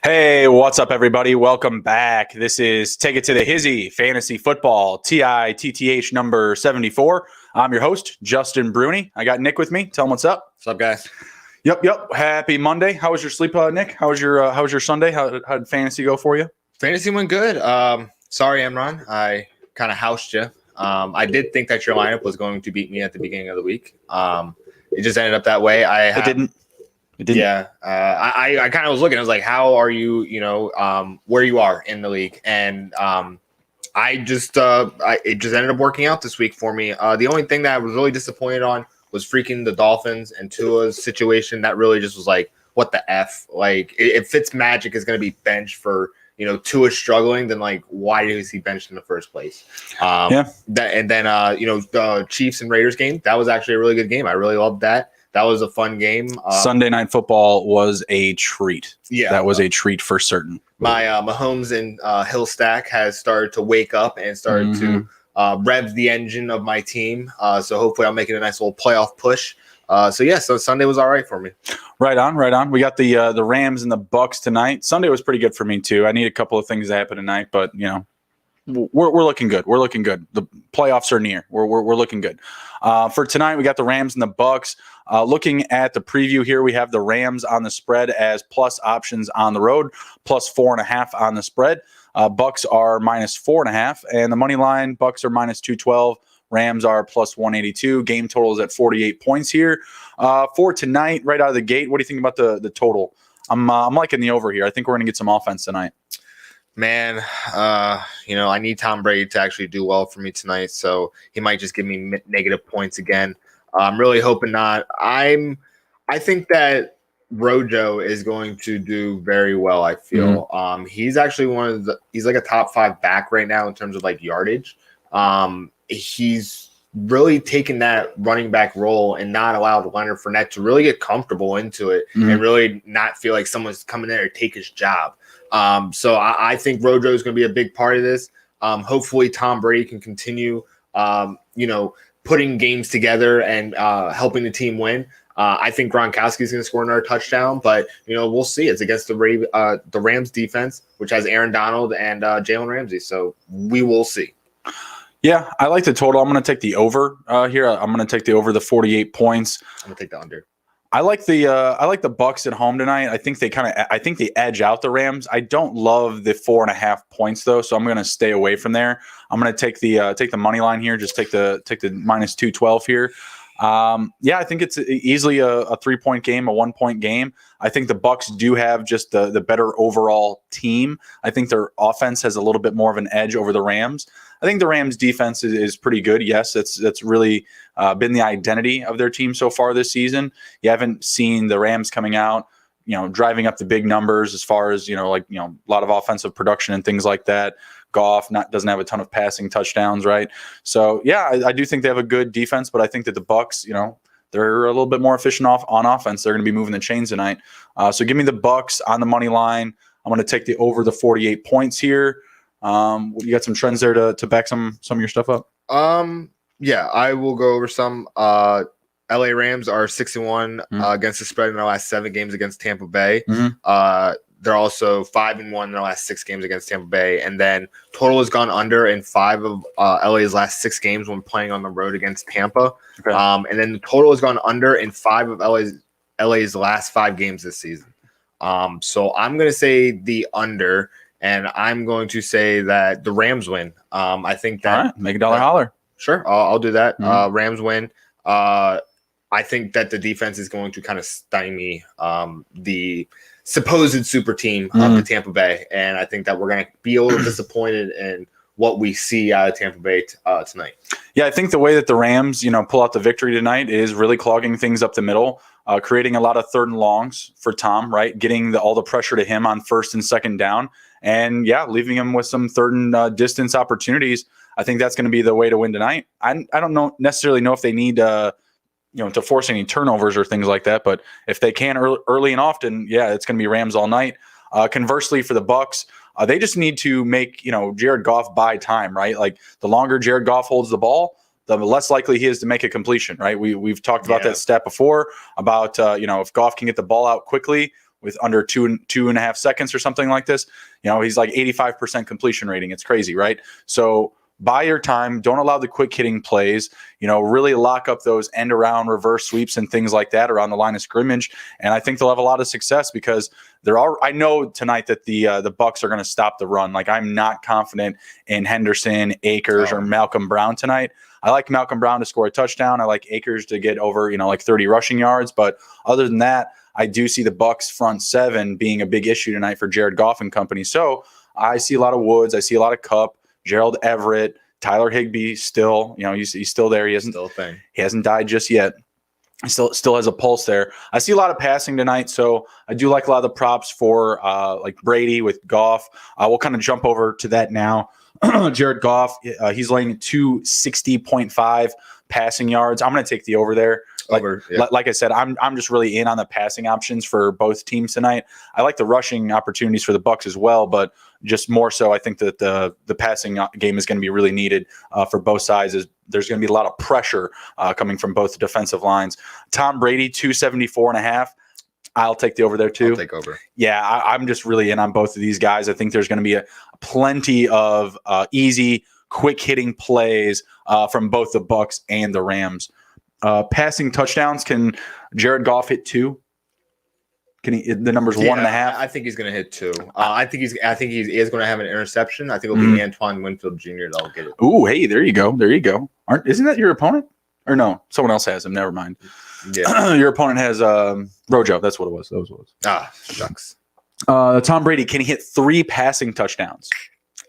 Hey, what's up, everybody? Welcome back. This is Take It to the Hizzy Fantasy Football TITTH number 74. I'm your host, Justin Bruni. I got Nick with me. Tell him what's up. What's up, guys? Yep. Happy Monday. How was your sleep, Nick? How was your Sunday? How did fantasy go for you? Fantasy went good. Sorry, Emron. I kind of housed you. I did think that your lineup was going to beat me at the beginning of the week. It just ended up that way. It didn't. Yeah. I kind of was looking. I was like, how are you, where you are in the league? And it just ended up working out this week for me. The only thing that I was really disappointed on was freaking the Dolphins and Tua's situation. That really just was like, what the F? Like, if Fitzmagic is going to be benched for, Tua struggling, then like, why is he benched in the first place? The Chiefs and Raiders game, that was actually a really good game. I really loved that. That was a fun game. Sunday Night Football was a treat. Yeah, that was a treat for certain. My Mahomes and Hill stack has started to wake up and started to rev the engine of my team. So hopefully I'll make it a nice little playoff push. So Sunday was all right for me. Right on. We got the Rams and the Bucs tonight. Sunday was pretty good for me too. I need a couple of things to happen tonight, but we're looking good. We're looking good. The playoffs are near. We're looking good. For tonight, we got the Rams and the Bucs. Looking at the preview here, we have the Rams on the spread as plus options on the road, plus 4.5 on the spread. Bucs are minus 4.5, and the money line Bucs are minus 212. Rams are plus 182. Game total is at 48 points here. For tonight, right out of the gate, what do you think about the total? I'm liking the over here. I think we're going to get some offense tonight. Man, I need Tom Brady to actually do well for me tonight, so he might just give me negative points again. I'm really hoping not. I think that Rojo is going to do very well, I feel. He's actually he's like a top 5 back right now in terms of like yardage. He's really taken that running back role and not allowed Leonard Fournette to really get comfortable into it and really not feel like someone's coming there to take his job. So I think Rojo is going to be a big part of this. Hopefully Tom Brady can continue, putting games together and helping the team win. I think Gronkowski is going to score another touchdown, but we'll see. It's against the Rams defense, which has Aaron Donald and Jalen Ramsey. So we will see. Yeah, I like the total. I'm going to take the over here. I'm going to take the over the 48 points. I'm going to take the under. I like the Bucs at home tonight. I think they edge out the Rams. I don't love the 4.5 points though, so I'm going to stay away from there. I'm going to take the money line here. Just take the minus 212 here. I think it's easily a 3-point game, a 1-point game. I think the Bucs do have just the better overall team. I think their offense has a little bit more of an edge over the Rams. I think the Rams defense is pretty good. Yes, that's really been the identity of their team so far this season. You haven't seen the Rams coming out, driving up the big numbers as far as, a lot of offensive production and things like that. Goff doesn't have a ton of passing touchdowns, right? So, I do think they have a good defense, but I think that the Bucs, they're a little bit more efficient on offense. They're going to be moving the chains tonight. So give me the Bucs on the money line. I'm going to take the over the 48 points here. You got some trends there to back some of your stuff up? I will go over some. LA Rams are 6-1 against the spread in their last 7 games against Tampa Bay. They're also 5-1 in their last 6 games against Tampa Bay, and then total has gone under in 5 of LA's last 6 games when playing on the road against Tampa. Okay. And then the total has gone under in 5 of LA's last 5 games this season. So I'm going to say the under, and I'm going to say that the Rams win. I think that. All right, make a dollar holler. Sure, I'll do that. Rams win. I think that the defense is going to kind of stymie the supposed super team of the Tampa Bay, and I think that we're going to be a little disappointed in what we see out of Tampa Bay tonight. Yeah, I think the way that the Rams, pull out the victory tonight is really clogging things up the middle, creating a lot of 3rd and longs for Tom, right? Getting all the pressure to him on 1st and 2nd down, and leaving him with some 3rd and distance opportunities. I think that's going to be the way to win tonight. I don't necessarily know if they need to force any turnovers or things like that, but if they can early and often, yeah, it's going to be Rams all night. Conversely, for the Bucs, they just need to make Jared Goff buy time, right? Like the longer Jared Goff holds the ball, the less likely he is to make a completion, right? We've talked about that stat before about if Goff can get the ball out quickly with under two and a half seconds or something like this, he's like 85% completion rating. It's crazy, right? So buy your time. Don't allow the quick hitting plays. Really lock up those end around reverse sweeps and things like that around the line of scrimmage. And I think they'll have a lot of success because I know tonight that the Bucs are going to stop the run. Like I'm not confident in Henderson, Akers, or Malcolm Brown tonight. I like Malcolm Brown to score a touchdown. I like Akers to get over, like 30 rushing yards. But other than that, I do see the Bucs front seven being a big issue tonight for Jared Goff and company. So I see a lot of Woods. I see a lot of Kupp, Gerald Everett, Tyler Higbee still, he's still there. He hasn't died just yet. He still has a pulse there. I see a lot of passing tonight, so I do like a lot of the props for like Brady with Goff. We'll kind of jump over to that now. Jared Goff, he's laying at 260.5 passing yards. I'm going to take the over there. Like I said, I'm just really in on the passing options for both teams tonight. I like the rushing opportunities for the Bucs as well, but just more so, I think that the passing game is going to be really needed for both sides. There's going to be a lot of pressure coming from both defensive lines. Tom Brady, 274.5. I'll take the over there too. I'll take over. Yeah, I'm just really in on both of these guys. I think there's going to be a plenty of easy, quick hitting plays from both the Bucs and the Rams. Passing touchdowns, can Jared Goff hit 2? Can he? The number's 1.5. I think he's going to hit 2. I think he is going to have an interception. I think it'll be Antoine Winfield Jr. that'll get it. Ooh, hey, there you go. Isn't that your opponent? Or no, someone else has him. Never mind. Yeah, your opponent has Rojo. That's what it was. Shucks. Tom Brady, can he hit 3 passing touchdowns?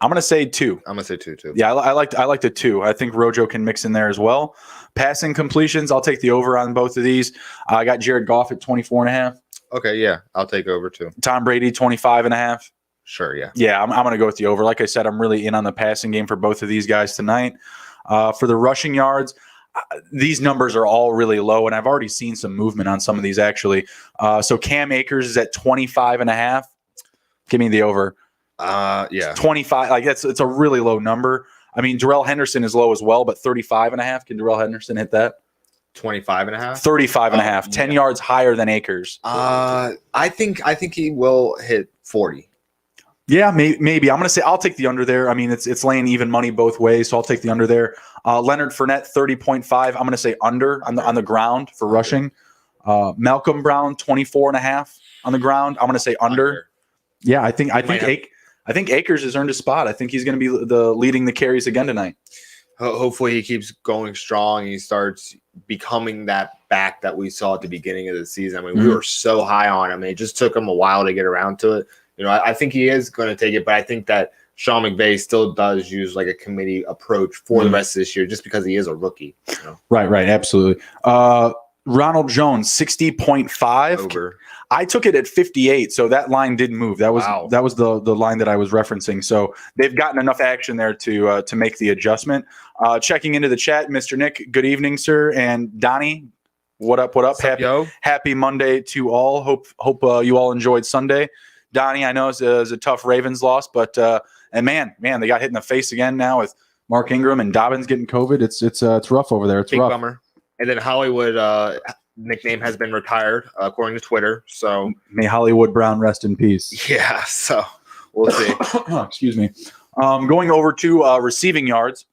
I'm gonna say 2. I'm gonna say 2 too. Yeah, I like the 2. I think Rojo can mix in there as well. Passing completions, I'll take the over on both of these. I got Jared Goff at 24.5. Okay, yeah, I'll take over too. Tom Brady 25.5. Sure, yeah. Yeah, I'm gonna go with the over. Like I said, I'm really in on the passing game for both of these guys tonight. For the rushing yards, these numbers are all really low, and I've already seen some movement on some of these actually. So Cam Akers is at 25.5. Give me the over. Yeah, 25. Like it's a really low number. I mean, Darrell Henderson is low as well, but 35.5. Can Darrell Henderson hit that? 25.5. 35.5. 10 yards higher than Akers. I think he will hit 40. Yeah, maybe. I'm gonna say I'll take the under there. I mean, it's laying even money both ways, so I'll take the under there. Leonard Fournette 30.5. I'm gonna say under on the ground for rushing. Malcolm Brown 24.5 on the ground. I'm gonna say under. Yeah, I think Akers has earned a spot. I think he's going to be leading the carries again tonight. Hopefully he keeps going strong. He starts becoming that back that we saw at the beginning of the season. I mean, we were so high on him. It just took him a while to get around to it. I think he is going to take it, but I think that Sean McVay still does use like a committee approach for the rest of this year just because he is a rookie. Right, absolutely. Ronald Jones, 60.5. Over. I took it at 58, so that line didn't move. That was the line that I was referencing. So they've gotten enough action there to make the adjustment. Checking into the chat, Mr. Nick, good evening, sir, and Donnie, what up? Happy Monday to all. Hope you all enjoyed Sunday. Donnie, I know it's a tough Ravens loss, but and man, they got hit in the face again now with Mark Ingram and Dobbins getting COVID. It's rough over there. It's big rough. Bummer. And then Hollywood nickname has been retired according to Twitter. So may Hollywood Brown rest in peace. Yeah, so we'll see. Excuse me. Going over to receiving yards,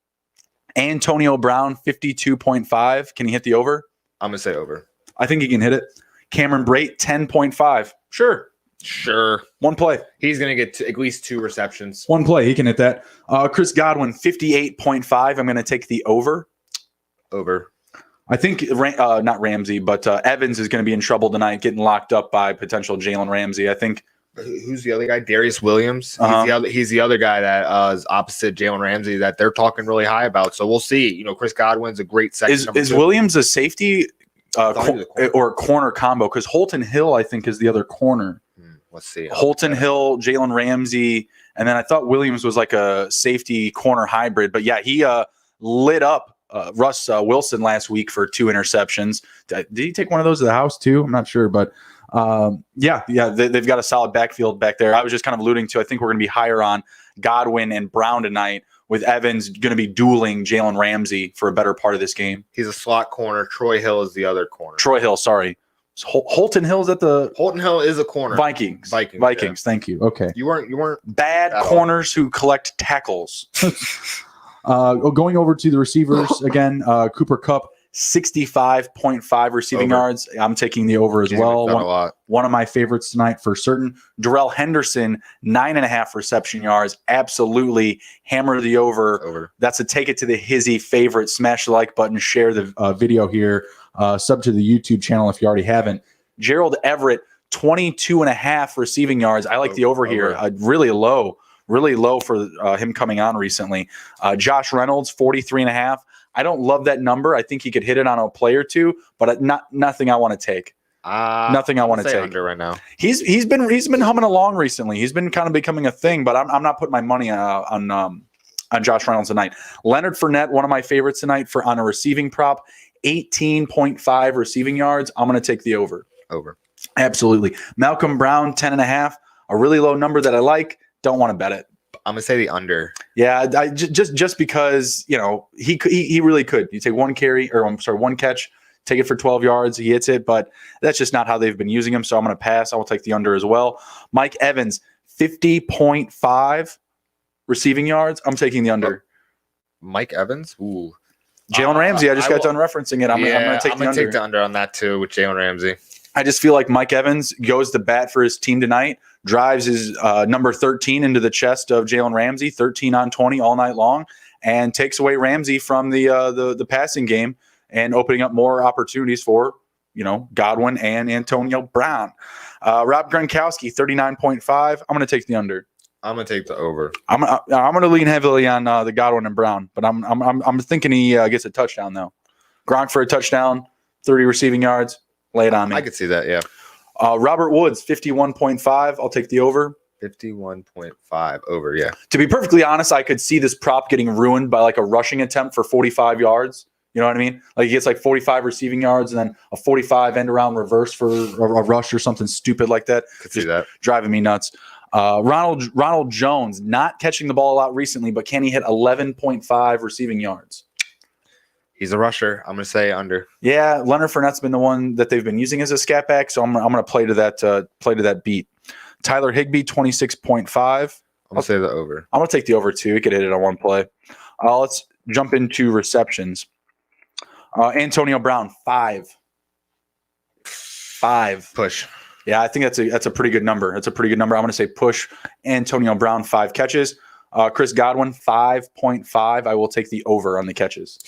Antonio Brown 52.5. Can he hit the over? I'm gonna say over. I think he can hit it. Cameron Brate 10.5. Sure. One play. He's gonna get at least 2 receptions. One play. He can hit that. Chris Godwin 58.5. I'm gonna take the over. Over. I think not Ramsey, but Evans is going to be in trouble tonight, getting locked up by potential Jalen Ramsey. I think. Who's the other guy? Darius Williams. He's the other guy that is opposite Jalen Ramsey that they're talking really high about. So we'll see. Chris Godwin's a great second. Is Williams a safety or a corner combo? Because Holton Hill, I think, is the other corner. Let's see. Holton Hill, Jalen Ramsey, and then I thought Williams was like a safety corner hybrid. But yeah, he lit up Russ Wilson last week for 2 interceptions. Did he take one of those to the house too? I'm not sure, but they've got a solid backfield back there. I was just kind of alluding to, I think we're going to be higher on Godwin and Brown tonight, with Evans going to be dueling Jalen Ramsey for a better part of this game. He's a slot corner. Troy Hill is the other corner. Troy Hill, sorry. Holton Hill's at the Holton Hill is a corner. Vikings. Yeah. Thank you. Okay. You weren't bad corners who collect tackles. Going over to the receivers again, Cooper Kupp, 65.5 receiving yards. I'm taking the over as well. One of my favorites tonight for certain. Darrell Henderson, 9.5 reception yards. Absolutely hammer the over. That's a take it to the Hizzy favorite. Smash the like button. Share the video here. Sub to the YouTube channel if you already haven't. Gerald Everett, 22.5 receiving yards. I like the over here. Really low for him coming on recently. Josh Reynolds, 43.5. I don't love that number. I think he could hit it on a play or two, but nothing I want to take. Nothing I want to take under right now. He's been humming along recently. He's been kind of becoming a thing, but I'm not putting my money on Josh Reynolds tonight. Leonard Fournette, one of my favorites tonight on a receiving prop, 18.5 receiving yards. I'm going to take the over. Absolutely. Malcolm Brown, 10.5, a really low number that I like. Don't want to bet it. I'm gonna say the under. Yeah, just because he really could. You take one catch, take it for 12 yards, he hits it, but that's just not how they've been using him. So I'm gonna pass. I will take the under as well. Mike Evans, 50.5 receiving yards. I'm taking the under. Mike Evans, ooh. Jalen Ramsey. I just got done referencing it. I'm gonna take the under on that too with Jalen Ramsey. I just feel like Mike Evans goes to bat for his team tonight, drives his number 13 into the chest of Jalen Ramsey, 13 on 20 all night long, and takes away Ramsey from the passing game and opening up more opportunities for Godwin and Antonio Brown. Rob Gronkowski, 39.5. I'm going to take the under. I'm going to take the over. I'm going to lean heavily on the Godwin and Brown, but I'm thinking he gets a touchdown though. Gronk for a touchdown, 30 receiving yards. Lay it on me. I could see that, yeah. Robert Woods, 51.5. I'll take the over. 51.5 over, yeah. To be perfectly honest, I could see this prop getting ruined by like a rushing attempt for 45 yards. You know what I mean? Like he gets like 45 receiving yards and then a 45 end around reverse for a rush or something stupid like that. Could see that. Driving me nuts. Ronald Jones, not catching the ball a lot recently, but can he hit 11.5 receiving yards? He's a rusher. I'm going to say under. Yeah, Leonard Fournette's been the one that they've been using as a scat back, so I'm going to play to that beat. Tyler Higbee, 26.5. I'm going to say the over. I'm going to take the over too. He could hit it on one play. Let's jump into receptions. Antonio Brown, 5. Push. Yeah, I think that's a pretty good number. That's a pretty good number. I'm going to say push. Antonio Brown, 5 catches. Chris Godwin, 5.5. I will take the over on the catches.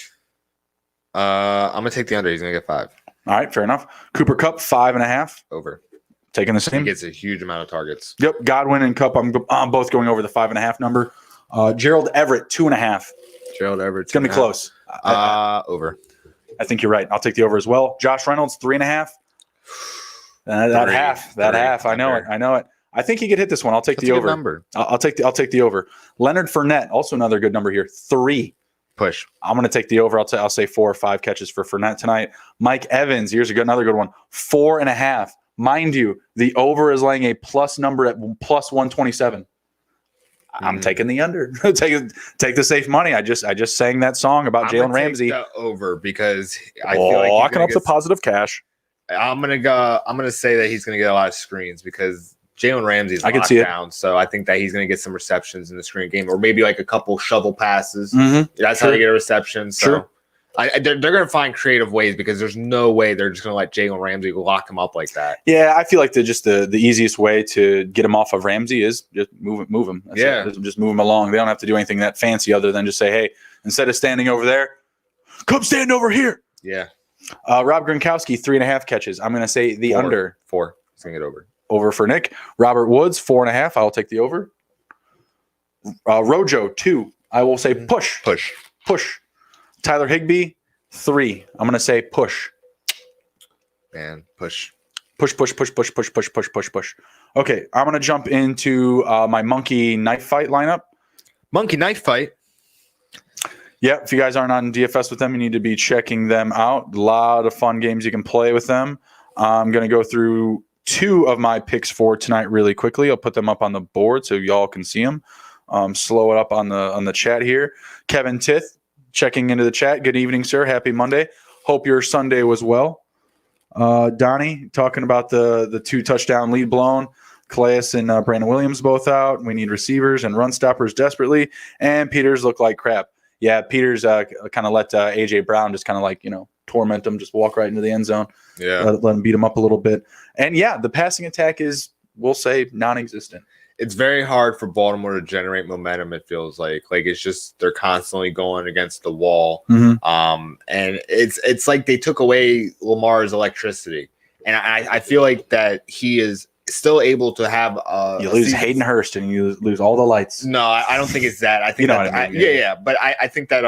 I'm going to take the under. He's going to get 5. All right, fair enough. Cooper Kupp, 5.5. Over. Taking the same. He gets a huge amount of targets. Yep, Godwin and Kupp, I'm both going over the 5.5 number. Gerald Everett, 2.5. Gerald Everett. It's going to be close. Over. I think you're right. I'll take the over as well. Josh Reynolds, 3.5. That half. I know it. I think he could hit this one. I'll take the over. Number. I'll take the over. Leonard Fournette, also another good number here. 3. Push. I'm going to take the over. I'll say 4 or 5 catches for Fournette tonight. Mike Evans, here's another good one. 4.5. Mind you, the over is laying a plus number at plus 127. I'm taking the under. take the safe money. I just sang that song about Jalen Ramsey. Take the over because I feel like locking up the positive cash. I'm gonna say that he's gonna get a lot of screens because Jalen Ramsey's locked down. So I think that he's gonna get some receptions in the screen game, or maybe like a couple shovel passes. Mm-hmm. That's how they get a reception. So they're gonna find creative ways because there's no way they're just gonna let Jalen Ramsey lock him up like that. Yeah, I feel like the easiest way to get him off of Ramsey is just move him. Just move him along. They don't have to do anything that fancy other than just say, hey, instead of standing over there, come stand over here. Yeah. Rob Gronkowski, 3.5 catches. I'm going to say the under. 4. He's going to get over. Over for Nick. Robert Woods, 4.5. I'll take the over. Rojo, 2. I will say push. Push. Tyler Higbee, 3. I'm going to say push. Man, push. Push. Okay, I'm going to jump into my monkey knife fight lineup. Monkey knife fight. Yeah, if you guys aren't on DFS with them, you need to be checking them out. A lot of fun games you can play with them. I'm going to go through 2 of my picks for tonight really quickly. I'll put them up on the board so y'all can see them. Slow it up on the chat here. Kevin Tith checking into the chat. Good evening, sir. Happy Monday. Hope your Sunday was well. Donnie talking about the 2 touchdown lead blown. Calais and Brandon Williams both out. We need receivers and run stoppers desperately. And Peters look like crap. Yeah, Peters kind of let A.J. Brown just kind of like, torment him, just walk right into the end zone. Yeah. Let him beat him up a little bit. And, yeah, the passing attack is, we'll say, non-existent. It's very hard for Baltimore to generate momentum, it feels like. Like, it's just they're constantly going against the wall. Mm-hmm. And it's like they took away Lamar's electricity. And I feel like that he is still able to have you lose Hayden Hurst and you lose all the lights. No, I don't think it's that. I think what I mean. Yeah. But I think that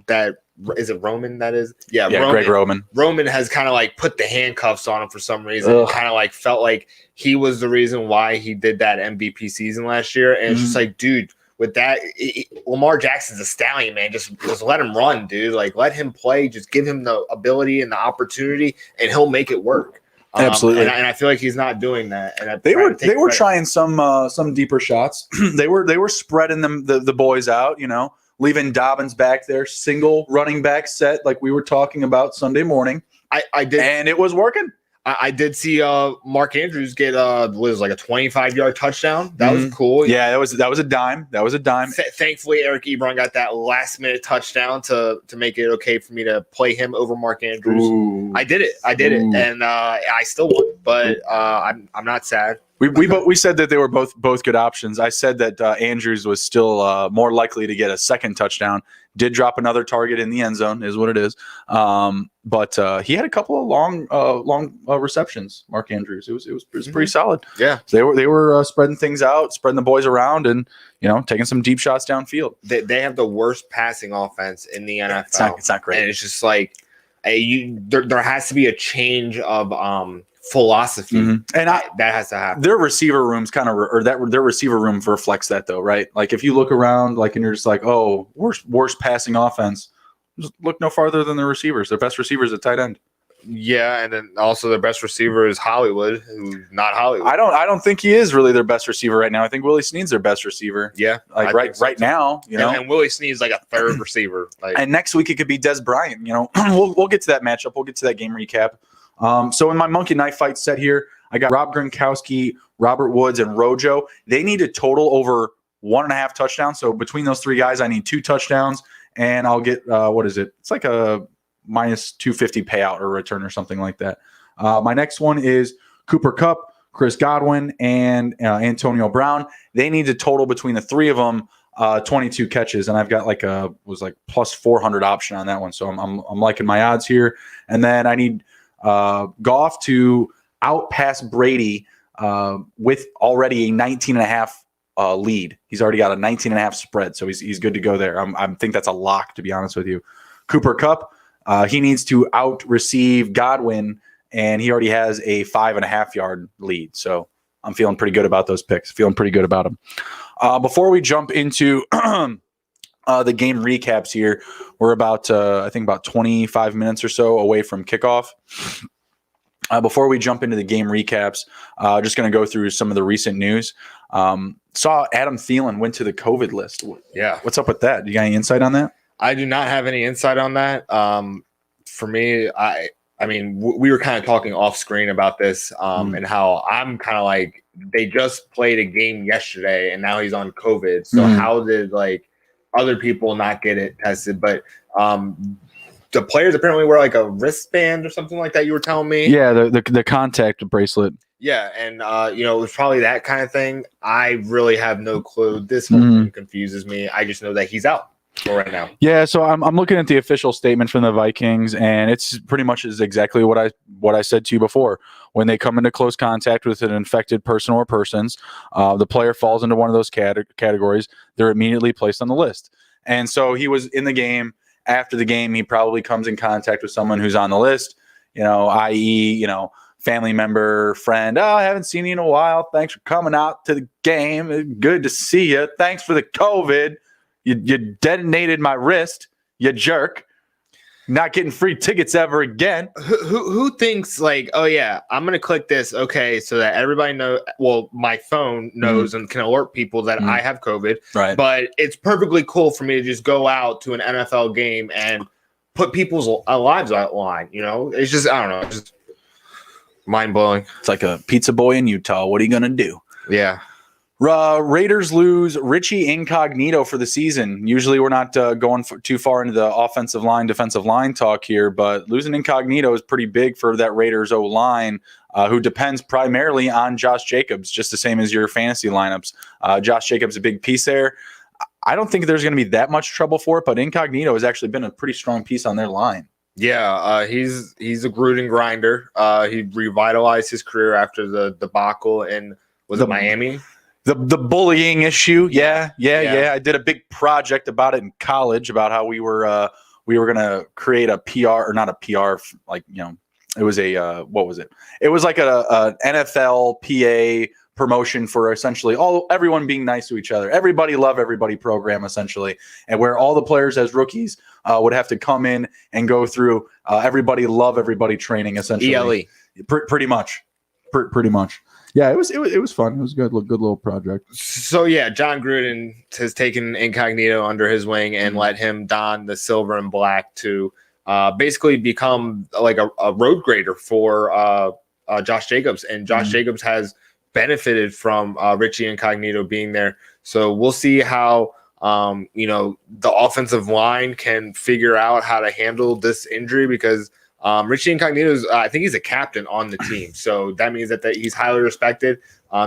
that is it Roman that is? Yeah, Greg Roman. Roman has kind of like put the handcuffs on him for some reason. Kind of like felt like he was the reason why he did that MVP season last year. And it's just like, dude, with that, Lamar Jackson's a stallion, man. Just let him run, dude. Like, let him play. Just give him the ability and the opportunity, and he'll make it work. Absolutely. And I feel like he's not doing that. And they were trying some deeper shots. they were spreading the boys out, leaving Dobbins back there, single running back set like we were talking about Sunday morning. I did, and it was working. I did see Mark Andrews get was like a 25-yard touchdown. That was cool. Yeah, that was a dime. That was a dime. Thankfully, Eric Ebron got that last-minute touchdown to make it okay for me to play him over Mark Andrews. Ooh. I did it, and I still won, but I'm not sad. We said that they were both good options. I said that Andrews was still more likely to get a second touchdown. Did drop another target in the end zone, is what it is. But he had a couple of long receptions. Mark Andrews, it was pretty solid. Yeah, so they were spreading things out, spreading the boys around, and taking some deep shots downfield. They have the worst passing offense in the NFL. It's not great, and it's just like there has to be a change of philosophy, and that has to happen. Their receiver rooms their receiver room reflects that, though, right? Like if you look around, and you're just like, oh, worst passing offense. Just look no farther than the receivers. Their best receiver is a tight end. Yeah, and then also their best receiver is Hollywood, who's not Hollywood. I don't think he is really their best receiver right now. I think Willie Snead's their best receiver. Yeah, right now, and Willie Snead's like a third receiver. And next week it could be Des Bryant. We'll get to that matchup. We'll get to that game recap. So in my monkey knife fight set here, I got Rob Gronkowski, Robert Woods, and Rojo. They need a total over 1.5 touchdowns. So between those 3 guys, I need 2 touchdowns, and I'll get what is it? It's like a minus 250 payout or return or something like that. My next one is Cooper Kupp, Chris Godwin, and Antonio Brown. They need to total between the 3 of them 22 catches, and I've got was plus 400 option on that one. So I'm liking my odds here. And then I need Goff to outpass Brady with already a 19.5 lead. He's already got a 19.5 spread, so he's good to go there. I think that's a lock, to be honest with you. Cooper Kupp, he needs to out receive Godwin, and he already has a 5.5 yard lead. So I'm feeling pretty good about those picks. Feeling pretty good about them. Before we jump into the game recaps here, we're about I think about 25 minutes or so away from kickoff. Before we jump into the game recaps, just going to go through some of the recent news. Saw Adam Thielen went to the COVID list. Yeah. What's up with that? Do you got any insight on that? I do not have any insight on that. For me, I mean, we were kind of talking off screen about this and how I'm kind of like, they just played a game yesterday and now he's on COVID. So how did other people not get it tested? But the players apparently wear a wristband or something like that. You were telling me. Yeah, the contact bracelet. Yeah, and it was probably that kind of thing. I really have no clue. This whole thing confuses me. I just know that he's out for right now. Yeah, so I'm looking at the official statement from the Vikings, and it's pretty much is exactly what I said to you before. When they come into close contact with an infected person or persons, the player falls into one of those categories. They're immediately placed on the list. And so he was in the game. After the game, he probably comes in contact with someone who's on the list. i.e., family member, friend. Oh, I haven't seen you in a while. Thanks for coming out to the game. Good to see you. Thanks for the COVID. You detonated my wrist, you jerk. Not getting free tickets ever again. Who thinks like, oh yeah, I'm gonna click this, okay, so that everybody knows. Well, my phone knows and can alert people that I have COVID. Right. But it's perfectly cool for me to just go out to an NFL game and put people's lives on the line. It's just, I don't know, it's just mind blowing. It's like a pizza boy in Utah. What are you gonna do? Yeah. Raiders lose Richie Incognito for the season. Usually we're not going too far into the offensive line, defensive line talk here, but losing Incognito is pretty big for that Raiders O-line, who depends primarily on Josh Jacobs, just the same as your fantasy lineups. Josh Jacobs a big piece there. I don't think there's going to be that much trouble for it, but Incognito has actually been a pretty strong piece on their line. Yeah, he's a Gruden grinder. He revitalized his career after the debacle in Miami? The bullying issue, yeah. I did a big project about it in college about how we were gonna create a PR, or not a PR, it was a what was it? It was like a NFL PA promotion for essentially everyone being nice to each other, everybody love everybody program essentially, and where all the players as rookies would have to come in and go through everybody love everybody training essentially. ELE, pretty much. Yeah, it was fun. It was a good little project. So yeah, John Gruden has taken Incognito under his wing and let him don the silver and black to basically become like a road grader for Josh Jacobs, and Josh Jacobs has benefited from Richie Incognito being there. So we'll see how the offensive line can figure out how to handle this injury, because Richie Incognito I think he's a captain on the team, so that means that he's highly respected.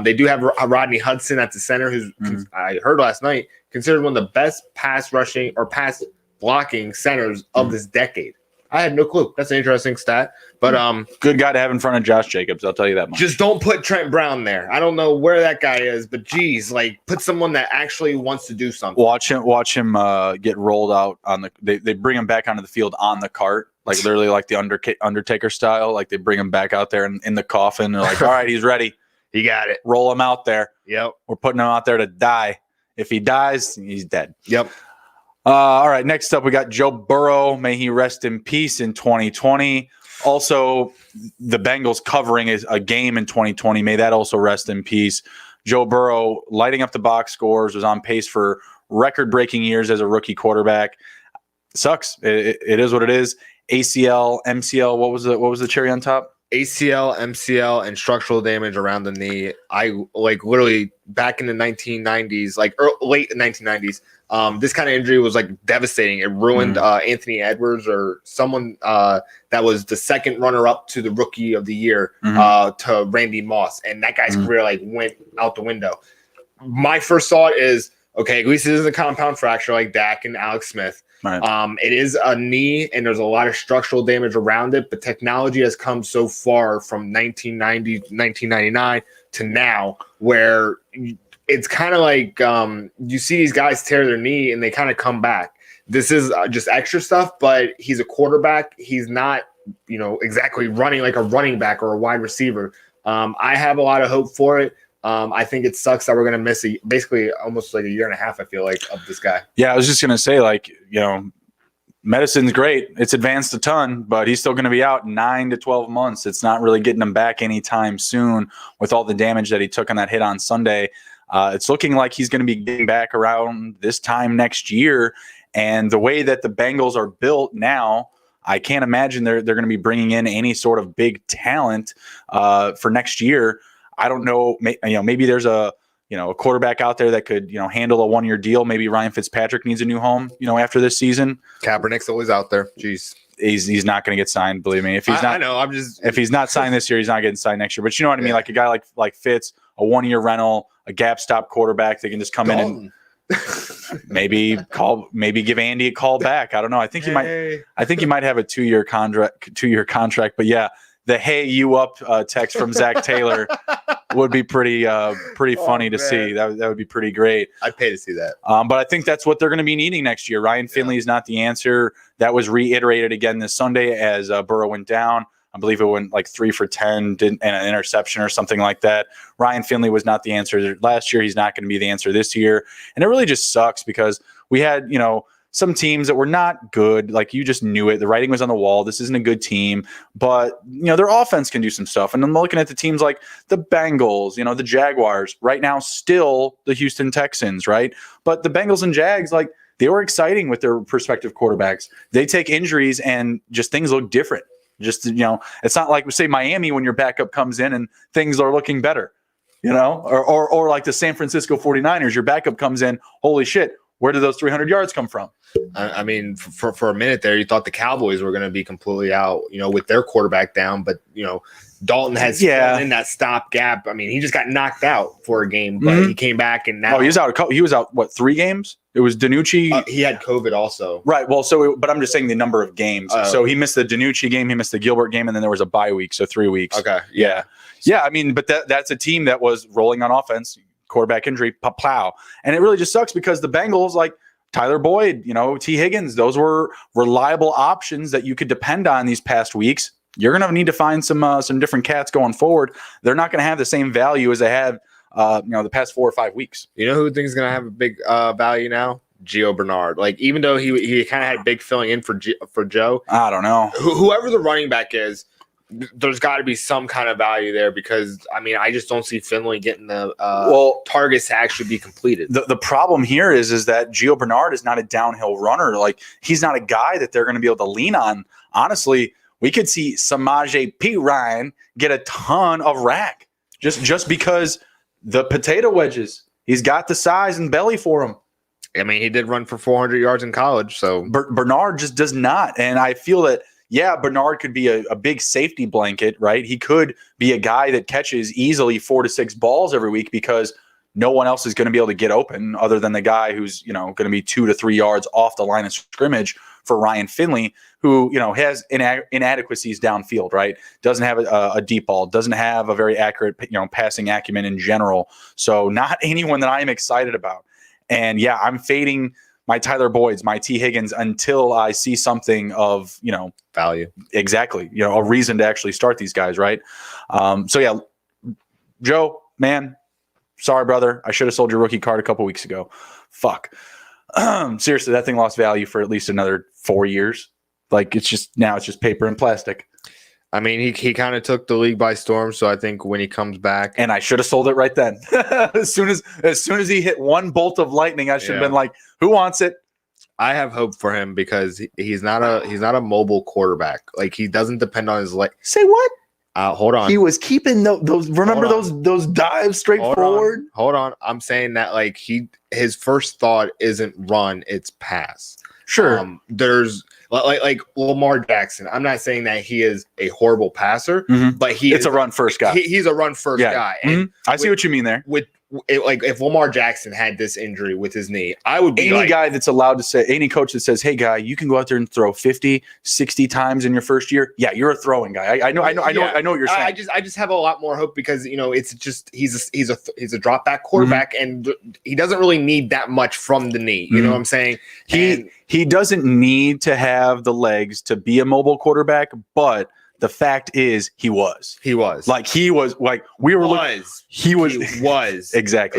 They do have Rodney Hudson at the center, who's I heard last night considered one of the best pass rushing or pass blocking centers of this decade. I had no clue. That's an interesting stat, but good guy to have in front of Josh Jacobs. I'll tell you that much. Just don't put Trent Brown there. I don't know where that guy is, but geez, like put someone that actually wants to do something. Watch him get rolled out on the. They bring him back onto the field on the cart, like literally like the Undertaker style. Like they bring him back out there in the coffin. They're like, all right, he's ready. He got it. Roll him out there. Yep. We're putting him out there to die. If he dies, he's dead. Yep. All right, next up, we got Joe Burrow. May he rest in peace in 2020. Also, the Bengals covering a game in 2020. May that also rest in peace. Joe Burrow lighting up the box scores, was on pace for record-breaking years as a rookie quarterback. Sucks. It is what it is. ACL, MCL, what was the cherry on top? ACL, MCL, and structural damage around the knee. I literally back in the 1990s, late 1990s. This kind of injury was devastating. It ruined Anthony Edwards, or someone that was the second runner-up to the Rookie of the Year to Randy Moss, and that guy's career went out the window. My first thought is, okay, at least it isn't a compound fracture like Dak and Alex Smith. Right. It is a knee, and there's a lot of structural damage around it, but technology has come so far from 1990, 1999 to now, where it's kind of like you see these guys tear their knee and they kind of come back. This is just extra stuff, but he's a quarterback. He's not, exactly running like a running back or a wide receiver. I have a lot of hope for it. I think it sucks that we're going to miss basically almost like a year and a half, I feel like, of this guy. Yeah, I was just going to say, medicine's great. It's advanced a ton, but he's still going to be out 9 to 12 months. It's not really getting him back anytime soon with all the damage that he took on that hit on Sunday. It's looking like he's going to be getting back around this time next year. And the way that the Bengals are built now, I can't imagine they're going to be bringing in any sort of big talent for next year. I don't know. Maybe there's a quarterback out there that could handle a 1-year deal. Maybe Ryan Fitzpatrick needs a new home after this season. Kaepernick's always out there. Jeez. He's not going to get signed. Believe me. If he's not, I know. If he's not signed this year, he's not getting signed next year. But you know what I mean? Like a guy like Fitz, a 1-year rental, a gap stop quarterback that can just come in and maybe give Andy a call back. I don't know. I think he might have a 2-year contract. But yeah, the "Hey, you up" text from Zach Taylor would be pretty funny to see. That would be pretty great. I'd pay to see that. But I think that's what they're going to be needing next year. Ryan Finley is not the answer. That was reiterated again this Sunday as Burrow went down. I believe it went like 3 for 10 and an interception or something like that. Ryan Finley was not the answer last year. He's not going to be the answer this year. And it really just sucks because we had, some teams that were not good. Like you just knew it. The writing was on the wall. This isn't a good team, but their offense can do some stuff. And I'm looking at the teams like the Bengals, the Jaguars right now, still the Houston Texans, right? But the Bengals and Jags, like they were exciting with their prospective quarterbacks. They take injuries and just things look different. Just, it's not like say Miami when your backup comes in and things are looking better, or like the San Francisco 49ers, your backup comes in, holy shit, where did those 300 yards come from? I mean, for a minute there, you thought the Cowboys were going to be completely out, with their quarterback down. But, Dalton has in that stopgap. I mean, he just got knocked out for a game, but he came back and now he was out. He was out, 3 games? It was DiNucci. He had COVID also. Right. Well, but I'm just saying the number of games. So he missed the DiNucci game. He missed the Gilbert game. And then there was a bye week. So 3 weeks. Okay. Yeah. Yeah. I mean, but that's a team that was rolling on offense. Quarterback injury, plow. And it really just sucks because the Bengals, like Tyler Boyd, T. Higgins, those were reliable options that you could depend on these past weeks. You're going to need to find some different cats going forward. They're not going to have the same value as they had, the past 4 or 5ve weeks. You know who thinks is going to have a big value now? Gio Bernard. Like, even though he kind of had big filling in for Joe. I don't know. Whoever the running back is, there's got to be some kind of value there because, I mean, I just don't see Finley getting the targets to actually be completed. The problem here is that Gio Bernard is not a downhill runner. Like, he's not a guy that they're going to be able to lean on. Honestly, we could see Samaje Perine get a ton of rack just because the potato wedges, he's got the size and belly for him. I mean, he did run for 400 yards in college. So Bernard just does not. And I feel that, Bernard could be a big safety blanket, right? He could be a guy that catches easily 4 to 6 balls every week because no one else is going to be able to get open other than the guy who's, going to be 2 to 3 yards off the line of scrimmage for Ryan Finley, who, has inadequacies downfield, right? Doesn't have a deep ball, doesn't have a very accurate, passing acumen in general. So not anyone that I am excited about. And I'm fading my Tyler Boyds, my T. Higgins until I see something of, value. Exactly. A reason to actually start these guys, right? Joe, man, sorry, brother. I should have sold your rookie card a couple weeks ago. Fuck. Seriously, that thing lost value for at least another 4 years. Like it's just paper and plastic. I mean, he kind of took the league by storm. So I think when he comes back, and I should have sold it right then. as soon as he hit one bolt of lightning, I should have been like, "Who wants it?" I have hope for him because he's not a mobile quarterback. Like he doesn't depend on his leg. Say what? Hold on. He was keeping those. Remember those dives straight forward. Hold on. I'm saying that like his first thought isn't run, it's pass. Sure. There's like Lamar Jackson. I'm not saying that he is a horrible passer, but it's a run first guy. He's a run first guy. And I see what you mean there. Like if Lamar Jackson had this injury with his knee, I would be any guy that's allowed to say, any coach that says, "Hey guy, you can go out there and throw 50, 60 times in your first year." Yeah, you're a throwing guy. I know what you're saying. I just have a lot more hope because it's just he's a drop back quarterback and he doesn't really need that much from the knee. You know what I'm saying? He doesn't need to have the legs to be a mobile quarterback, but the fact is he was exactly.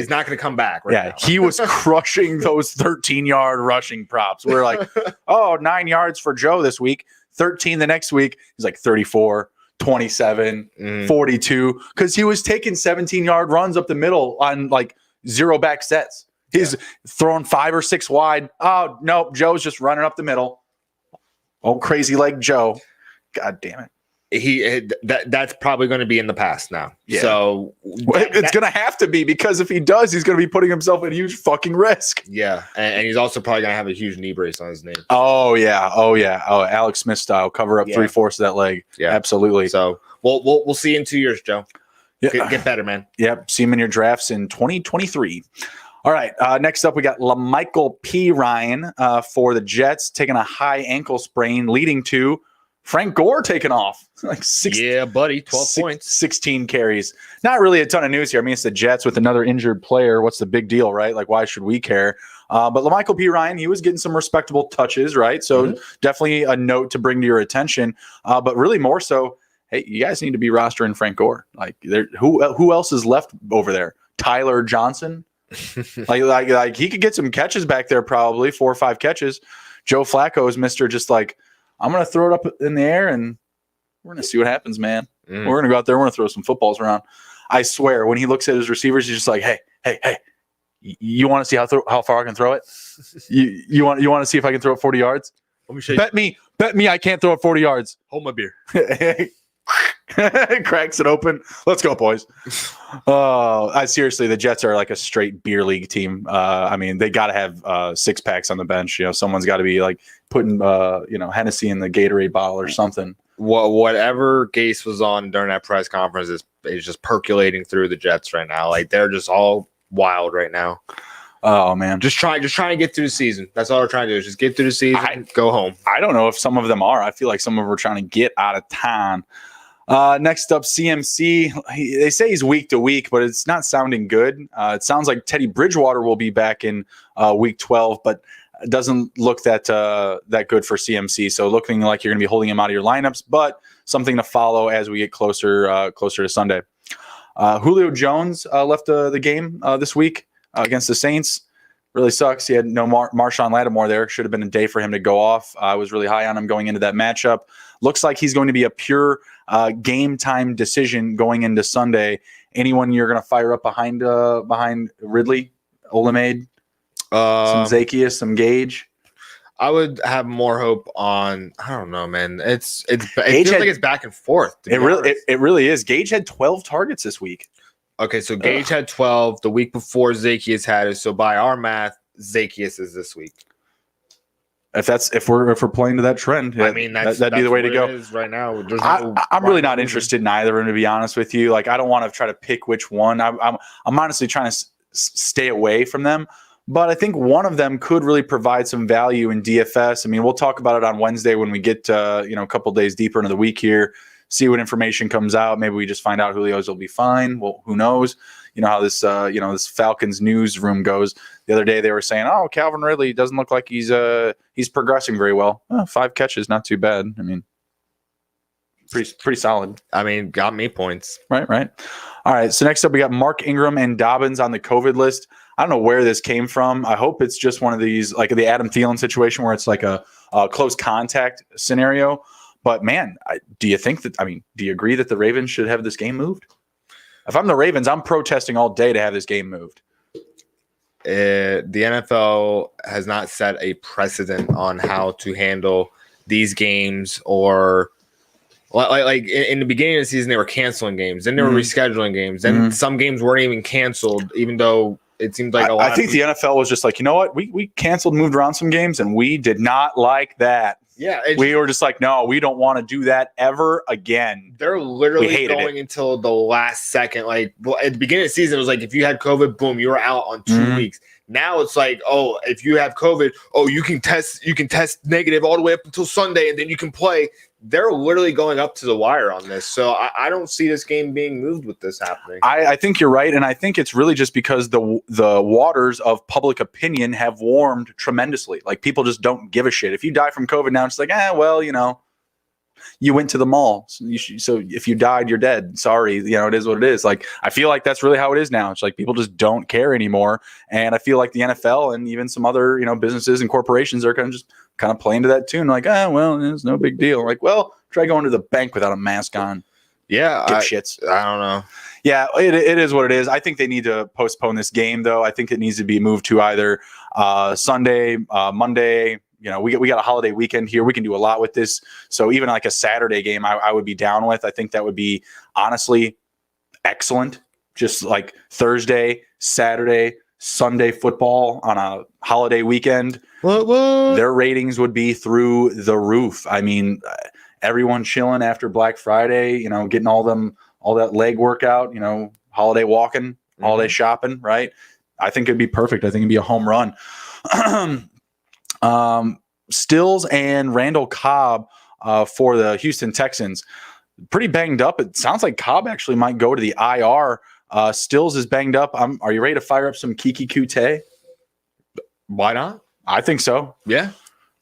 He's not going to come back. Now. He was crushing those 13-yard rushing props. We're like, 9 yards for Joe this week, 13 the next week. He's like 34, 27, 42, because he was taking 17-yard runs up the middle on like 0 back sets. He's throwing 5 or 6 wide. Oh no, Joe's just running up the middle. Oh, crazy leg Joe. God damn it. That's probably going to be in the past now. Yeah. So it's going to have to be because if he does, he's going to be putting himself at huge fucking risk. Yeah, and he's also probably going to have a huge knee brace on his knee. Oh yeah. Oh Alex Smith style, cover up 3/4 of that leg. Yeah, absolutely. So we'll see in 2 years, Joe. Yeah. Get better, man. Yep. See him in your drafts in 2023. All right. Next up, we got LaMichael Perine for the Jets taking a high ankle sprain, leading to Frank Gore taking off. Like 12 points, 16 carries. Not really a ton of news here. I mean, it's the Jets with another injured player. What's the big deal, right? Like, why should we care? But LaMichael Perine, he was getting some respectable touches, right? So definitely a note to bring to your attention. But really more so, hey, you guys need to be rostering Frank Gore. Like, who else is left over there? Tyler Johnson. like he could get some catches back there, probably 4 or 5 catches. Joe Flacco is Mr. Just like, I'm going to throw it up in the air and we're going to see what happens, man. We're going to go out there. We're going to throw some footballs around. I swear, when he looks at his receivers, he's just like, hey, you want to see how far I can throw it? You want to see if I can throw it 40 yards? Let me show you. Bet me I can't throw it 40 yards. Hold my beer. Cracks it open. Let's go, boys. Seriously, the Jets are like a straight beer league team. I mean, they got to have 6-packs on the bench. You know, someone's got to be like putting Hennessy in the Gatorade bottle or something. Whatever Gase was on during that press conference is just percolating through the Jets right now. Like, they're just all wild right now. Oh man, just trying to get through the season. That's all we're trying to do is just get through the season, go home. I don't know if some of them are. I feel like some of them are trying to get out of town. Next up, CMC. They say he's week to week, but it's not sounding good. It sounds like Teddy Bridgewater will be back in week 12, but it doesn't look that good for CMC. So looking like you're going to be holding him out of your lineups, but something to follow as we get closer to Sunday. Julio Jones left the game this week against the Saints. Really sucks. He had no Marshawn Lattimore there. Should have been a day for him to go off. I was really high on him going into that matchup. Looks like he's going to be a pure game time decision going into Sunday. Anyone you're going to fire up behind Ridley, Olamide, some Zacchaeus, some Gage? I would have more hope on. I don't know, man. It feels like it's back and forth. It really is. Gage had 12 targets this week. Okay, so Gage had 12 the week before Zacchaeus had it. So by our math, Zacchaeus is this week. If we're playing to that trend, I mean that'd be the way to go. Is right now, I'm really not interested in either of them, to be honest with you. Like, I don't want to try to pick which one. I'm honestly trying to stay away from them. But I think one of them could really provide some value in DFS. I mean, we'll talk about it on Wednesday when we get a couple days deeper into the week here. See what information comes out. Maybe we just find out Julio's will be fine. Well, who knows? You know how this Falcons newsroom goes. The other day they were saying, "Oh, Calvin Ridley doesn't look like he's progressing very well." 5 catches, not too bad. I mean, pretty solid. I mean, got me points. Right. All right. So next up, we got Mark Ingram and Dobbins on the COVID list. I don't know where this came from. I hope it's just one of these, like the Adam Thielen situation, where it's like a close contact scenario. But man, do you agree that the Ravens should have this game moved? If I'm the Ravens, I'm protesting all day to have this game moved. The NFL has not set a precedent on how to handle these games, or like in the beginning of the season, they were canceling games, then they were rescheduling games, then some games weren't even canceled, even though it seemed like a lot. I think the NFL was just like, you know what, we canceled, moved around some games, and we did not like that. Yeah, we were just like, no, we don't want to do that ever again. They're literally going until the last second. Like, at the beginning of the season, it was like if you had COVID, boom, you were out on 2 weeks. Now it's like, oh, if you have COVID, you can test negative all the way up until Sunday, and then you can play. They're literally going up to the wire on this. So I don't see this game being moved with this happening. I think you're right, and I think it's really just because the waters of public opinion have warmed tremendously. Like, people just don't give a shit. If you die from COVID now, it's like, well, you went to the mall. So if you died, you're dead. Sorry, it is what it is. Like, I feel like that's really how it is now. It's like people just don't care anymore. And I feel like the NFL and even some other, businesses and corporations are kind of playing to that tune. Like, well, it's no big deal. Like, well, try going to the bank without a mask on. Yeah. Dipshits. I don't know. Yeah, it is what it is. I think they need to postpone this game, though. I think it needs to be moved to either Sunday, Monday. We got a holiday weekend here. We can do a lot with this. So even like a Saturday game, I would be down with. I think that would be honestly excellent. Just like Thursday, Saturday, Sunday football on a holiday weekend. What? Their ratings would be through the roof. I mean, everyone chilling after Black Friday, getting all that leg workout, holiday walking, holiday shopping, right? I think it'd be perfect. I think it'd be a home run. Stills and Randall Cobb for the Houston Texans, pretty banged up. It sounds like Cobb actually might go to the IR. Stills is banged up. Are you ready to fire up some Kiki Kute? Why not? I think so. Yeah.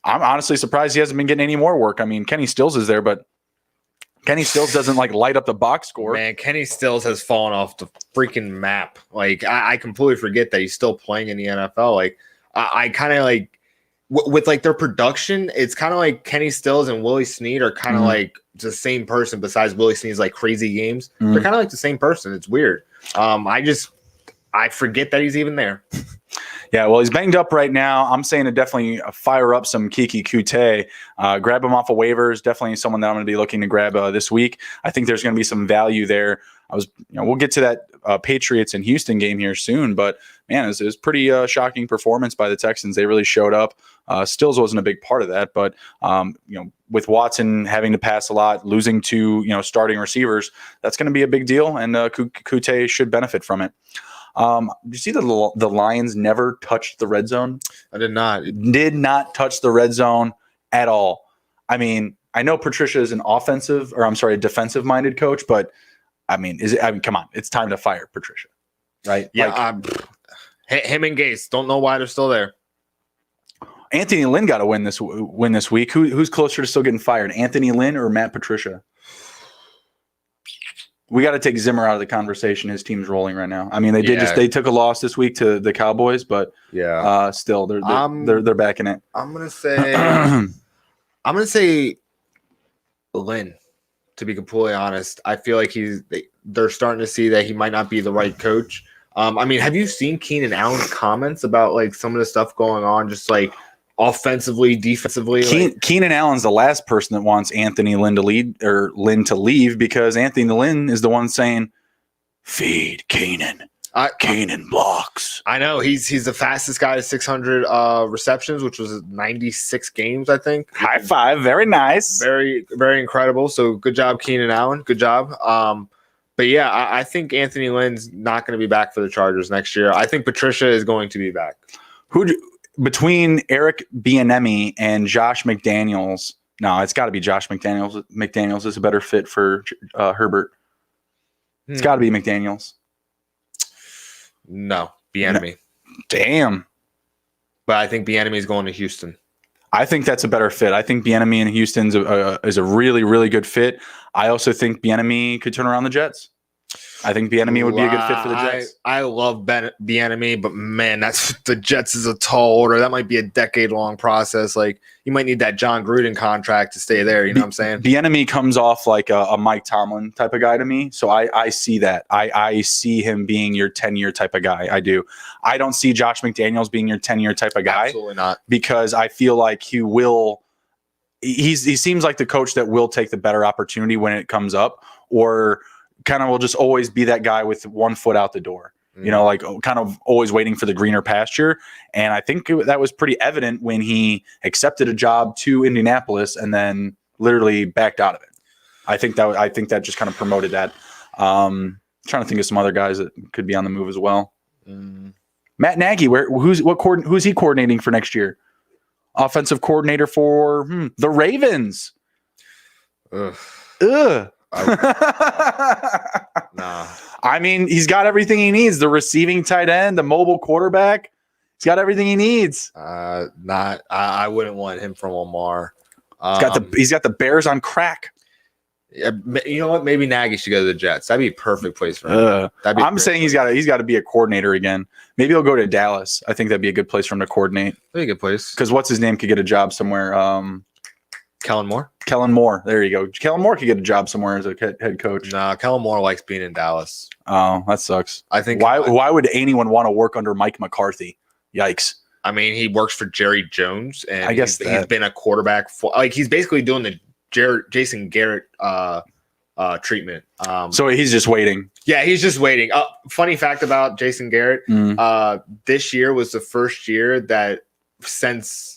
I'm honestly surprised he hasn't been getting any more work. I mean, Kenny Stills is there, but Kenny Stills doesn't like light up the box score. Man, Kenny Stills has fallen off the freaking map. Like I completely forget that he's still playing in the NFL. Like I kind of like with like their production, it's kind of like Kenny Stills and Willie Snead are kind of like the same person. Besides Willie Snead's like crazy games, they're kind of like the same person. It's weird. I forget that he's even there. Yeah, well, he's banged up right now. I'm saying to definitely fire up some Kiki Kute. Grab him off of waivers. Definitely someone that I'm going to be looking to grab this week. I think there's going to be some value there. We'll get to that Patriots and Houston game here soon, but man, it was pretty shocking performance by the Texans. They really showed up. Stills wasn't a big part of that, but with Watson having to pass a lot, losing two starting receivers, that's going to be a big deal, and Kute should benefit from it. Did you see the Lions never touched the red zone? I did not. Did not touch the red zone at all. I mean, I know Patricia is a defensive-minded coach, but I mean, come on, it's time to fire Patricia, right? Yeah, him and Gase. Don't know why they're still there. Anthony Lynn got to win this week. Who's closer to still getting fired, Anthony Lynn or Matt Patricia? We got to take Zimmer out of the conversation. His team's rolling right now. I mean, they took a loss this week to the Cowboys, but still they're back in it. I'm gonna say Lynn. To be completely honest, I feel like they're starting to see that he might not be the right coach. I mean, have you seen Keenan Allen's comments about like some of the stuff going on, just like offensively, defensively? Keenan Allen's the last person that wants Anthony Lynn to leave because Anthony Lynn is the one saying, "Feed Keenan." Keenan blocks. I know he's the fastest guy to 600 receptions, which was 96 games, I think. High five, very nice, very very incredible. So good job, Keenan Allen. Good job. But yeah, I think Anthony Lynn's not going to be back for the Chargers next year. I think Patricia is going to be back. Between Eric Bieniemy and Josh McDaniels? No, it's got to be Josh McDaniels. McDaniels is a better fit for Herbert. It's got to be McDaniels. No, Bieniemy. Damn. But I think Bieniemy is going to Houston. I think that's a better fit. I think Bieniemy in Houston is a really, really good fit. I also think Bieniemy could turn around the Jets. I think Bieniemy would be a good fit for the Jets. I love Bieniemy, but man, the Jets is a tall order. That might be a decade-long process. Like you might need that John Gruden contract to stay there. You know what I'm saying? Bieniemy comes off like a Mike Tomlin type of guy to me, so I see that. I see him being your 10-year type of guy. I do. I don't see Josh McDaniels being your 10-year type of guy. Absolutely not. Because I feel like he will. He seems like the coach that will take the better opportunity when it comes up, or kind of will just always be that guy with one foot out the door, like kind of always waiting for the greener pasture. And I think that was pretty evident when he accepted a job to Indianapolis and then literally backed out of it. I think that just kind of promoted that. Trying to think of some other guys that could be on the move as well. Matt Nagy, who's he coordinating for next year? Offensive coordinator for the Ravens. Ugh. Nah. I mean, he's got everything he needs. The receiving tight end, the mobile quarterback. He's got everything he needs. I wouldn't want him from Lamar. He's got the Bears on crack. Yeah, you know what? Maybe Nagy should go to the Jets. That'd be a perfect place for him. I'm saying he's got to be a coordinator again. Maybe he'll go to Dallas. I think that'd be a good place for him to coordinate. That'd be a good place. Because what's his name could get a job somewhere. Kellen Moore. Kellen Moore. There you go. Kellen Moore could get a job somewhere as a head coach. Nah, Kellen Moore likes being in Dallas. Oh, that sucks. I think. Why would anyone want to work under Mike McCarthy? Yikes. I mean, he works for Jerry Jones, and I guess he's been a quarterback for he's basically doing the Jason Garrett treatment. So he's just waiting. Yeah, he's just waiting. Funny fact about Jason Garrett: this year was the first year that since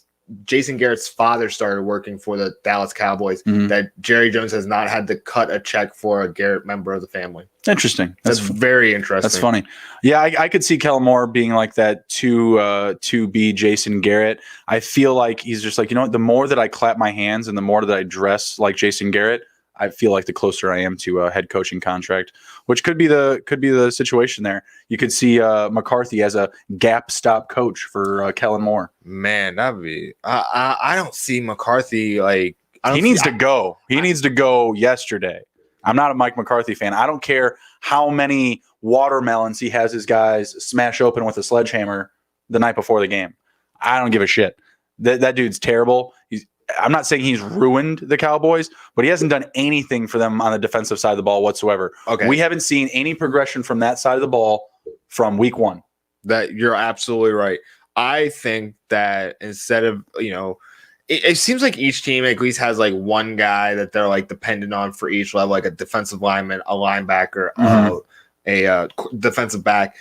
Jason Garrett's father started working for the Dallas Cowboys, that Jerry Jones has not had to cut a check for a Garrett member of the family. Interesting. That's very interesting. That's funny. Yeah, I could see Kellen Moore being like that to be Jason Garrett. I feel like he's just like, the more that I clap my hands and the more that I dress like Jason Garrett, I feel like the closer I am to a head coaching contract, which could be the situation there. You could see McCarthy as a gap stop coach for Kellen Moore. Man, that'd be. I don't see McCarthy like He needs to go. He needs to go yesterday. I'm not a Mike McCarthy fan. I don't care how many watermelons he has his guys smash open with a sledgehammer the night before the game. I don't give a shit. That dude's terrible. I'm not saying he's ruined the Cowboys, but he hasn't done anything for them on the defensive side of the ball whatsoever. Okay. We haven't seen any progression from that side of the ball from week one. That you're absolutely right. I think that instead of, it seems like each team at least has like one guy that they're like dependent on for each level, like a defensive lineman, a linebacker, a defensive back.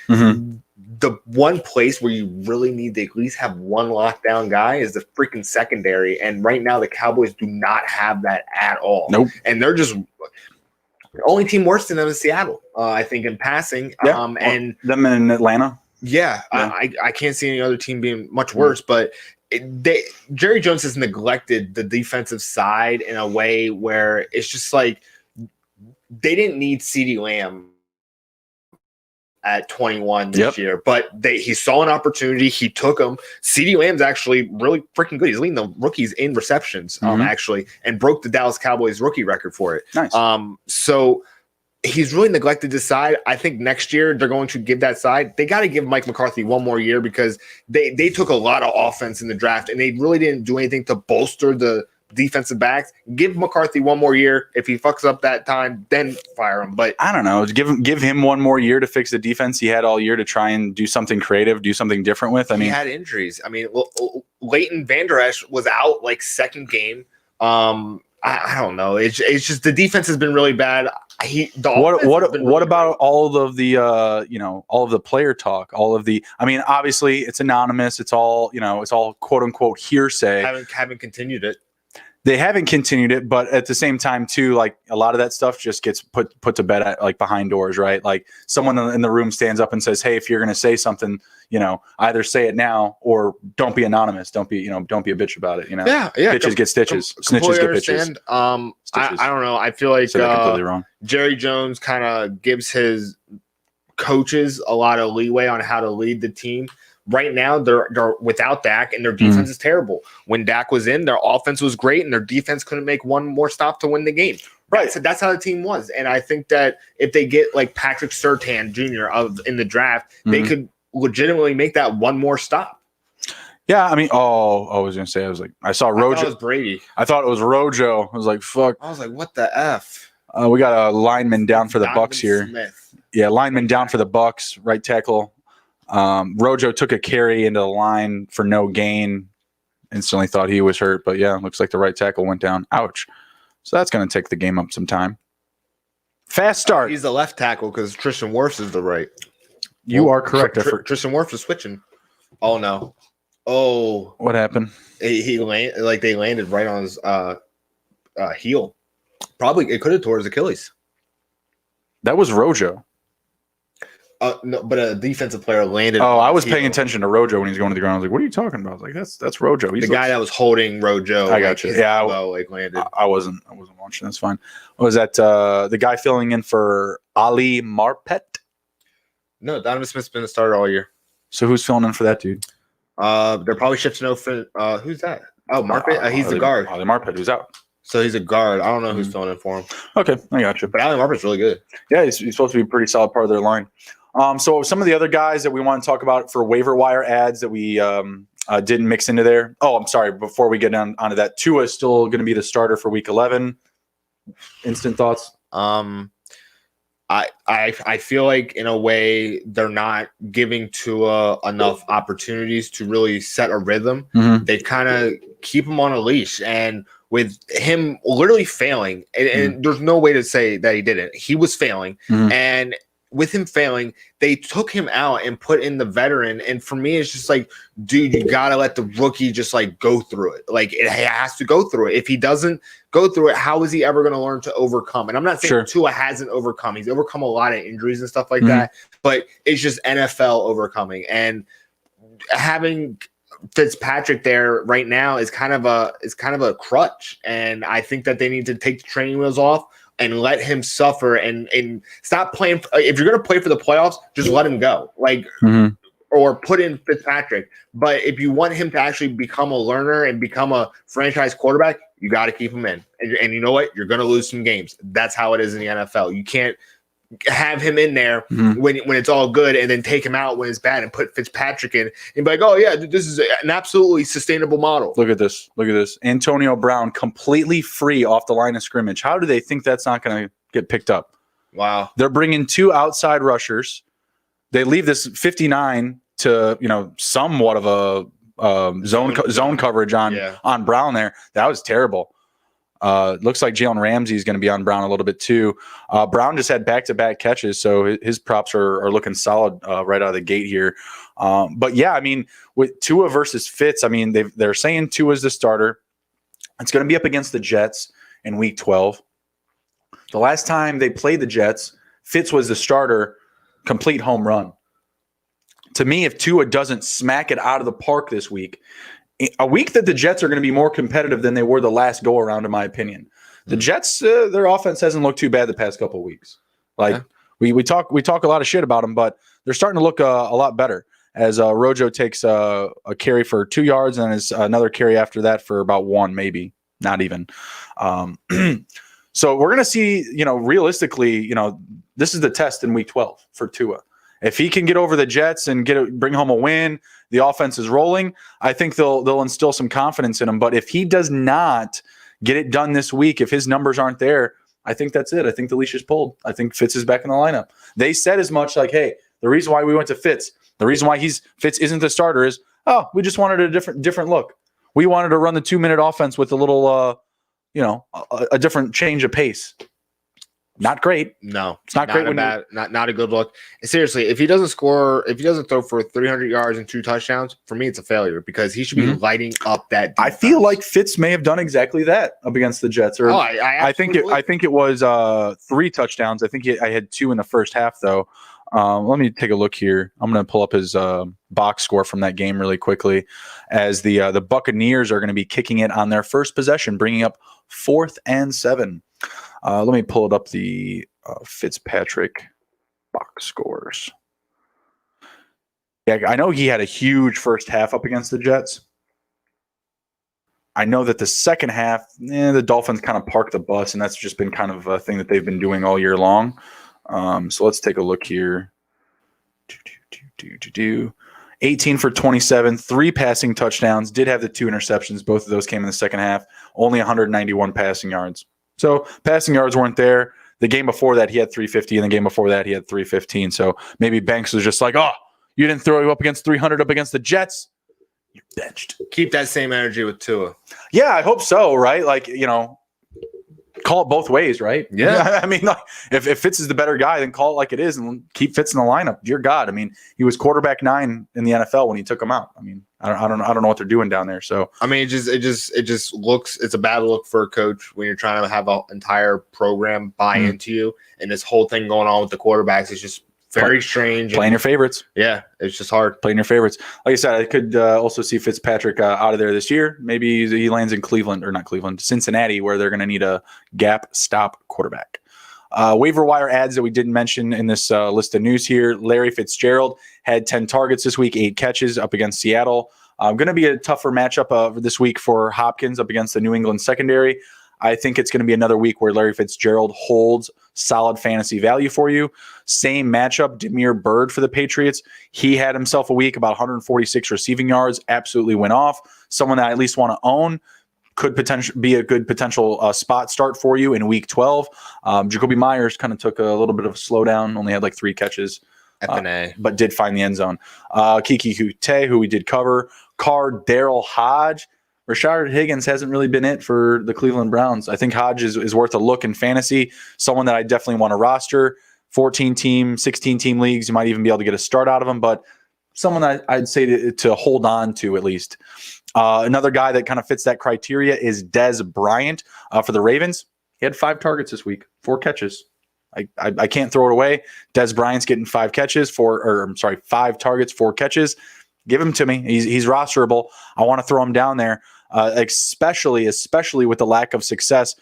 The one place where you really need to at least have one lockdown guy is the freaking secondary. And right now the Cowboys do not have that at all. Nope. And they're just the only team worse than them is Seattle, I think, in passing. Yeah. And them in Atlanta. Yeah. I can't see any other team being much worse, but Jerry Jones has neglected the defensive side in a way where it's just like they didn't need CeeDee Lamb at 21 this year, but he saw an opportunity. He took him. CeeDee Lamb's actually really freaking good. He's leading the rookies in receptions, actually, and broke the Dallas Cowboys rookie record for it. Nice. So he's really neglected this side. I think next year they're going to give that side. They got to give Mike McCarthy one more year because they took a lot of offense in the draft and they really didn't do anything to bolster the defensive backs. Give McCarthy one more year. If he fucks up that time, then fire him. But I don't know. Give him one more year to fix the defense. He had all year to try and do something creative, do something different with. He had injuries. I mean, Leighton Vander Esch was out like second game. I don't know. It's just the defense has been really bad. What about all of the all of the player talk, obviously it's anonymous, it's all quote unquote hearsay. Haven't continued it. They haven't continued it, but at the same time too, like a lot of that stuff just gets put to bed at, like behind doors, right? Like someone in the room stands up and says, "Hey, if you're going to say something, either say it now or don't be anonymous. Don't be a bitch about it." Yeah. Bitches get stitches. Snitches get bitches. I don't know. I feel like completely wrong. Jerry Jones kind of gives his coaches a lot of leeway on how to lead the team. Right now, they're without Dak, and their defense is terrible. When Dak was in, their offense was great, and their defense couldn't make one more stop to win the game. Right. So that's how the team was. And I think that if they get like Patrick Surtain Jr. in the draft, they could legitimately make that one more stop. Yeah, I was going to say, I saw Rojo. I thought it was Brady. I thought it was Rojo. I was like, fuck. I was like, what the F? We got a lineman down for the Donovan Bucs here. Smith. Yeah, lineman down for the Bucs, right tackle. Rojo took a carry into the line for no gain. Instantly thought he was hurt, but yeah, looks like the right tackle went down. Ouch. So that's going to take the game up some time. Fast start. He's the left tackle because Tristan Wirfs is the right. You are correct. Tristan Wirfs is switching. Oh no. Oh, what happened? They landed right on his heel. Probably it could have tore his Achilles. That was Rojo. No, but a defensive player landed. Oh, I was paying attention to Rojo when he's going to the ground. I was like, "What are you talking about?" I was like, "That's Rojo." He's the guy that was holding Rojo. I got you. Yeah, landed. I wasn't watching. That's fine. Was that the guy filling in for Ali Marpet? No, Donovan Smith's been the starter all year. So who's filling in for that dude? They're probably shifting over. Who's that? Oh, Marpet. He's the guard. Ali Marpet, who's out. So he's a guard. I don't know who's filling in for him. Okay, I got you. But Ali Marpet's really good. Yeah, he's supposed to be a pretty solid part of their line. So some of the other guys that we want to talk about for waiver wire ads that we didn't mix into there. Oh, I'm sorry. Before we get onto that, Tua is still going to be the starter for Week 11. Instant thoughts? I feel like in a way they're not giving Tua enough opportunities to really set a rhythm. They kind of keep him on a leash, and with him literally failing, and there's no way to say that he didn't. He was failing, and with him failing, they took him out and put in the veteran. And for me, it's just like, dude, you got to let the rookie just like go through it. Like it has to go through it. If he doesn't go through it, how is he ever going to learn to overcome? And I'm not saying Tua hasn't overcome. He's overcome a lot of injuries and stuff like that, but it's just NFL overcoming. And having Fitzpatrick there right now is kind of a crutch. And I think that they need to take the training wheels off and let him suffer and stop playing. If you're going to play for the playoffs, just let him go. Or put in Fitzpatrick. But if you want him to actually become a learner and become a franchise quarterback, you got to keep him in. And you know what? You're going to lose some games. That's how it is in the NFL. You can't have him in there when it's all good and then take him out when it's bad and put Fitzpatrick in and be like, oh, yeah, this is an absolutely sustainable model. Look at this. Look at this. Antonio Brown completely free off the line of scrimmage. How do they think that's not going to get picked up? Wow. They're bringing 2 outside rushers. They leave this 59 to, somewhat of a zone coverage on Brown there. That was terrible. Looks like Jalen Ramsey is going to be on Brown a little bit too. Brown just had back-to-back catches, so his props are looking solid right out of the gate here. But yeah, I mean, with Tua versus Fitz, I mean, they're saying Tua is the starter. It's going to be up against the Jets in Week 12. The last time they played the Jets, Fitz was the starter, complete home run. To me, if Tua doesn't smack it out of the park this week, a week that the Jets are going to be more competitive than they were the last go-around, in my opinion. The Jets, their offense hasn't looked too bad the past couple of weeks. We talk a lot of shit about them, but they're starting to look a lot better as Rojo takes a carry for 2 yards and is another carry after that for about 1, maybe not even. So we're going to see, realistically, this is the test in Week 12 for Tua. If he can get over the Jets and bring home a win, the offense is rolling, I think they'll instill some confidence in him. But if he does not get it done this week, if his numbers aren't there, I think that's it. I think the leash is pulled. I think Fitz is back in the lineup. They said as much like, hey, the reason why we went to Fitz, the reason why Fitz isn't the starter is, we just wanted a different look. We wanted to run the 2-minute offense with a little, a different change of pace. Not great. No, it's not great. Not a good look. Seriously, if he doesn't throw for 300 yards and 2 touchdowns, for me, it's a failure because he should be lighting up that defense. I feel like Fitz may have done exactly that up against the Jets. Or I think it was 3 touchdowns. I think I had 2 in the first half though. Let me take a look here. I'm going to pull up his box score from that game really quickly, as the Buccaneers are going to be kicking it on their first possession, bringing up 4th and 7. Let me pull it up, the Fitzpatrick box scores. Yeah, I know he had a huge first half up against the Jets. I know that the second half, the Dolphins kind of parked the bus, and that's just been kind of a thing that they've been doing all year long. So let's take a look here. 18 for 27, 3 passing touchdowns, did have the 2 interceptions. Both of those came in the second half, only 191 passing yards. So passing yards weren't there. The game before that, he had 350, and the game before that, he had 315. So maybe Banks was just like, you didn't throw you up against 300 up against the Jets. You're benched. Keep that same energy with Tua. Yeah, I hope so, right? Call it both ways, right? Yeah. I mean, if Fitz is the better guy, then call it like it is and keep Fitz in the lineup. Dear God. I mean, he was quarterback 9 in the NFL when he took him out. I mean, I don't know what they're doing down there. So, I mean, it just looks, it's a bad look for a coach when you're trying to have an entire program buy into you. And this whole thing going on with the quarterbacks is just very strange. Playing your favorites. Yeah, it's just hard. Playing your favorites. Like I said, I could also see Fitzpatrick out of there this year. Maybe he lands in Cincinnati, where they're going to need a gap stop quarterback. Waiver wire ads that we didn't mention in this list of news here. Larry Fitzgerald had 10 targets this week, 8 catches up against Seattle. Going to be a tougher matchup this week for Hopkins up against the New England secondary. I think it's going to be another week where Larry Fitzgerald holds solid fantasy value for you. Same matchup, Damiere Byrd for the Patriots. He had himself a week, about 146 receiving yards, absolutely went off. Someone that I at least want to own. Could potentially be a good potential spot start for you in Week 12. Jacoby Myers kind of took a little bit of a slowdown, only had like 3 catches, but did find the end zone. Kiki Hute, who we did cover. Daryl Hodge. Rashard Higgins hasn't really been it for the Cleveland Browns. I think Hodge is worth a look in fantasy, someone that I definitely want to roster. 14-team, 16-team leagues, you might even be able to get a start out of him, but someone that I'd say to hold on to at least. Another guy that kind of fits that criteria is Dez Bryant for the Ravens. He had 5 targets this week, 4 catches. I can't throw it away. Dez Bryant's getting 5 catches, 5 targets, 4 catches. Give him to me. He's rosterable. I want to throw him down there, especially with the lack of success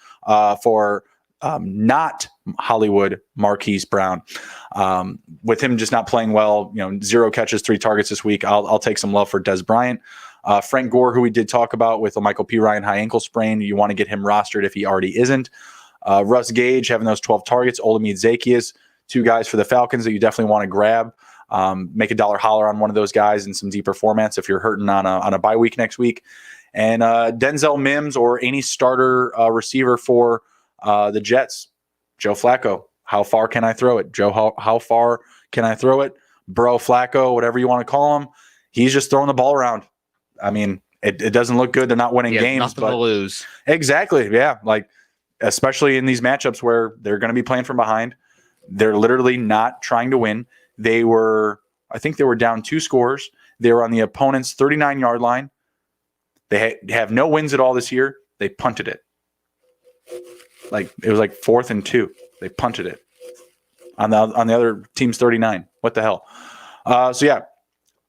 for not Hollywood Marquise Brown. With him just not playing well, 0 catches, 3 targets this week. I'll take some love for Dez Bryant. Frank Gore, who we did talk about with a Michael P. Ryan high ankle sprain. You want to get him rostered if he already isn't. Russ Gage having those 12 targets. Olamide Zaccheaus, 2 guys for the Falcons that you definitely want to grab. Make a dollar holler on one of those guys in some deeper formats if you're hurting on a bye week next week. And Denzel Mims or any starter receiver for the Jets. Joe Flacco. How far can I throw it? Joe, how far can I throw it? Bro Flacco, whatever you want to call him. He's just throwing the ball around. I mean, it doesn't look good. They're not winning games. Nothing to lose. Exactly. Yeah. Like, especially in these matchups where they're going to be playing from behind. They're literally not trying to win. I think they were down 2 scores. They were on the opponent's 39-yard line. They have no wins at all this year. They punted it. Like, it was like 4th and 2. They punted it on the other team's 39. What the hell? So yeah.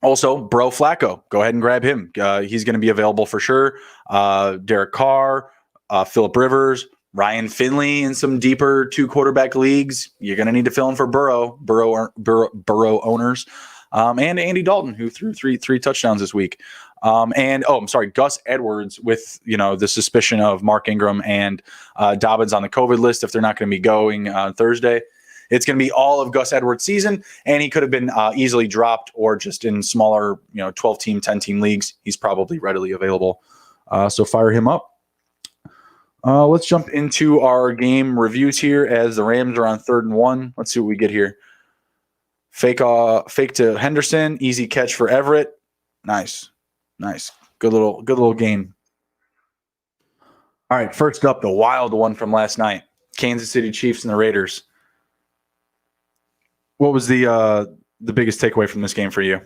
Also, Bro Flacco. Go ahead and grab him. He's going to be available for sure. Derek Carr, Phillip Rivers, Ryan Finley in some deeper 2-quarterback leagues. You're going to need to fill in for Burrow owners. And Andy Dalton, who threw three touchdowns this week. Gus Edwards with, the suspicion of Mark Ingram and Dobbins on the COVID list if they're not going to be going on Thursday. It's going to be all of Gus Edwards' season, and he could have been easily dropped or just in smaller, 12-team, 10-team leagues. He's probably readily available. So fire him up. Let's jump into our game reviews here as the Rams are on 3rd and 1. Let's see what we get here. Fake to Henderson, easy catch for Everett. Nice. Good little game. All right, first up, the wild one from last night. Kansas City Chiefs and the Raiders. What was the biggest takeaway from this game for you?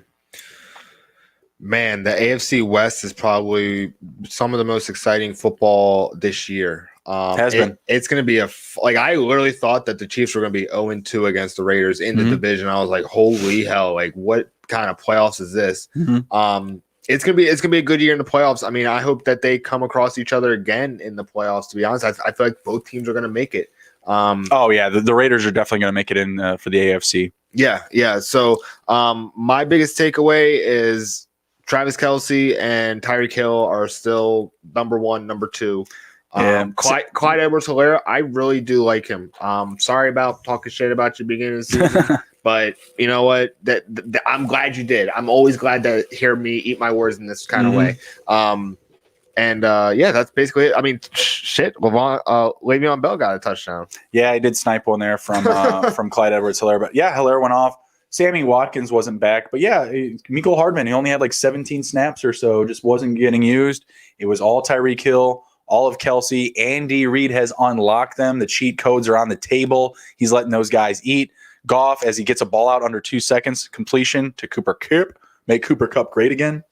Man, the AFC West is probably some of the most exciting football this year. Has been. It's going to be I literally thought that the Chiefs were going to be 0-2 against the Raiders in the division. I was like, holy hell, like what kind of playoffs is this? Mm-hmm. It's gonna be a good year in the playoffs. I mean, I hope that they come across each other again in the playoffs. To be honest, I feel like both teams are going to make it. The Raiders are definitely going to make it in for the AFC. Yeah. So, my biggest takeaway is Travis Kelce and Tyreek Hill are still number 1, number 2. Clyde Edwards-Helaire, I really do like him. Sorry about talking shit about you beginning of the season, but you know what? That I'm glad you did. I'm always glad to hear me eat my words in this kind of way. That's basically it. I mean, Le'Veon Bell got a touchdown. Yeah, he did snipe one there from Clyde Edwards-Helaire. But yeah, Helaire went off. Sammy Watkins wasn't back. But yeah, Mecole Hardman, he only had like 17 snaps or so, just wasn't getting used. It was all Tyreek Hill, all of Kelce. Andy Reid has unlocked them. The cheat codes are on the table. He's letting those guys eat. Goff, as he gets a ball out under 2 seconds, completion to Cooper Kupp. Make Cooper Kupp great again.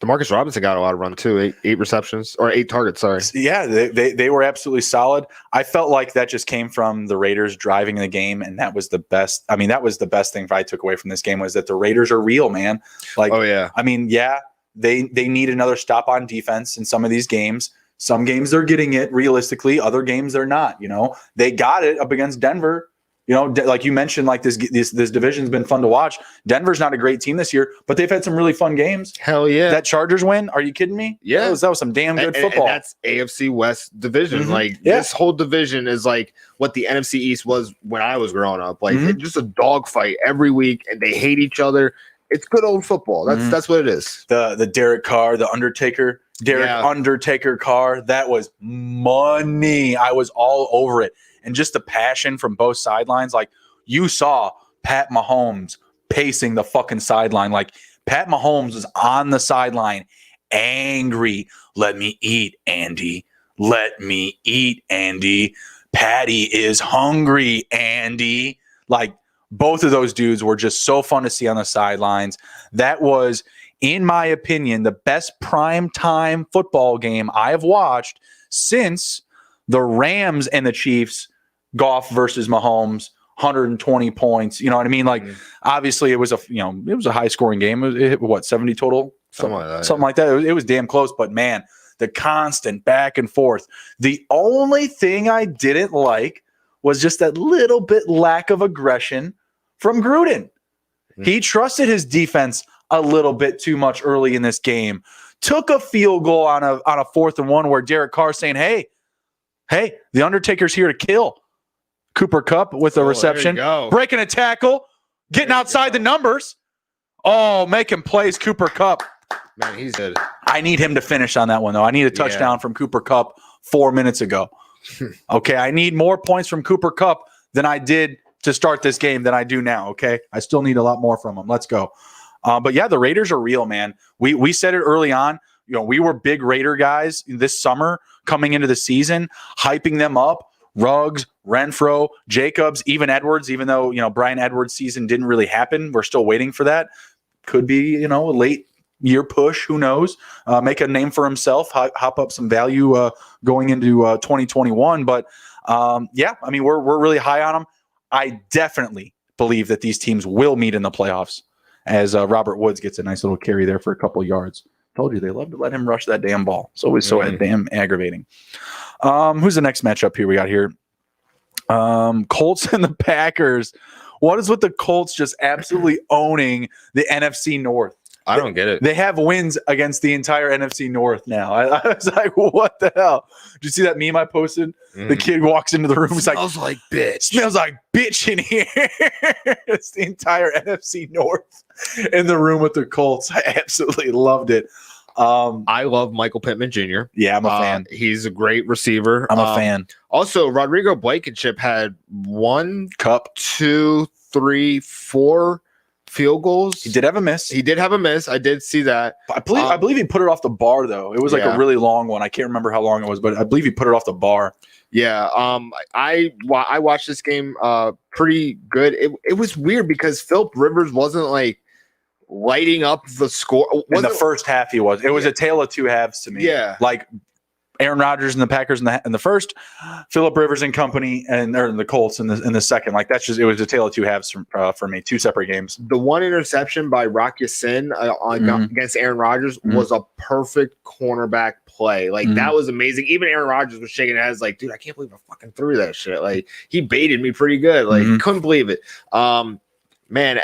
Demarcus Robinson got a lot of run too. 8 receptions or 8 targets. Sorry. Yeah, they were absolutely solid. I felt like that just came from the Raiders driving the game, and that was the best. I mean, that was the best thing I took away from this game was that the Raiders are real, man. Like, oh yeah. I mean, yeah, they need another stop on defense in some of these games. Some games they're getting it realistically. Other games they're not. They got it up against Denver. Like you mentioned, like this division's been fun to watch. Denver's not a great team this year, but they've had some really fun games. Hell yeah. That Chargers win? Are you kidding me? Yeah. That was some damn good football. And that's AFC West division. Mm-hmm. This whole division is like what the NFC East was when I was growing up. Like it's just a dogfight every week, and they hate each other. It's good old football. That's what it is. The Derek Carr, the Undertaker. Undertaker Carr. That was money. I was all over it. And just the passion from both sidelines. Like you saw Pat Mahomes pacing the fucking sideline. Like Pat Mahomes was on the sideline angry. Let me eat, Andy. Let me eat, Andy. Patty is hungry, Andy. Like both of those dudes were just so fun to see on the sidelines. That was, in my opinion, the best primetime football game I have watched since the Rams and the Chiefs, Goff versus Mahomes, 120 points. You know what I mean? Like, obviously, it was a high scoring game. It hit, what, 70 total? Something like that. It was damn close. But man, the constant back and forth. The only thing I didn't like was just that little bit lack of aggression from Gruden. He trusted his defense a little bit too much early in this game. took a field goal on a 4th and 1 where Derek Carr saying, hey, the Undertaker's here to kill. Cooper Kupp with a reception, breaking a tackle, getting outside the numbers. Oh, making plays, Cooper Kupp. Man, he's good. I need him to finish on that one, though. I need a touchdown from Cooper Kupp 4 minutes ago. Okay, I need more points from Cooper Kupp than I did to start this game than I do now, okay? I still need a lot more from him. Let's go. But, yeah, the Raiders are real, man. We said it early on. You know, we were big Raider guys this summer coming into the season, hyping them up. Ruggs, Renfro, Jacobs, even Edwards, even though, you know, Brian Edwards' season didn't really happen. We're still waiting for that. Could be, you know, a late year push. Who knows? Make a name for himself, hop up some value going into 2021. But, yeah, I mean, we're really high on them. I definitely believe that these teams will meet in the playoffs as Robert Woods gets a nice little carry there for a couple of yards. Told you they love to let him rush that damn ball. It's always so damn aggravating. Who's the next matchup here we got here? Colts and the Packers. What is with the Colts just absolutely owning the NFC North? I don't get it. They have wins against the entire NFC North now. I was like, what the hell? Did you see that meme I posted? The kid walks into the room. He's smells like bitch. Smells like bitch in here. It's the entire NFC North in the room with the Colts. I absolutely loved it. I love Michael Pittman Jr. Yeah, I'm a fan. He's a great receiver. I'm a fan. Also, Rodrigo Blankenship had 1, Cup, 2, 3, 4 field goals. He did have a miss. I did see that. I believe he put it off the bar, though. It was like a really long one. I can't remember how long it was, but I believe he put it off the bar. Yeah. I watched this game pretty good. It was weird because Philip Rivers wasn't like lighting up the score. In the first half, he was. It was a tale of two halves to me. Yeah. Like Aaron Rodgers and the Packers in the first, Philip Rivers and company, or the Colts in the second. Like that's just, it was a tale of two halves for me. Two separate games. The one interception by Rock Ya-Sin against Aaron Rodgers was a perfect cornerback play. Like that was amazing. Even Aaron Rodgers was shaking his head like, dude, I can't believe I fucking threw that shit. Like he baited me pretty good. Like couldn't believe it. Man,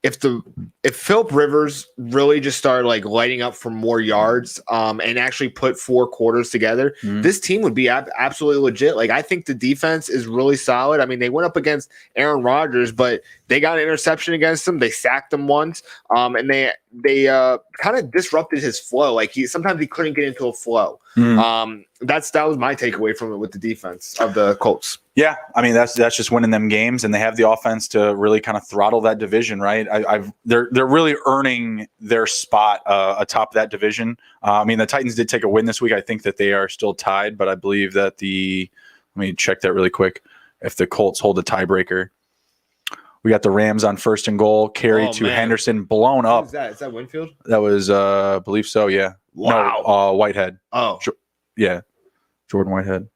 if Philip Rivers really just started like lighting up for more yards and actually put 4 quarters together, this team would be absolutely legit. Like I think the defense is really solid. I mean, they went up against Aaron Rodgers, but they got an interception against him. They sacked him once, and they kind of disrupted his flow. Like sometimes he couldn't get into a flow. That was my takeaway from it with the defense of the Colts. Yeah, I mean that's just winning them games, and they have the offense to really kind of throttle that division, right? They're really earning their spot atop that division. I mean the Titans did take a win this week. I think that they are still tied, but I believe that let me check that really quick. If the Colts hold a tiebreaker, we got the Rams on 1st and goal, carry to Henderson, blown up. Who's that? Is that Winfield? That was, I believe so. Yeah. Wow. No, Whitehead. Oh, yeah, Jordan Whitehead.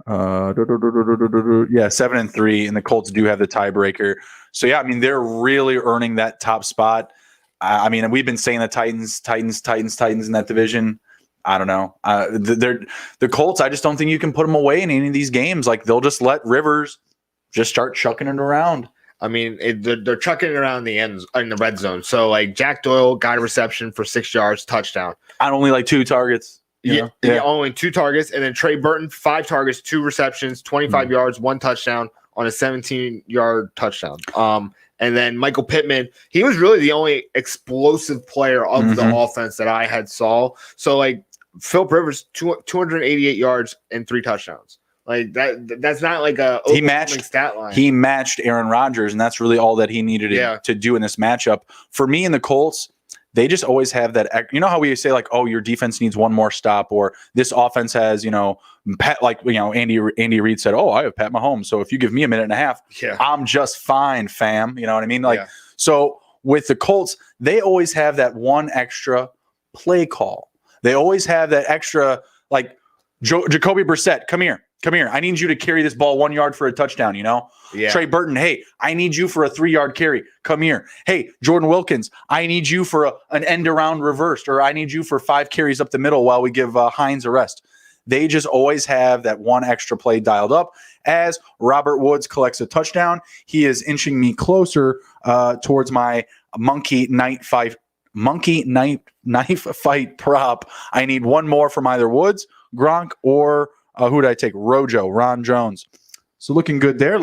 Yeah, 7-3, and the Colts do have the tiebreaker. So yeah, I mean they're really earning that top spot. I mean we've been saying the Titans in that division. I don't know. The Colts. I just don't think you can put them away in any of these games. Like they'll just let Rivers just start chucking it around. I mean, they're chucking it around in the red zone. So like Jack Doyle got a reception for 6 yards, touchdown. On only like 2 targets. Yeah, only 2 targets, and then Trey Burton 5 targets, 2 receptions, 25 yards, 1 touchdown on a 17-yard touchdown. And then Michael Pittman, he was really the only explosive player of the offense that I had saw. So like Philip Rivers, 288 yards and 3 touchdowns. Like that's not like a stat line. He matched Aaron Rodgers, and that's really all that he needed to do in this matchup. For me and the Colts, they just always have that. You know how we say like, oh, your defense needs one more stop, or this offense has, Andy Reid said, oh, I have Pat Mahomes, so if you give me a minute and a half, I'm just fine, fam. You know what I mean? So with the Colts, they always have that one extra play call. They always have that extra like Jacoby Brissett, come here. I need you to carry this ball 1 yard for a touchdown, Trey Burton, hey, I need you for a 3-yard carry. Come here. Hey, Jordan Wilkins, I need you for an end around reversed, or I need you for 5 carries up the middle while we give Hines a rest. They just always have that one extra play dialed up. As Robert Woods collects a touchdown, he is inching me closer towards my Monkey Night 5 monkey knife fight prop. I need one more from either Woods, Gronk, or who did I take? Rojo, Ron Jones. So looking good there.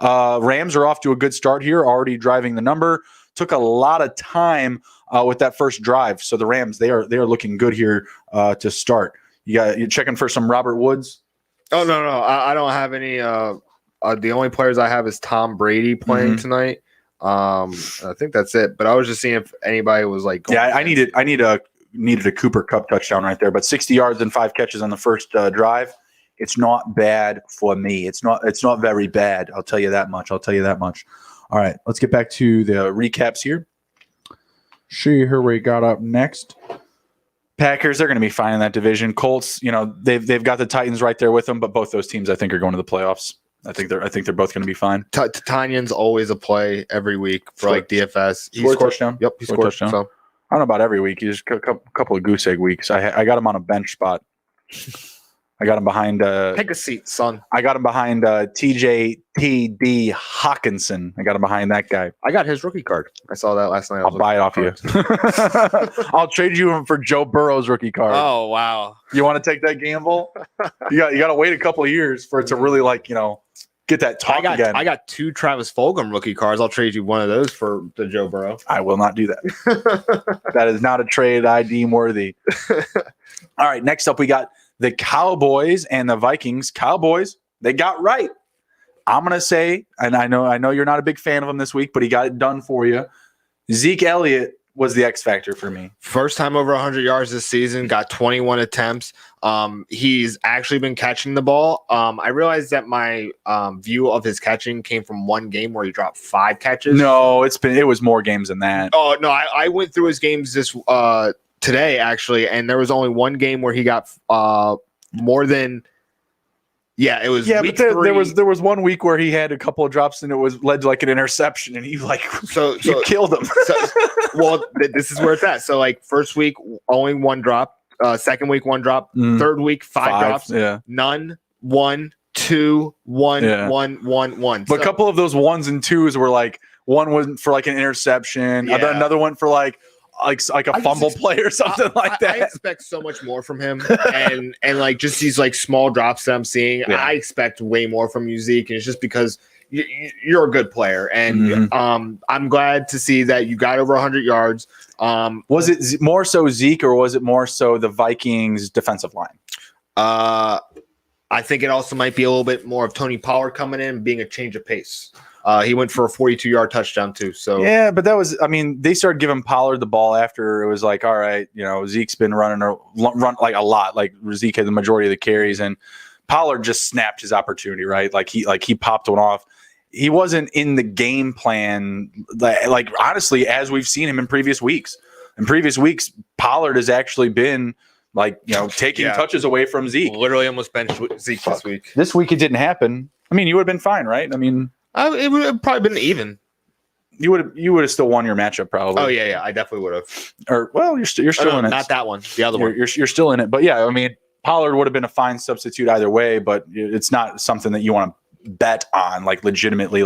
Rams are off to a good start here, already driving the number. Took a lot of time with that first drive. So the Rams, they are looking good here to start. You're checking for some Robert Woods? Oh, no. I don't have any. The only players I have is Tom Brady playing tonight. I think that's it. But I was just seeing if anybody was like going I needed a Cooper Kupp touchdown right there. But 60 yards and 5 catches on the first drive. It's not bad for me. It's not very bad. I'll tell you that much. All right, let's get back to the recaps here. See here we got up next. Packers, they're going to be fine in that division. Colts, they've got the Titans right there with them, but both those teams I think are going to the playoffs. I think they're both going to be fine. Tanyan's always a play every week for like DFS. He scored a touchdown. Yep, he scored. So I don't know about every week. He's just a couple of goose egg weeks. I got him on a bench spot. I got him behind. Take a seat, son. I got him behind TJPD Hawkinson. I got him behind that guy. I got his rookie card. I saw that last night. I'll buy it off you. I'll trade you for Joe Burrow's rookie card. Oh wow! You want to take that gamble? You got to wait a couple of years for it to really get that talk again. I got 2 Travis Fulgham rookie cards. I'll trade you one of those for the Joe Burrow. I will not do that. That is not a trade I deem worthy. All right, next up we got the Cowboys and the Vikings. Cowboys, they got right. I'm going to say, and I know you're not a big fan of him this week, but he got it done for you. Zeke Elliott was the X factor for me. First time over 100 yards this season, got 21 attempts. He's actually been catching the ball. I realized that my view of his catching came from one game where he dropped 5 catches. No, it was more games than that. Oh, no, I went through his games today, actually, and there was only one game where he got more than. Yeah, it was. Yeah, but there was one week where he had a couple of drops and it was led to like an interception, and he you killed him. This is where it's at. So first week only 1 drop, second week 1 drop, third week 5 drops, none, 1, 2, 1, 1, 1, 1. But a couple of those 1s and 2s were one was for an interception, another one for like a fumble play or something like that. I expect so much more from him, and just these small drops that I'm seeing. Yeah. I expect way more from you, Zeke, and it's just because you're a good player, and I'm glad to see that you got over 100 yards. Was it more so Zeke, or was it more so the Vikings defensive line? I think it also might be a little bit more of Tony Pollard coming in, being a change of pace. He went for a 42-yard touchdown too. So yeah, but they started giving Pollard the ball after it was all right, Zeke's been running a lot. Zeke had the majority of the carries, and Pollard just snapped his opportunity, right? He popped one off. He wasn't in the game plan, honestly, as we've seen him in previous weeks. In previous weeks, Pollard has actually been taking touches away from Zeke. Literally almost benched Zeke this week. This week it didn't happen. You would have been fine, right? It would have probably been even. You would have still won your matchup probably. Oh yeah, I definitely would have. You're still in it. Not that one, the other one. You're still in it. But yeah, Pollard would have been a fine substitute either way. But it's not something that you want to bet on, legitimately,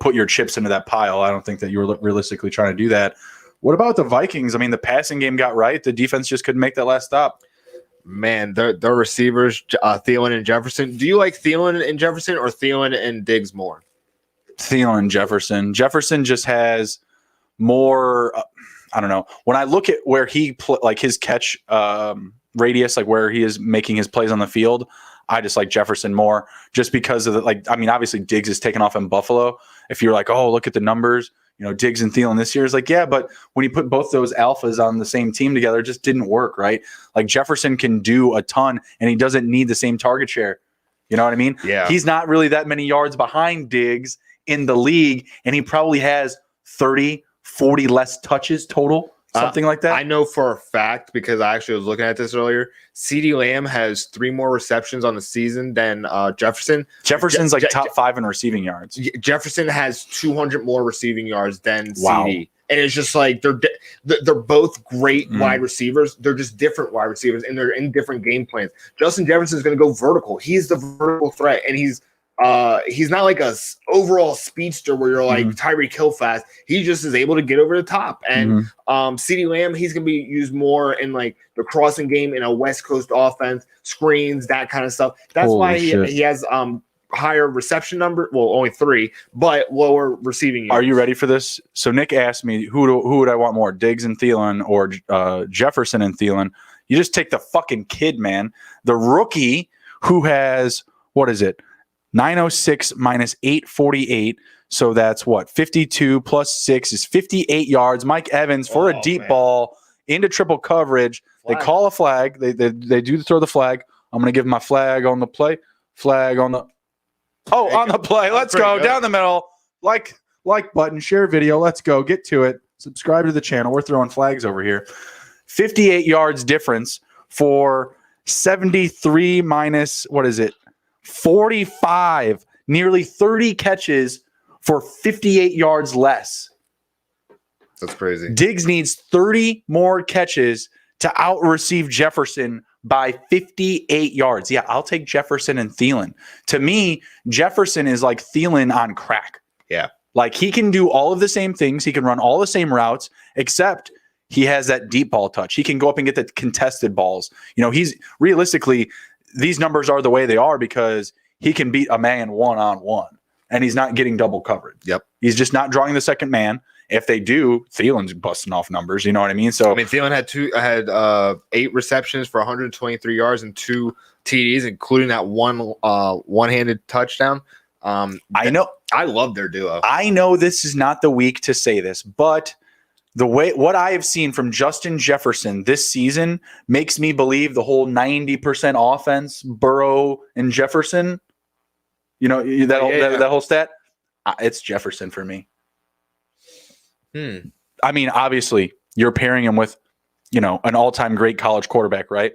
put your chips into that pile. I don't think that you were realistically trying to do that. What about the Vikings? The passing game got right. The defense just couldn't make that last stop. Man, their receivers, Thielen and Jefferson. Do you like Thielen and Jefferson or Thielen and Diggs more? Thielen and Jefferson. Jefferson just has more. I don't know. When I look at where he his catch radius, where he is making his plays on the field, I just like Jefferson more, just because of the obviously Diggs is taken off in Buffalo. If you're oh, look at the numbers, Diggs and Thielen this year is yeah, but when you put both those alphas on the same team together, it just didn't work, right? Jefferson can do a ton, and he doesn't need the same target share. You know what I mean? Yeah. He's not really that many yards behind Diggs in the league, and he probably has 30, 40 less touches total, something like that. I know for a fact, because I actually was looking at this earlier, CeeDee Lamb has 3 more receptions on the season than Jefferson. Jefferson's top 5 in receiving yards. Jefferson has 200 more receiving yards than CeeDee. And it's just they're both great wide receivers. They're just different wide receivers, and they're in different game plans. Justin Jefferson is going to go vertical. He's the vertical threat, and he's He's not like overall speedster where you're like Tyreek Hill fast. He just is able to get over the top. And CeeDee Lamb, he's gonna be used more in like the crossing game in a West Coast offense, screens, that kind of stuff. That's why he has higher reception number. Well, only 3, but lower receiving yards. Are you ready for this? So Nick asked me who would I want more, Diggs and Thielen or Jefferson and Thielen? You just take the fucking kid, man. The rookie who has, what is it? 906 minus 848. So that's what? 52 plus 6 is 58 yards. Mike Evans for a deep ball into triple coverage. Flag. They call a flag. They do throw the flag. I'm going to give my flag on the play. Flag on the on the play. Let's go. Down the middle. Like button, share video. Let's go. Get to it. Subscribe to the channel. We're throwing flags over here. 58 yards difference for 73 minus, what is it? 45. Nearly 30 catches for 58 yards less. That's crazy. Diggs needs 30 more catches to out-receive Jefferson by 58 yards. Yeah, I'll take Jefferson and Thielen. To me, Jefferson is like Thielen on crack. Yeah. Like he can do all of the same things. He can run all the same routes, except he has that deep ball touch. He can go up and get the contested balls. You know, he's realistically, these numbers are the way they are because he can beat a man one-on-one and he's not getting double coverage. Yep. He's just not drawing the second man. If they do, Thielen's busting off numbers. You know what I mean? So Thielen had 8 receptions for 123 yards and 2 TDs, including that one-handed touchdown. I know. I love their duo. I know this is not the week to say this, but what I have seen from Justin Jefferson this season makes me believe the whole 90% offense, Burrow and Jefferson. You know that whole stat. It's Jefferson for me. I mean, obviously, you're pairing him with, an all-time great college quarterback, right?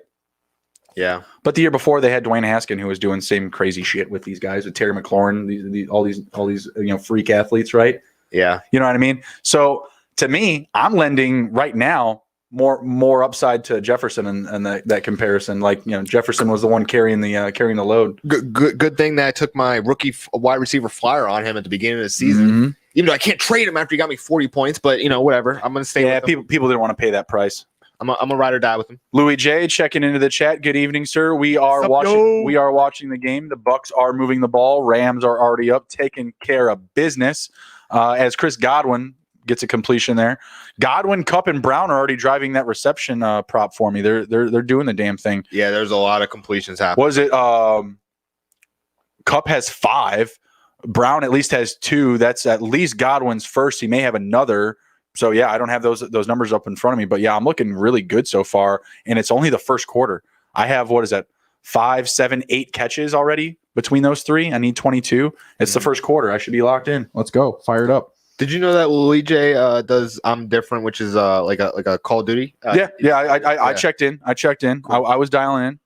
Yeah. But the year before, they had Dwayne Haskins, who was doing same crazy shit with these guys, with Terry McLaurin, all these freak athletes, right? Yeah. You know what I mean? So to me, I'm lending right now more upside to Jefferson and that comparison. Like, Jefferson was the one carrying the load. Good thing that I took my rookie wide receiver flyer on him at the beginning of the season. Even though I can't trade him after he got me 40 points, but whatever. I'm going to stay with him. People didn't want to pay that price. I'm a ride or die with him. Louis J checking into the chat. Good evening, sir. We are watching the game. The Bucs are moving the ball. Rams are already up, taking care of business. As Chris Godwin gets a completion there. Godwin, Kupp, and Brown are already driving that reception prop for me. They're doing the damn thing. Yeah, there's a lot of completions happening. Was it Kupp has 5. Brown at least has 2. That's at least Godwin's first. He may have another. So, yeah, I don't have those numbers up in front of me. But, yeah, I'm looking really good so far. And it's only the first quarter. I have, 5, 7, 8 catches already between those 3. I need 22. It's the first quarter. I should be locked in. Let's go. Fire it up. Did you know that Louis J does I'm Different, which is like a Call of Duty? I checked in. Cool. I was dialing in.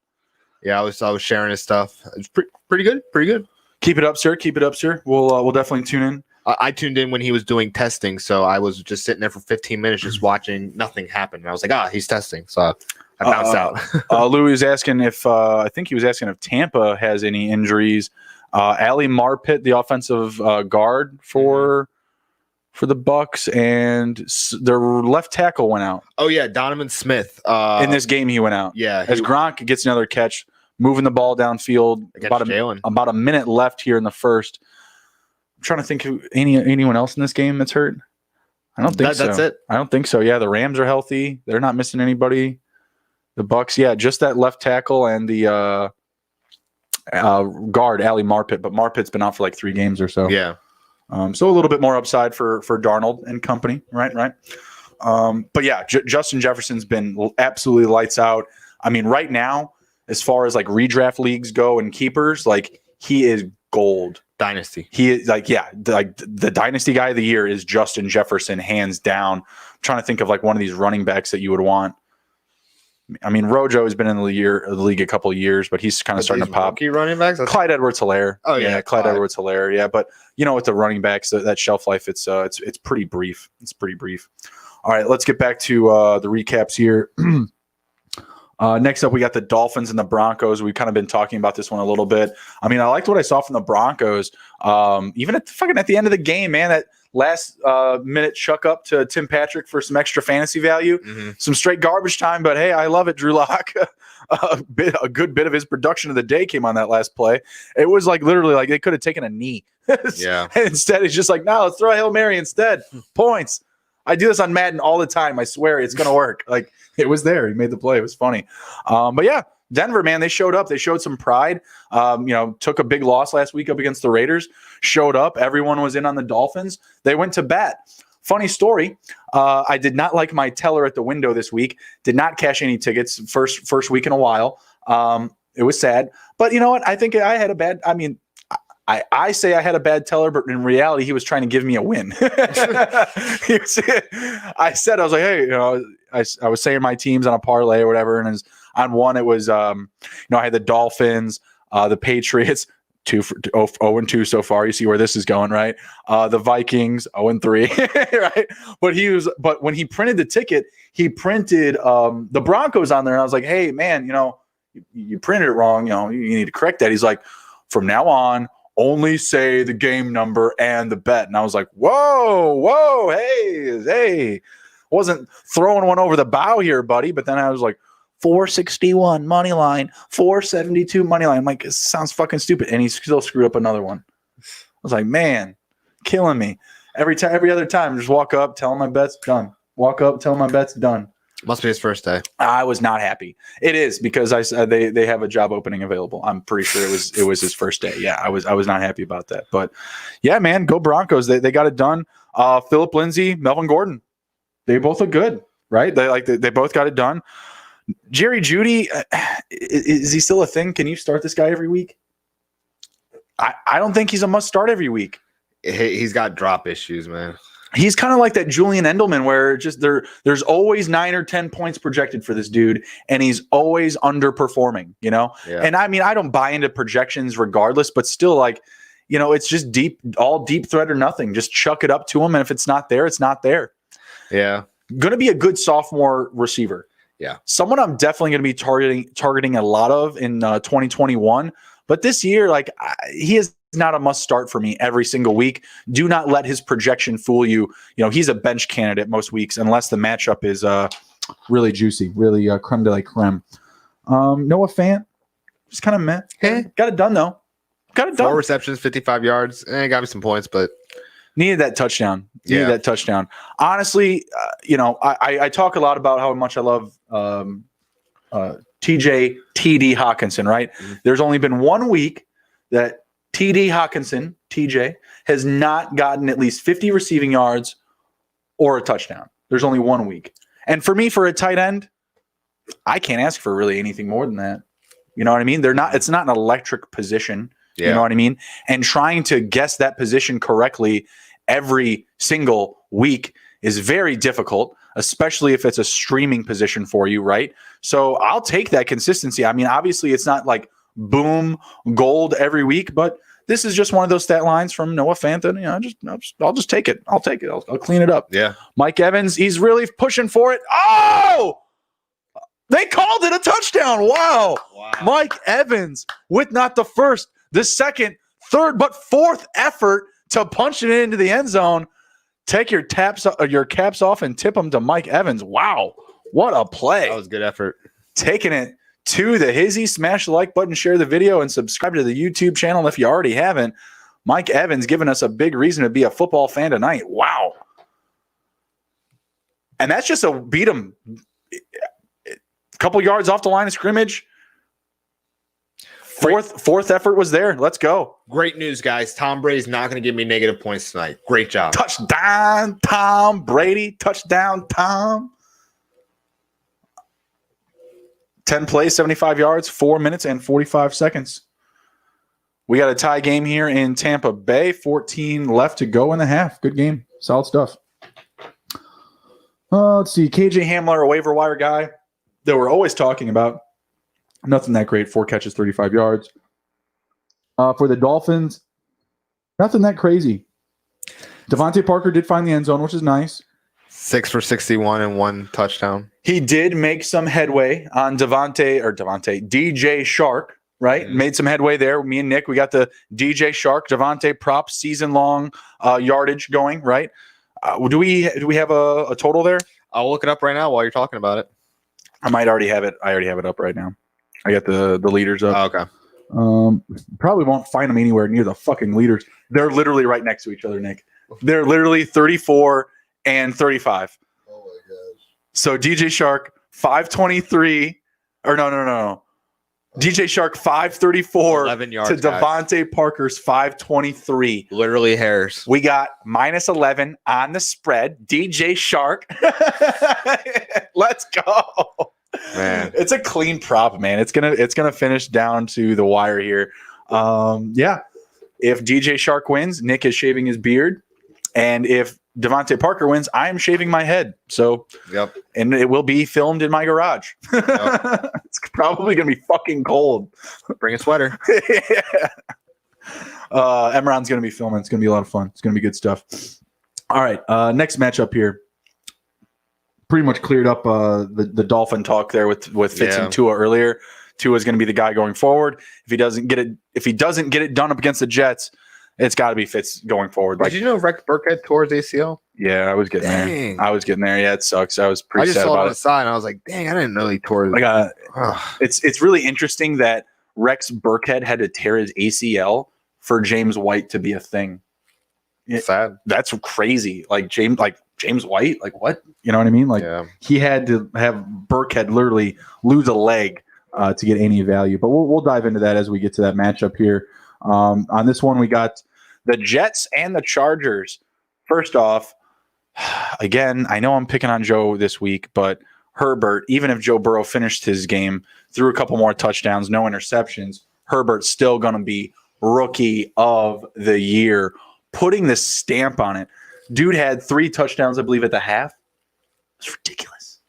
Yeah, I was sharing his stuff. It's pretty good. Pretty good. Keep it up, sir. We'll definitely tune in. I tuned in when he was doing testing, so I was just sitting there for 15 minutes just watching nothing happen. And I was like, he's testing. So I bounced out. Louis was asking if I think he was asking if Tampa has any injuries. Ali Marpet, the offensive guard for the Bucs, and their left tackle went out. Oh yeah, Donovan Smith. In this game, he went out. Yeah, as Gronk gets another catch, moving the ball downfield. About a minute left here in the first. I'm trying to think of anyone else in this game that's hurt. I don't think so. That's it. I don't think so. Yeah, the Rams are healthy. They're not missing anybody. The Bucs, yeah, just that left tackle and the guard, Ali Marpet. But Marpet's been out for like 3 games or so. Yeah. So a little bit more upside for Darnold and company, right? But yeah, Justin Jefferson's been absolutely lights out. I mean, right now, as far as like redraft leagues go and keepers, like he is gold. Dynasty. He is the dynasty guy of the year is Justin Jefferson, hands down. I'm trying to think of like one of these running backs that you would want. I mean, Rojo has been in the league a couple of years, but he's kind of starting to pop. Rookie running backs? Clyde Edwards-Helaire. Oh yeah, Clyde Edwards-Helaire. Yeah, but with the running backs, that shelf life, it's pretty brief. It's pretty brief. All right, let's get back to the recaps here. Next up, we got the Dolphins and the Broncos. We've kind of been talking about this one a little bit. I mean, I liked what I saw from the Broncos. Even at the end of the game, man, that last minute chuck up to Tim Patrick for some extra fantasy value, some straight garbage time. But hey, I love it. Drew Lock, a good bit of his production of the day came on that last play. It was like literally like they could have taken a knee. Yeah. And instead, it's just like, no, let's throw a Hail Mary instead. Points. I do this on Madden all the time. I swear it's going to work. Like, it was there. He made the play. It was funny. But yeah, Denver, man, they showed up. They showed some pride. Took a big loss last week up against the Raiders. Showed up. Everyone was in on the Dolphins. They went to bat. Funny story. I did not like my teller at the window this week. Did not cash any tickets. First week in a while. It was sad. But you know what? I think I had a bad. I mean, I say I had a bad teller, but in reality, he was trying to give me a win. I said, I was like, hey, I was saying my teams on a parlay or whatever. And on one, it was, I had the Dolphins, the Patriots, 0-2 so far. You see where this is going, right? The Vikings, 0-3, right? But when he printed the ticket, he printed the Broncos on there. And I was like, hey, man, you printed it wrong. You need to correct that. He's like, from now on, only say the game number and the bet. And I was like, whoa, hey. Wasn't throwing one over the bow here, buddy. But then I was like, 461 money line, 472 money line. I'm like, it sounds fucking stupid. And he still screwed up another one. I was like, man, killing me. Every other time, just walk up, tell him my bet's done. Walk up, tell him my bet's done. Must be his first day. I was not happy. It is because they have a job opening available. I'm pretty sure it was his first day. Yeah, I was not happy about that. But yeah, man, go Broncos. They got it done. Phillip Lindsay, Melvin Gordon, they both look good, right? They both got it done. Jerry Jeudy, is he still a thing? Can you start this guy every week? I don't think he's a must start every week. He's got drop issues, man. He's kind of like that Julian Edelman where just there's always 9 or 10 points projected for this dude, and he's always underperforming, Yeah. And I mean, I don't buy into projections regardless, but still, like, it's just deep threat or nothing. Just chuck it up to him, and if it's not there, it's not there. Yeah. Going to be a good sophomore receiver. Yeah. Someone I'm definitely going to be targeting a lot of in 2021. But this year, he is not a must start for me every single week. Do not let his projection fool you. He's a bench candidate most weeks unless the matchup is really juicy, really creme de la creme. Noah Fant, just kind of meh. Got it done though. Got it done. 4 receptions, 55 yards. Got me some points, but needed that touchdown. Honestly, I talk a lot about how much I love TJ TD Hawkinson, right? Mm-hmm. There's only been 1 week that TD Hawkinson, TJ, has not gotten at least 50 receiving yards or a touchdown. There's only 1 week. And for me, for a tight end, I can't ask for really anything more than that. You know what I mean? It's not an electric position. Yeah. You know what I mean? And trying to guess that position correctly every single week is very difficult, especially if it's a streaming position for you, right? So I'll take that consistency. I mean, obviously it's not like boom gold every week, but this is just one of those stat lines from Noah Fant. I'll just take it. I'll take it. I'll clean it up. Yeah. Mike Evans, he's really pushing for it. Oh, they called it a touchdown. Wow. Mike Evans with not the first, the second, third, but fourth effort to punch it into the end zone. Take your caps off and tip them to Mike Evans. Wow. What a play. That was good effort. Taking it to the Hizzy. Smash the like button, share the video, and subscribe to the YouTube channel if you already haven't. Mike Evans giving us a big reason to be a football fan tonight. Wow. And that's just a beat him a couple yards off the line of scrimmage. Fourth effort was there. Let's go. Great news, guys. Tom Brady's not going to give me negative points tonight. Great job. Touchdown, Tom Brady. Touchdown, Tom. 10 plays, 75 yards, 4 minutes and 45 seconds. We got a tie game here in Tampa Bay. 14 left to go in the half. Good game. Solid stuff. Let's see. KJ Hamler, a waiver wire guy that we're always talking about. Nothing that great. 4 catches, 35 yards. For the Dolphins, nothing that crazy. Devontae Parker did find the end zone, which is nice. 6 for 61 and 1 touchdown. He did make some headway on DJ Shark, right? Mhm. Made some headway there. Me and Nick, we got the DJ Shark, Devontae prop season-long yardage going, right? Do we have a total there? I'll look it up right now while you're talking about it. I might already have it. I already have it up right now. I got the leaders up. Oh, okay. Probably won't find them anywhere near the fucking leaders. They're literally right next to each other, Nick. They're literally 34 and 35. Oh my gosh. So DJ Shark 523, or no. DJ Shark 534 11 yards, to Devontae Parker's 523. Literally hairs. We got minus 11 on the spread. DJ Shark. Let's go. Man. It's a clean prop, man. It's gonna finish down to the wire here. Yeah. If DJ Shark wins, Nick is shaving his beard. And if Devontae Parker wins, I am shaving my head. So, yep. And it will be filmed in my garage. Yep. It's probably going to be fucking cold. Bring a sweater. Yeah. Emron's going to be filming. It's going to be a lot of fun. It's going to be good stuff. All right. Next matchup here. Pretty much cleared up the Dolphin talk there with Fitz and Tua earlier. Tua is going to be the guy going forward. If he doesn't get it done up against the Jets, it's got to be Fitz going forward. Did you know Rex Burkhead tore his ACL? Yeah, I was getting there. Yeah, it sucks. I was pretty sad about it. I just saw it on the side, and I was like, dang, I didn't know he tore his It's really interesting that Rex Burkhead had to tear his ACL for James White to be a thing. Sad. That's crazy. James White, what? You know what I mean? He had to have Burkhead literally lose a leg to get any value. But we'll dive into that as we get to that matchup here. On this one, we got the Jets and the Chargers. First off, again, I know I'm picking on Joe this week, but Herbert, even if Joe Burrow finished his game, threw a couple more touchdowns, no interceptions, Herbert's still going to be rookie of the year, putting the stamp on it. Dude had 3 touchdowns, I believe, at the half. It's ridiculous.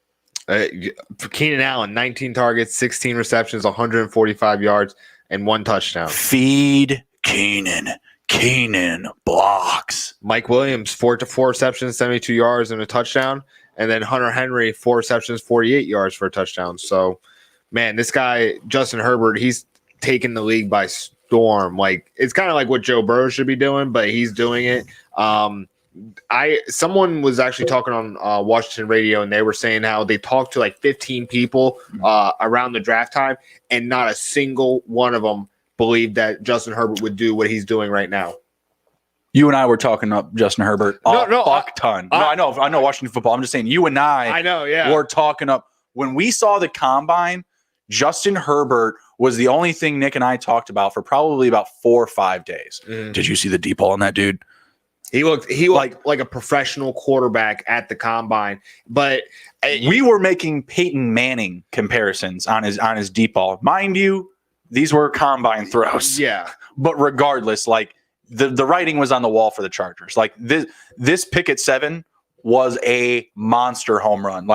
For Keenan Allen, 19 targets, 16 receptions, 145 yards, and 1 touchdown. Feed Keenan. Keenan blocks. Mike Williams, 4 receptions, 72 yards, and a touchdown. And then Hunter Henry, 4 receptions, 48 yards for a touchdown. So, man, this guy, Justin Herbert, he's taken the league by storm. It's kind of like what Joe Burrow should be doing, but he's doing it. Someone was actually talking on Washington radio, and they were saying how they talked to 15 people around the draft time, and not a single one of them believed that Justin Herbert would do what he's doing right now. You and I were talking up Justin Herbert ton. I know Washington football. I'm just saying you and I were talking up. When we saw the combine, Justin Herbert was the only thing Nick and I talked about for probably about 4 or 5 days. Did you see the deep ball on that dude? He looked like a professional quarterback at the combine, but we were making Peyton Manning comparisons on his deep ball. Mind you, these were combine throws. Yeah. But regardless, the writing was on the wall for the Chargers. This pick at 7 was a monster home run,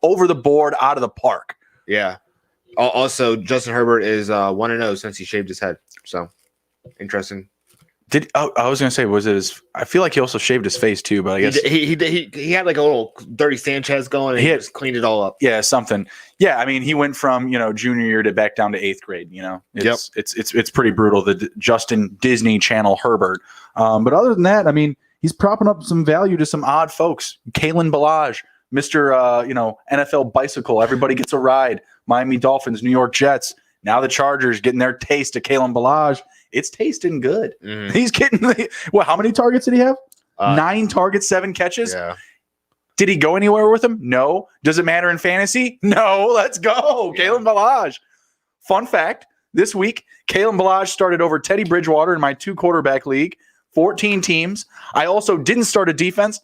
over the board, out of the park. Yeah. Also, Justin Herbert is 1-0 since he shaved his head. So interesting. I was gonna say, was it his? I feel like he also shaved his face too, but I guess he had a little dirty Sanchez going, and he just cleaned it all up. Yeah, something. Yeah, I mean, he went from junior year to back down to 8th grade. It's pretty brutal. The Justin Disney Channel Herbert. But other than that, I mean, he's propping up some value to some odd folks. Kalen Ballage, Mr. NFL bicycle. Everybody gets a ride. Miami Dolphins, New York Jets. Now the Chargers getting their taste of Kalen Ballage. It's tasting good. He's getting how many targets did he have? 9 targets, 7 catches. Yeah. Did he go anywhere with them? No. Does it matter in fantasy? No. Let's go. Yeah. Kalen Ballage. Fun fact, this week, Kalen Ballage started over Teddy Bridgewater in my 2-quarterback league, 14 teams. I also didn't start a defense.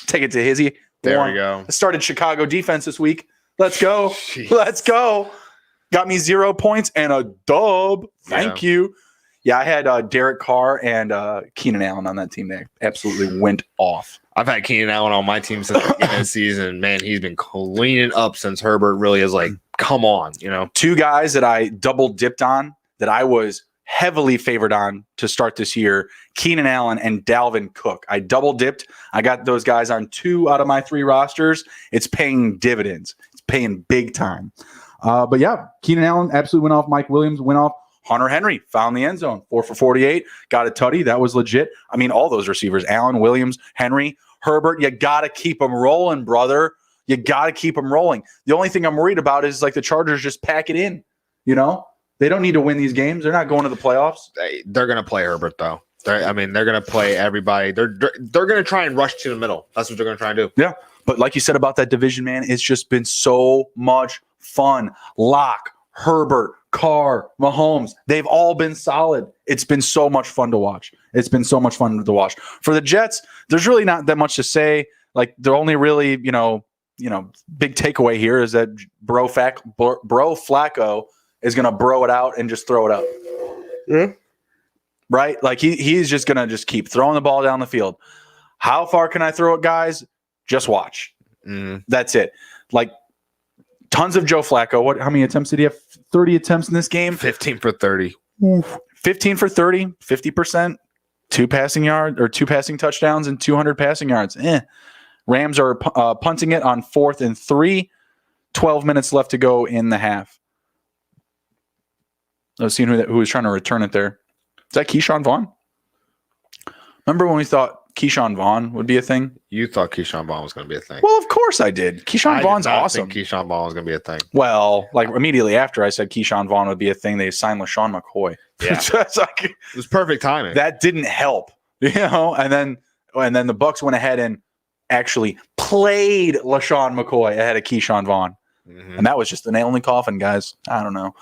Take it to Hizzy. There we go. I started Chicago defense this week. Let's go. Jeez. Let's go. Got me 0 points and a dub. Thank you. Yeah, I had Derek Carr and Keenan Allen on that team. They absolutely went off. I've had Keenan Allen on my team since the beginning of the season. Man, he's been cleaning up since Herbert really is come on, 2 guys that I double dipped on that I was heavily favored on to start this year, Keenan Allen and Dalvin Cook. I double dipped. I got those guys on 2 out of my 3 rosters. It's paying dividends. It's paying big time. But yeah, Keenan Allen absolutely went off. Mike Williams went off. Hunter Henry found the end zone, 4 for 48, got a tutty. That was legit. I mean, all those receivers, Allen, Williams, Henry, Herbert, you got to keep them rolling, brother. You got to keep them rolling. The only thing I'm worried about is like the Chargers just pack it in. You know, they don't need to win these games. They're not going to the playoffs. They're going to play Herbert, though. They're going to play everybody. They're going to try and rush to the middle. That's what they're going to try and do. Yeah. But like you said about that division, man, it's just been so much fun. Locke, Herbert, Carr, Mahomes, they've all been solid. It's been so much fun to watch. For the Jets, there's really not that much to say. Like, they're only really, big takeaway here is that Bro Flacco is going to bro it out and just throw it up. Yeah. Right? Like, he's just going to just keep throwing the ball down the field. How far can I throw it, guys? Just watch. That's it. Like, tons of Joe Flacco. How many attempts did he have? 30 attempts in this game? 15 for 30. 15 for 30, 50%, 2 passing touchdowns and 200 passing yards. Rams are punting it on 4th and 3. 12 minutes left to go in the half. Let's see who was trying to return it there. Is that Keyshawn Vaughn? Remember when we thought Keyshawn Vaughn would be a thing? You thought Keyshawn Vaughn was going to be a thing. Well, of course I did. Keyshawn Vaughn's awesome. Think Keyshawn Vaughn was going to be a thing. Well, like immediately after I said Keyshawn Vaughn would be a thing, they signed LaShawn McCoy. Yeah. It was perfect timing. That didn't help, and then the Bucs went ahead and actually played LaShawn McCoy ahead of Keyshawn Vaughn. And that was just the nail in the coffin, guys. I don't know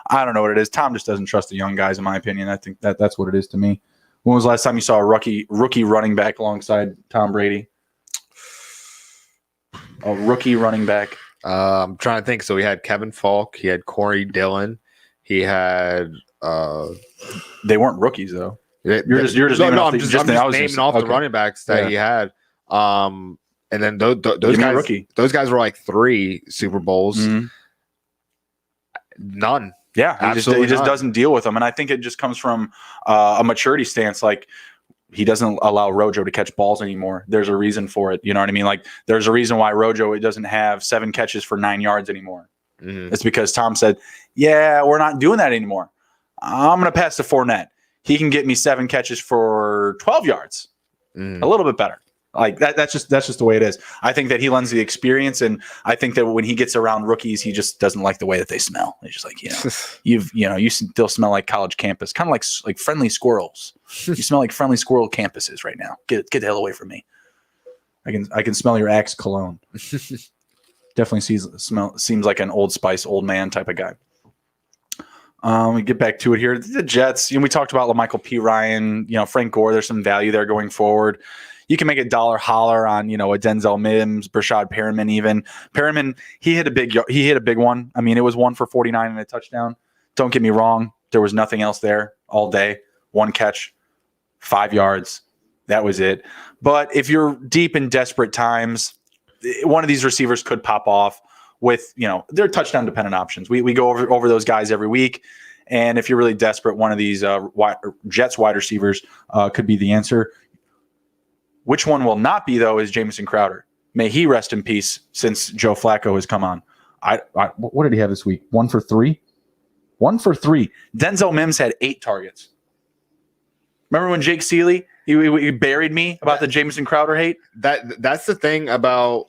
what it is. Tom just doesn't trust the young guys, in my opinion. I think that's what it is to me. When was the last time you saw a rookie running back alongside Tom Brady? A rookie running back. I'm trying to think. So he had Kevin Falk. He had Corey Dillon. He had. They weren't rookies though. You're just naming off the running backs that he had. And then those guys were like 3 Super Bowls. None. Yeah, he just doesn't deal with them, and I think it just comes from a maturity stance. Like, he doesn't allow Rojo to catch balls anymore. There's a reason for it. You know what I mean? Like, there's a reason why Rojo doesn't have 7 catches for 9 yards anymore. It's because Tom said, "Yeah, we're not doing that anymore. I'm going to pass to Fournette. He can get me 7 catches for 12 yards, a little bit better." Like that's just the way it is. I think that he lends the experience, and I think that when he gets around rookies, he just doesn't like the way that they smell. He's just like, you still smell like college campus, kind of like friendly squirrels. You smell like friendly squirrel campuses right now. Get the hell away from me. I can smell your Axe cologne. Definitely seems like an Old Spice old man type of guy. We get back to it here. The Jets. We talked about LaMichael P. Ryan. Frank Gore. There's some value there going forward. You can make a dollar holler on, a Denzel Mims, Brashad Perriman even. Perriman, he hit a big one. I mean, it was 1 for 49 and a touchdown. Don't get me wrong. There was nothing else there all day. 1 catch, 5 yards. That was it. But if you're deep in desperate times, one of these receivers could pop off with, they're touchdown dependent options. We go over those guys every week. And if you're really desperate, one of these Jets wide receivers could be the answer. Which one will not be, though, is Jamison Crowder. May he rest in peace since Joe Flacco has come on. What did he have this week? 1 for 3? 1 for 3. Denzel Mims had 8 targets. Remember when Jake Seeley, he buried me about the Jamison Crowder hate? That's the thing about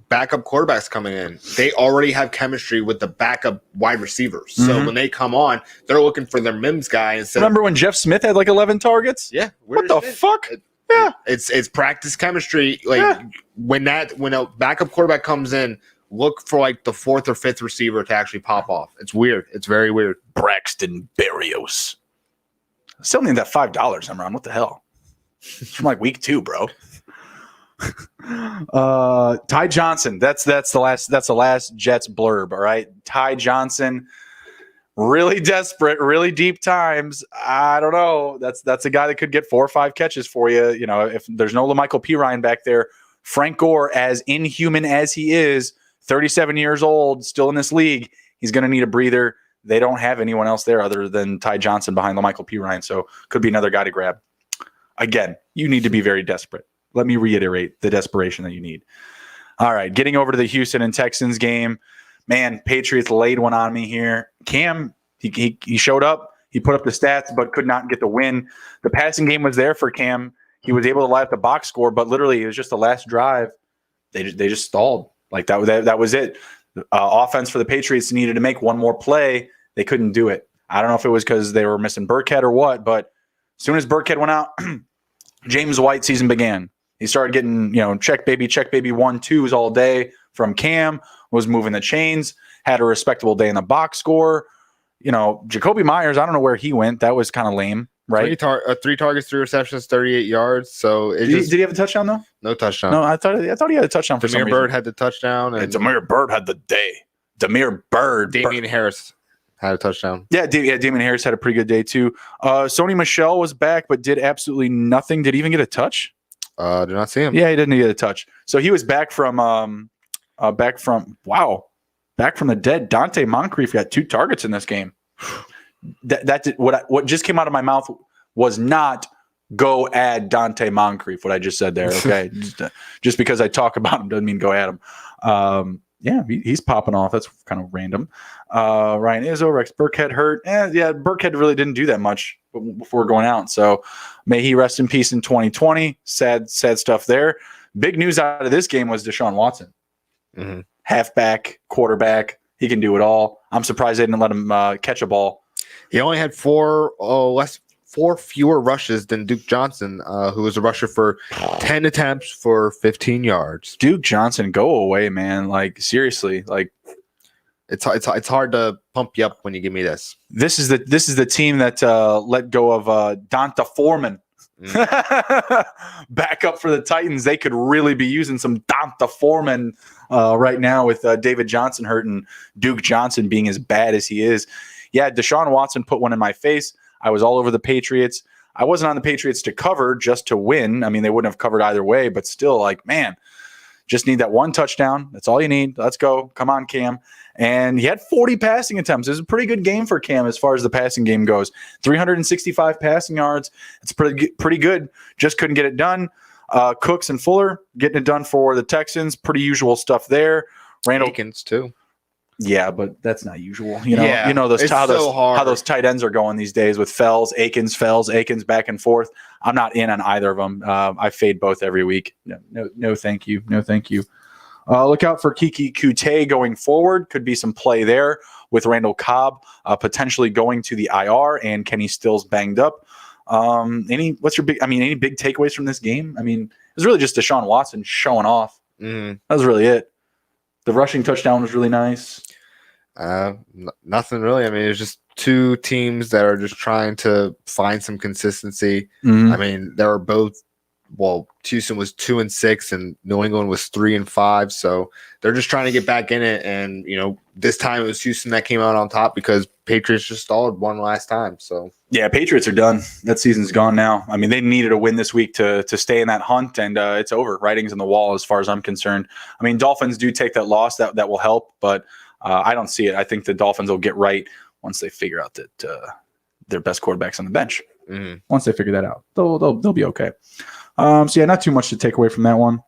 backup quarterbacks coming in. They already have chemistry with the backup wide receivers. So when they come on, they're looking for their Mims guy. Remember when Jeff Smith had like 11 targets? Yeah. What the fuck? Yeah, it's practice chemistry. Like when a backup quarterback comes in, look for like the 4th or 5th receiver to actually pop off. It's weird. It's very weird. Braxton Berrios. Still need that $5, Emron. What the hell? It's from like week 2, bro. Ty Johnson. That's the last Jets blurb. All right, Ty Johnson. Really desperate, really deep times. I don't know. That's a guy that could get 4 or 5 catches for you. If there's no LaMichael P. Ryan back there, Frank Gore, as inhuman as he is, 37 years old, still in this league, he's going to need a breather. they don't have anyone else there other than Ty Johnson behind LaMichael P. Ryan. So could be another guy to grab. Again, you need to be very desperate. Let me reiterate the desperation that you need. All right, getting over to the Houston and Texans game. Man, Patriots laid one on me here. Cam, he showed up. He put up the stats, but could not get the win. The passing game was there for Cam. He was able to light up the box score, but literally it was just the last drive. They just stalled. Like that was it. Offense for the Patriots needed to make one more play. They couldn't do it. I don't know if it was because they were missing Burkhead or what, but as soon as Burkhead went out, James White season began. He started getting, check baby 1-2s all day from Cam, was moving the chains, had a respectable day in the box score. Jacoby Myers, I don't know where he went. That was kind of lame, right? 3 targets, 3 receptions, 38 yards. So did he have a touchdown though? No touchdown. No, I thought he had a touchdown for some reason. Damiere Byrd had the touchdown. And Damiere Byrd had the day. Damiere Byrd. Damian Harris had a touchdown. Yeah, Damian Harris had a pretty good day too. Sony Michel was back, but did absolutely nothing. Did he even get a touch? Did not see him. Yeah, he didn't get a touch. So he was back from the dead. Dante Moncrief got 2 targets in this game. What just came out of my mouth was not go add Dante Moncrief. What I just said there. Okay, just because I talk about him doesn't mean go add him. Yeah, he's popping off. That's kind of random. Ryan Izzo, Rex Burkhead hurt. Yeah, Burkhead really didn't do that much before going out. So may he rest in peace in 2020. Sad stuff there. Big news out of this game was Deshaun Watson. Mm-hmm. Halfback, quarterback. He can do it all. I'm surprised they didn't let him catch a ball. He only had 4 fewer rushes than Duke Johnson, who was a rusher for 10 attempts for 15 yards. Duke Johnson, go away, man. Like, seriously. Like, it's hard to pump you up when you give me this. This is the team that let go of Donta Foreman. Back up for the Titans. They could really be using some Donta Foreman right now with David Johnson hurt and Duke Johnson being as bad as he is. Yeah, Deshaun Watson put one in my face. I was all over the Patriots. I wasn't on the Patriots to cover, just to win. I mean, they wouldn't have covered either way, but still, like, man, just need that one touchdown. That's all you need. Let's go. Come on, Cam. And he had 40 passing attempts. It was a pretty good game for Cam as far as the passing game goes. 365 passing yards. It's pretty good. Just couldn't get it done. Cooks and Fuller getting it done for the Texans. Pretty usual stuff there. Randall Akins too. Yeah, but that's not usual. Yeah, how those tight ends are going these days with Akins, back and forth. I'm not in on either of them. I fade both every week. No, thank you. No, thank you. Look out for Kiki Kute going forward. Could be some play there with Randall Cobb potentially going to the IR and Kenny Stills banged up. Any big takeaways from this game? I mean, it was really just Deshaun Watson showing off. That was really it. The rushing touchdown was really nice. Nothing really. I mean, it's just 2 teams that are just trying to find some consistency. Mm-hmm. I mean, they were both. Well, Houston was 2-6, and New England was 3-5. So they're just trying to get back in it. And this time it was Houston that came out on top because Patriots just stalled one last time. So yeah, Patriots are done. That season's gone now. I mean, they needed a win this week to stay in that hunt, and it's over. Writing's on the wall as far as I'm concerned. I mean, Dolphins do take that loss. That will help, but I don't see it. I think the Dolphins will get right once they figure out that their best quarterback's on the bench. Mm-hmm. Once they figure that out, they'll be okay. So yeah, not too much to take away from that one.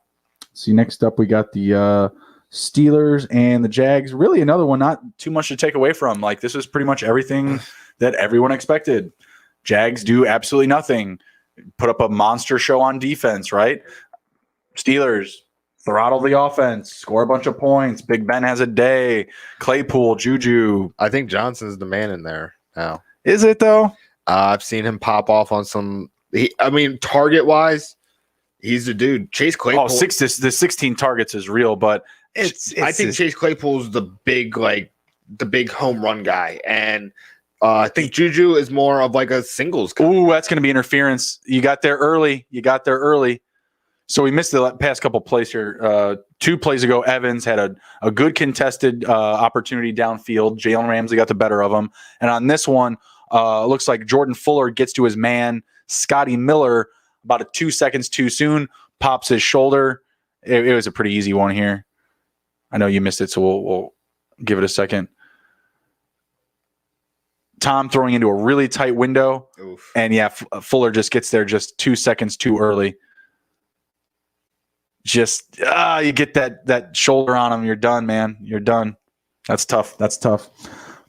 See, next up we got the Steelers and the Jags. Really another one, not too much to take away from. Like, this was pretty much everything that everyone expected. Jags do absolutely nothing. Put up a monster show on defense, right? Steelers throttle the offense, score a bunch of points. Big Ben has a day. Claypool, Juju. I think Johnson's the man in there now. Is it though? I've seen him pop off on some. Target-wise, he's the dude. Chase Claypool. Oh, the 16 targets is real, but I think Chase Claypool's the big home run guy, and I think Juju is more of like a singles guy. Ooh, that's going to be interference. You got there early. So we missed the past couple plays here. 2 plays ago, Evans had a good contested opportunity downfield. Jalen Ramsey got the better of him, and on this one, looks like Jordan Fuller gets to his man. Scotty Miller, about 2 seconds too soon, pops his shoulder. It was a pretty easy one here. I know you missed it, so we'll give it a second. Tom throwing into a really tight window. Oof. And yeah, Fuller just gets there just 2 seconds too early. Just you get that shoulder on him, you're done, man. You're done. That's tough.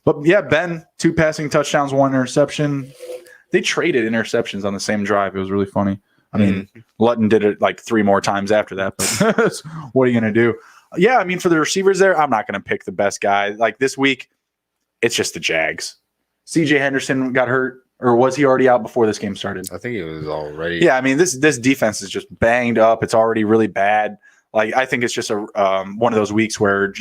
But yeah, Ben, 2 passing touchdowns, 1 interception. They traded interceptions on the same drive. It was really funny. I mean, Lutton did it like 3 more times after that, but what are you going to do? Yeah, I mean, for the receivers there, I'm not going to pick the best guy. Like this week, it's just the Jags. CJ Henderson got hurt, or was he already out before this game started? I think he was already. Yeah, I mean, this defense is just banged up. It's already really bad. Like, I think it's just one of those weeks where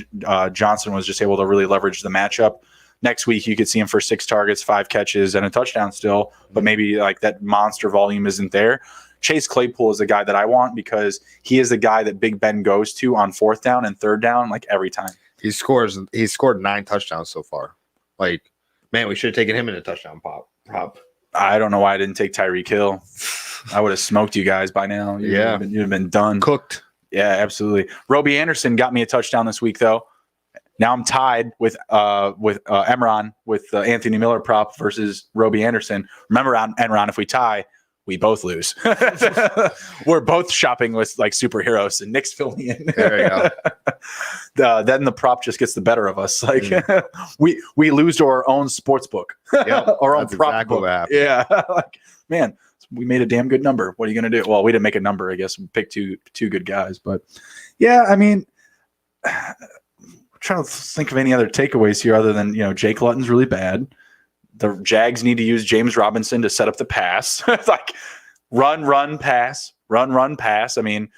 Johnson was just able to really leverage the matchup. Next week, you could see him for 6 targets, 5 catches, and a touchdown still, but maybe like that monster volume isn't there. Chase Claypool is the guy that I want because he is the guy that Big Ben goes to on 4th down and 3rd down, like every time. He's scored 9 touchdowns so far. Like, man, we should have taken him in a touchdown prop. I don't know why I didn't take Tyreek Hill. I would have smoked you guys by now. You'd have been done. Cooked. Yeah, absolutely. Roby Anderson got me a touchdown this week, though. Now I'm tied with Emron with the Anthony Miller prop versus Roby Anderson. Remember, on Enron, if we tie, we both lose. We're both shopping with like superheroes, and Nick's filling in. There you go. Then the prop just gets the better of us. Like we lose to our own sports book, our own prop book. Yeah, like man, we made a damn good number. What are you gonna do? Well, we didn't make a number, I guess. We picked two good guys, but yeah, I mean. Trying to think of any other takeaways here other than Jake Lutton's really bad. The Jags need to use James Robinson to set up the pass. Like run, pass. I mean,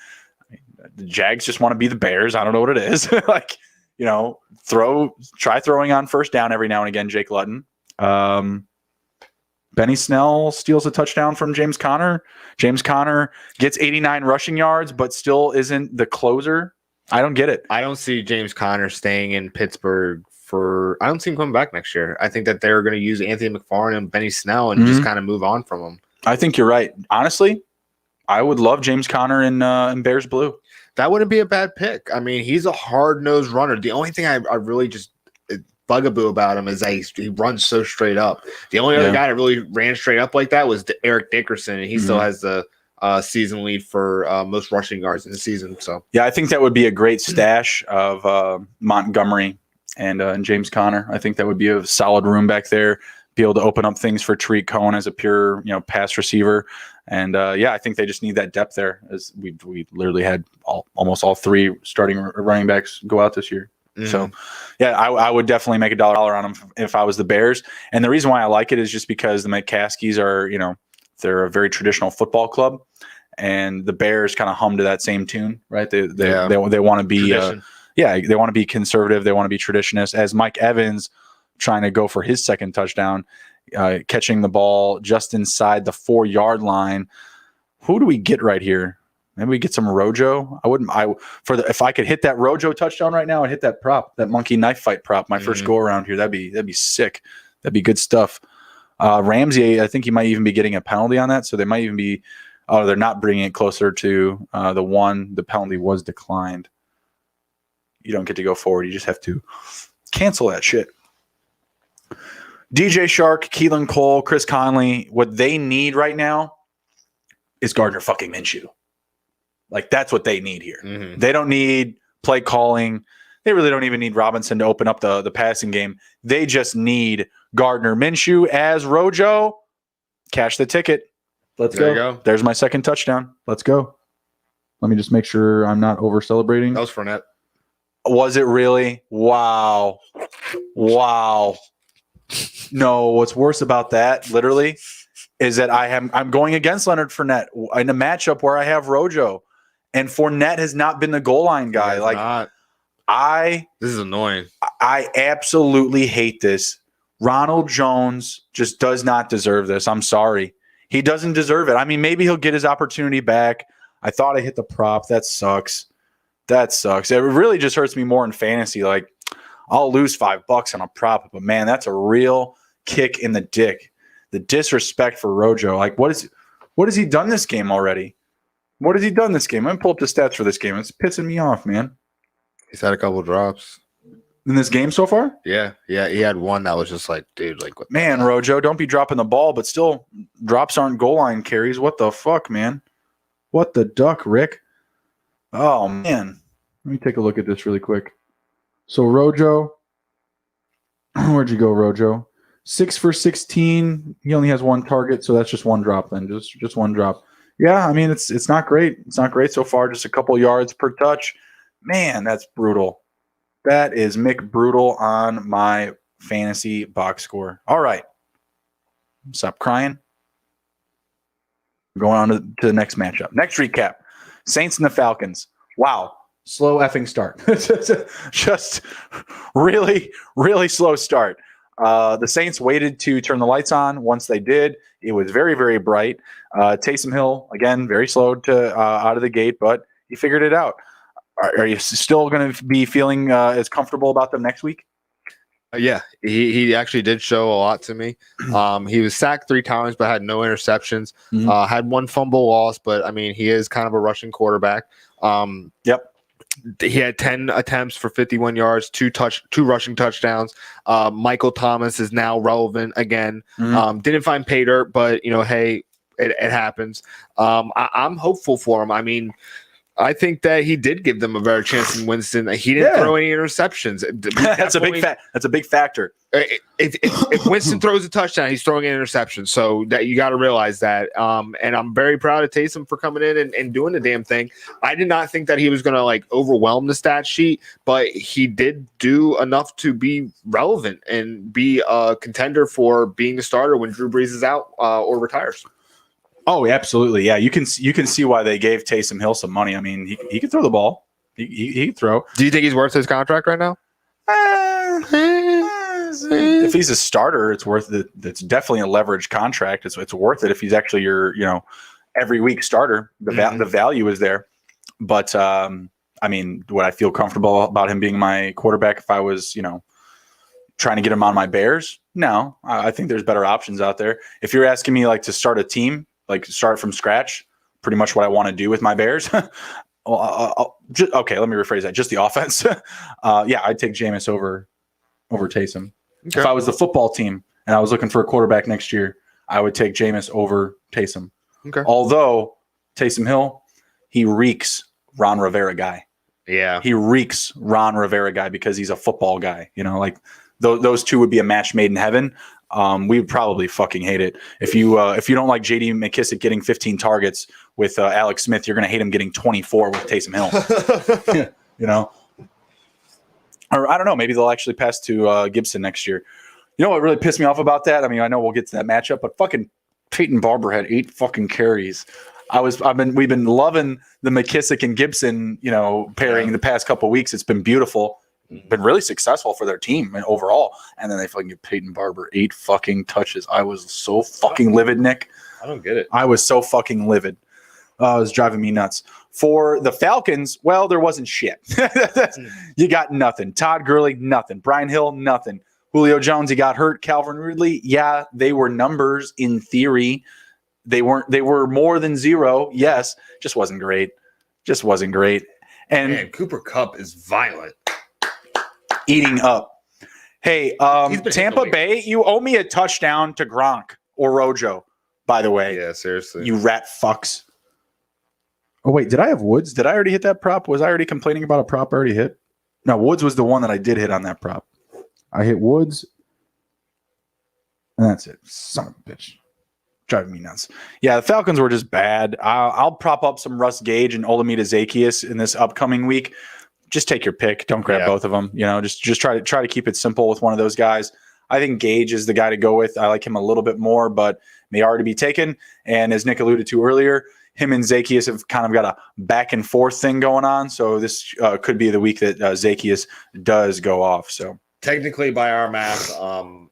the Jags just want to be the Bears. I don't know what it is. Like, try throwing on 1st down every now and again, Jake Lutton. Benny Snell steals a touchdown from James Conner. James Conner gets 89 rushing yards, but still isn't the closer. I don't get it. I don't see James Conner staying in Pittsburgh I don't see him coming back next year. I think that they're going to use Anthony McFarland and Benny Snell and just kind of move on from them. I think you're right. Honestly, I would love James Conner in Bears blue. That wouldn't be a bad pick. I mean, he's a hard-nosed runner. The only thing I really just bugaboo about him is that he runs so straight up. The only other guy that really ran straight up like that was Eric Dickerson, and he still has the season lead for most rushing yards in the season. So yeah, I think that would be a great stash of Montgomery and James Conner. I think that would be a solid room back there. Be able to open up things for Tariq Cohen as a pure pass receiver. And I think they just need that depth there, as we literally had almost all 3 starting running backs go out this year. So, yeah, I would definitely make $1 on them if I was the Bears. And the reason why I like it is just because the McCaskies are, they're a very traditional football club, and the Bears kind of hum to that same tune, right? They want to be, they want to be conservative. They want to be traditionist. As Mike Evans trying to go for his 2nd touchdown, catching the ball just inside the 4-yard line. Who do we get right here? Maybe we get some Rojo. If I could hit that Rojo touchdown right now and hit that prop, that monkey knife fight prop, my first go around here, that'd be sick. That'd be good stuff. Ramsey, I think he might even be getting a penalty on that, so they might even be. Oh, they're not bringing it closer to the 1. The penalty was declined. You don't get to go forward. You just have to cancel that shit. DJ Shark, Keelan Cole, Chris Conley. What they need right now is Gardner fucking Minshew. Like, that's what they need here. They don't need play calling. They really don't even need Robinson to open up the passing game. They just need Gardner Minshew as Rojo. Cash the ticket. Let's go. There you go. There's my 2nd touchdown. Let's go. Let me just make sure I'm not over celebrating. That was Fournette. Was it really? Wow. No, what's worse about that, literally, is that I'm going against Leonard Fournette in a matchup where I have Rojo. And Fournette has not been the goal line guy. This is annoying. I absolutely hate this. Ronald Jones just does not deserve this. I'm sorry. He doesn't deserve it. I mean, maybe he'll get his opportunity back. I thought I hit the prop. That sucks. It really just hurts me more in fantasy. Like, I'll lose $5 on a prop, but man, that's a real kick in the dick. The disrespect for Rojo. Like, what has he done this game already? What has he done this game? I'm going to pull up the stats for this game. It's pissing me off, man. He's had a couple drops. in this game so far? Yeah. He had one that was just like, dude, like what? Man, Rojo, don't be dropping the ball, but still, drops aren't goal line carries. What the fuck, man? What the duck, Rick? Oh man, let me take a look at this really quick. So Rojo, where'd you go, Rojo? 6 for 16. He only has one target, so that's just one drop. Then just one drop. Yeah, I mean it's not great. It's not great so far. Just a couple yards per touch. Man, that's brutal. That is Mick brutal on my fantasy box score. All right, stop crying. Going on to the next matchup. Next recap: Saints and the Falcons. Wow, slow effing start. Just really, really slow start. The Saints waited to turn the lights on. Once they did, it was very, very bright. Taysom Hill, again, very slow to out of the gate, but he figured it out. Are you still going to be feeling as comfortable about them next week? Yeah, he actually did show a lot to me. He was sacked 3 times, but had no interceptions. Had one fumble loss, but I mean, he is kind of a rushing quarterback. Yep. He had 10 attempts for 51 yards, two rushing touchdowns. Michael Thomas is now relevant again. Didn't find pay dirt, but hey, it happens. I'm hopeful for him. I mean, I think that he did give them a better chance than Winston. He didn't throw any interceptions. That's a big factor. If Winston throws a touchdown, he's throwing an interception. So that you got to realize that. And I'm very proud of Taysom for coming in and doing the damn thing. I did not think that he was going to overwhelm the stat sheet, but he did do enough to be relevant and be a contender for being the starter when Drew Brees is out or retires. Oh, absolutely. Yeah, you can see why they gave Taysom Hill some money. I mean, he could throw the ball. He could throw. Do you think he's worth his contract right now? If he's a starter, it's worth it. It's definitely a leverage contract. It's worth it if he's actually your every week starter. The value is there. But I mean, would I feel comfortable about him being my quarterback if I was trying to get him on my Bears? No, I think there's better options out there. If you're asking me to start a team. Start from scratch, pretty much what I want to do with my Bears. Okay, let me rephrase that. Just the offense. Yeah, I'd take Jameis over Taysom. Okay. If I was the football team and I was looking for a quarterback next year, I would take Jameis over Taysom. Okay. Although Taysom Hill, he reeks Ron Rivera guy. Yeah. He reeks Ron Rivera guy because he's a football guy. Those two would be a match made in heaven. We would probably fucking hate it. If you don't like J.D. McKissick getting 15 targets with Alex Smith, you're going to hate him getting 24 with Taysom Hill. Or I don't know. Maybe they'll actually pass to Gibson next year. You know what really pissed me off about that? I mean, I know we'll get to that matchup, but fucking Peyton Barber had 8 fucking carries. We've been loving the McKissick and Gibson pairing the past couple of weeks. It's been beautiful. Been really successful for their team and overall, and then they fucking give Peyton Barber 8 fucking touches. I was so fucking livid, Nick. I don't get it. I was so fucking livid. It was driving me nuts. For the Falcons, well, there wasn't shit. You got nothing. Todd Gurley, nothing. Brian Hill, nothing. Julio Jones, he got hurt. Calvin Ridley, yeah, they were numbers in theory. They were more than 0. Yes, just wasn't great. And man, Cooper Kupp is violent. Eating up. Hey, Tampa Bay, you owe me a touchdown to Gronk or Rojo, by the way. Yeah, seriously. You rat fucks. Oh, wait, did I have Woods? Did I already hit that prop? Was I already complaining about a prop I already hit? No, Woods was the one that I did hit on that prop. I hit Woods, and that's it. Son of a bitch. Driving me nuts. Yeah, the Falcons were just bad. I'll prop up some Russ Gage and Olamide Zaccheaus in this upcoming week. Just take your pick. Don't grab both of them. Just try to keep it simple with one of those guys. I think Gage is the guy to go with. I like him a little bit more, but may already be taken. And as Nick alluded to earlier, him and Zaccheaus have kind of got a back and forth thing going on. So this could be the week that Zaccheaus does go off. So technically, by our math,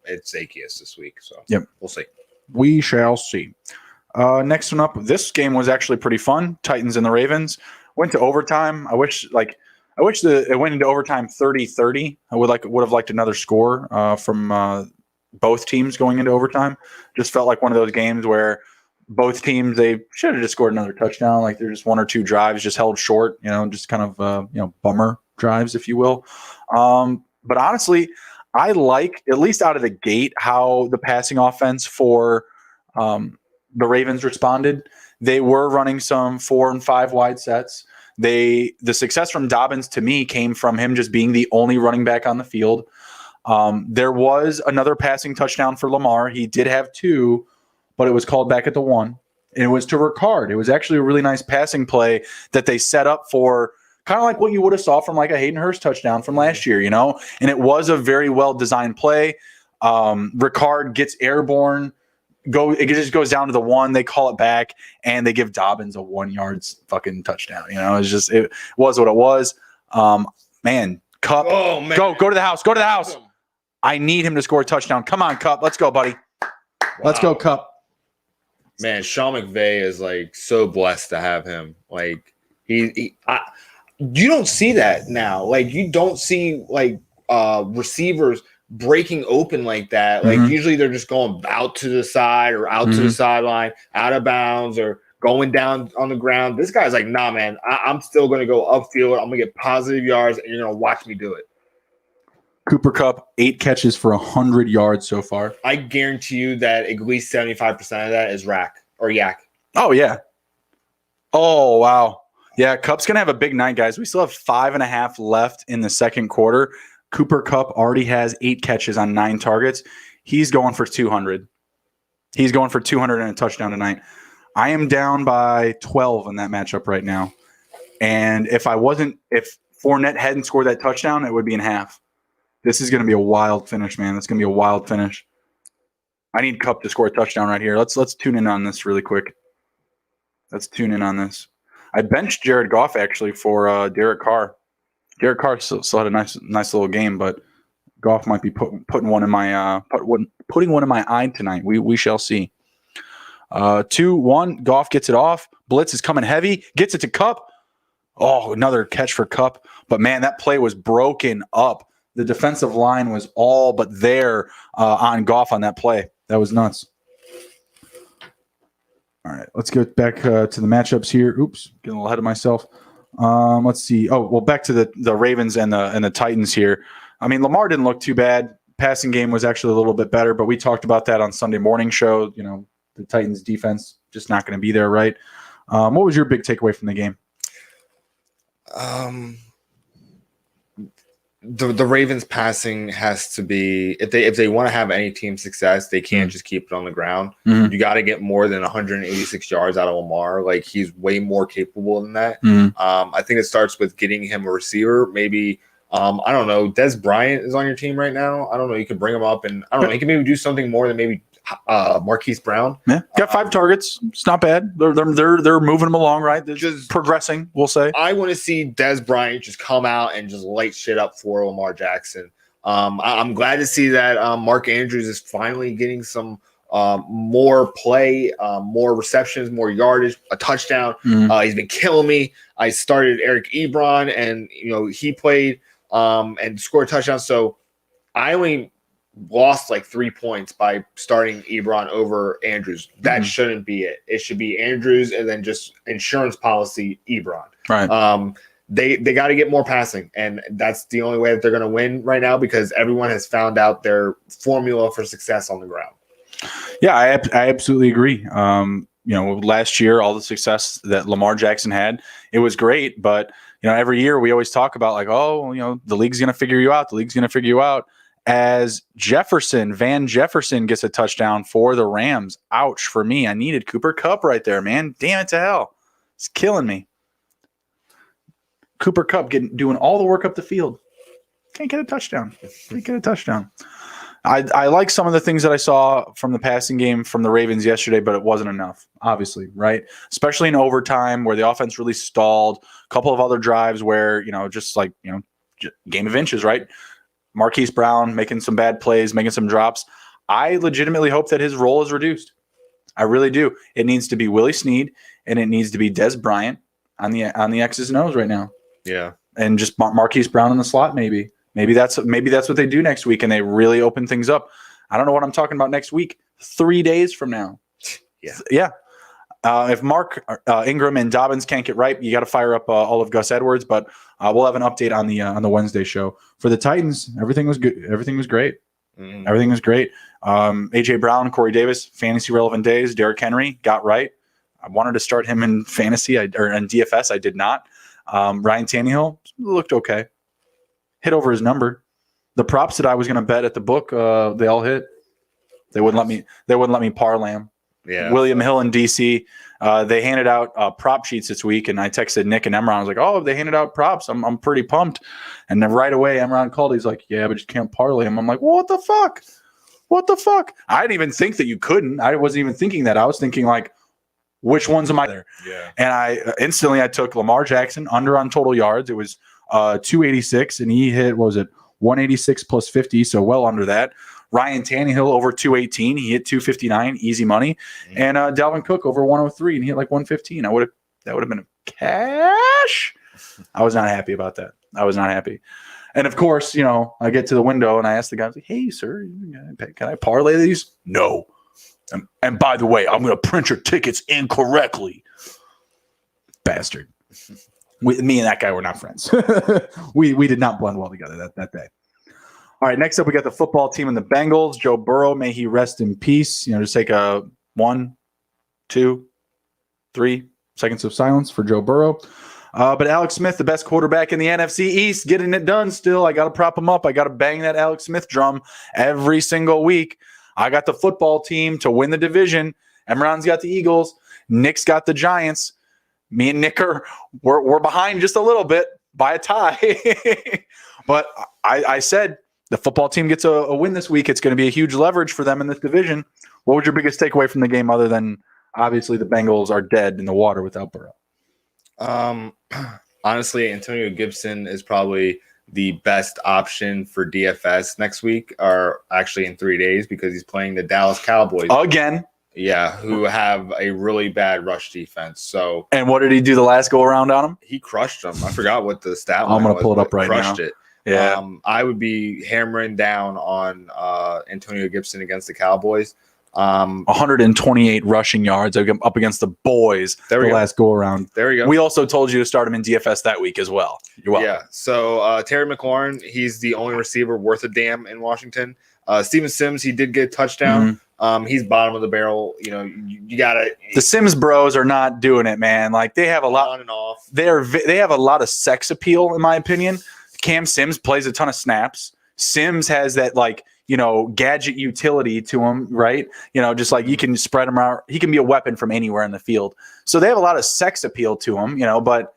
it's Zaccheaus this week. So we'll see. We shall see. Next one up. This game was actually pretty fun. Titans and the Ravens went to overtime. I wish it went into overtime 30-30. I would have liked another score from both teams going into overtime. Just felt like one of those games where both teams, they should have just scored another touchdown. Like there's 1 or 2 drives just held short, just kind of bummer drives, if you will. But honestly, I like, at least out of the gate, how the passing offense for the Ravens responded. They were running some 4 and 5 wide sets. The success from Dobbins to me came from him just being the only running back on the field. There was another passing touchdown for Lamar. He did have 2, but it was called back at the 1. And it was to Ricard. It was actually a really nice passing play that they set up for kind of like what you would have saw from like a Hayden Hurst touchdown from last year, you know? And it was a very well-designed play. Ricard gets airborne. It just goes down to the 1. They call it back, and they give Dobbins a 1-yard fucking touchdown. You know, it was what it was. Man, Kupp, go to the house. Go to the house. I need him to score a touchdown. Come on, Kupp. Let's go, buddy. Wow. Let's go, Kupp. Man, Sean McVay is like so blessed to have him. Like you don't see that now. Like you don't see like receivers breaking open like that. Like usually they're just going out to the side or out to the sideline, out of bounds, or going down on the ground. This guy's like, nah, man, I'm still going to go upfield. I'm going to get positive yards, and you're going to watch me do it. Cooper Kupp, 8 catches for 100 yards so far. I guarantee you that at least 75% of that is rack or yak. Oh, yeah. Oh, wow. Yeah, Kupp's going to have a big night, guys. We still have 5.5 left in the second quarter. Cooper Kupp already has 8 catches on 9 targets. He's going for 200. He's going for 200 and a touchdown tonight. I am down by 12 in that matchup right now. And if Fournette hadn't scored that touchdown, it would be in half. This is going to be a wild finish, man. It's going to be a wild finish. I need Kupp to score a touchdown right here. Let's tune in on this really quick. Let's tune in on this. I benched Jared Goff actually for Derek Carr. Derek Carr still had a nice little game, but Goff might be putting one in my eye tonight. We shall see. 2-1. Goff gets it off. Blitz is coming heavy. Gets it to Kupp. Oh, another catch for Kupp. But man, that play was broken up. The defensive line was all but there on Goff on that play. That was nuts. All right, let's go back to the matchups here. Oops, getting a little ahead of myself. Let's see. Oh, well, back to the Ravens and the Titans here. I mean, Lamar didn't look too bad. Passing game was actually a little bit better, but we talked about that on Sunday morning show. You know, the Titans defense just not going to be there, right? What was your big takeaway from the game? The Ravens passing has to be, if they want to have any team success, they can't just keep it on the ground. You got to get more than 186 yards out of Lamar. Like he's way more capable than that. I think it starts with getting him a receiver. Maybe I don't know. Des Bryant is on your team right now. I don't know. You can bring him up, and I don't know. He can maybe do something more than maybe Marquise Brown. Yeah, got 5 targets. It's not bad. They're moving him along, right? They're just progressing, we'll say. I want to see Des Bryant just come out and just light shit up for Lamar Jackson. I'm glad to see that Mark Andrews is finally getting some more play, more receptions, more yardage, a touchdown. He's been killing me. I started Eric Ebron, and he played and scored a touchdown. So I only lost like 3 points by starting Ebron over Andrews. That shouldn't be it. It should be Andrews and then just insurance policy Ebron. Right. They got to get more passing, and that's the only way that they're going to win right now because everyone has found out their formula for success on the ground. Yeah, I absolutely agree. Last year, all the success that Lamar Jackson had, it was great. But, every year we always talk about like, the league's going to figure you out. The league's going to figure you out. As Van Jefferson gets a touchdown for the Rams. Ouch for me. I needed Cooper Kupp right there, man. Damn it to hell. It's killing me. Cooper Kupp doing all the work up the field. Can't get a touchdown. I like some of the things that I saw from the passing game from the Ravens yesterday, but it wasn't enough, obviously, right? Especially in overtime where the offense really stalled. A couple of other drives where, game of inches, right? Marquise Brown making some bad plays, making some drops. I legitimately hope that his role is reduced. I really do. It needs to be Willie Snead and it needs to be Des Bryant on the X's and O's right now. Yeah. And just Marquise Brown in the slot maybe. Maybe that's what they do next week and they really open things up. I don't know what I'm talking about next week. 3 days from now. Yeah. Yeah. If Mark Ingram and Dobbins can't get right, you got to fire up all of Gus Edwards. But we'll have an update on the Wednesday show. For the Titans, everything was good. Everything was great. Everything was great. AJ Brown, Corey Davis, fantasy relevant days. Derrick Henry got right. I wanted to start him in fantasy or in DFS. I did not. Ryan Tannehill looked okay. Hit over his number. The props that I was going to bet at the book, they all hit. They wouldn't let me. They wouldn't let me parlay them. Yeah. William Hill in DC. They handed out prop sheets this week, and I texted Nick and Emron. I was like, "Oh, they handed out props. I'm pretty pumped." And then right away, Emron called. He's like, "Yeah, but you can't parlay them." I'm like, well, "What the fuck? What the fuck?" I didn't even think that you couldn't. I wasn't even thinking that. I was thinking like, which ones am I there? Yeah. And I took Lamar Jackson under on total yards. It was 286, and he hit, what was it, 186 plus 50, so well under that. Ryan Tannehill over 218. He hit 259, easy money. And Dalvin Cook over 103, and he hit like 115. That would have been a cash. I was not happy about that. I was not happy. And of course, I get to the window and I ask the guy, I was like, "Hey, sir, can I parlay these?" "No. And by the way, I'm going to print your tickets incorrectly." Bastard. Me and that guy were not friends. we did not blend well together that day. All right, next up, we got the football team and the Bengals. Joe Burrow, may he rest in peace. Just take a 1, 2, 3 seconds of silence for Joe Burrow. But Alex Smith, the best quarterback in the NFC East, getting it done still. I got to prop him up. I got to bang that Alex Smith drum every single week. I got the football team to win the division. Emron's got the Eagles. Nick's got the Giants. Me and Nick we're behind just a little bit by a tie. But I said the football team gets a win this week. It's going to be a huge leverage for them in this division. What was your biggest takeaway from the game other than obviously the Bengals are dead in the water without Burrow? Honestly, Antonio Gibson is probably the best option for DFS next week, or actually in 3 days, because he's playing the Dallas Cowboys again. Yeah, who have a really bad rush defense. So, and what did he do the last go around on him? He crushed them. I forgot what the stat line was. I'm going to pull it up right now. Crushed it. Yeah. I would be hammering down on Antonio Gibson against the Cowboys. 128 rushing yards up against the boys last go around. There you go. We also told you to start him in DFS that week as well. You're welcome. Yeah. So Terry McLaurin, he's the only receiver worth a damn in Washington. Steven Sims, he did get a touchdown. He's bottom of the barrel. You gotta. The Sims bros are not doing it, man. Like they have a lot on and off. They have a lot of sex appeal, in my opinion. Cam Sims plays a ton of snaps. Sims has that gadget utility to him, right? Just like you can spread him out. He can be a weapon from anywhere in the field. So they have a lot of sex appeal to him, but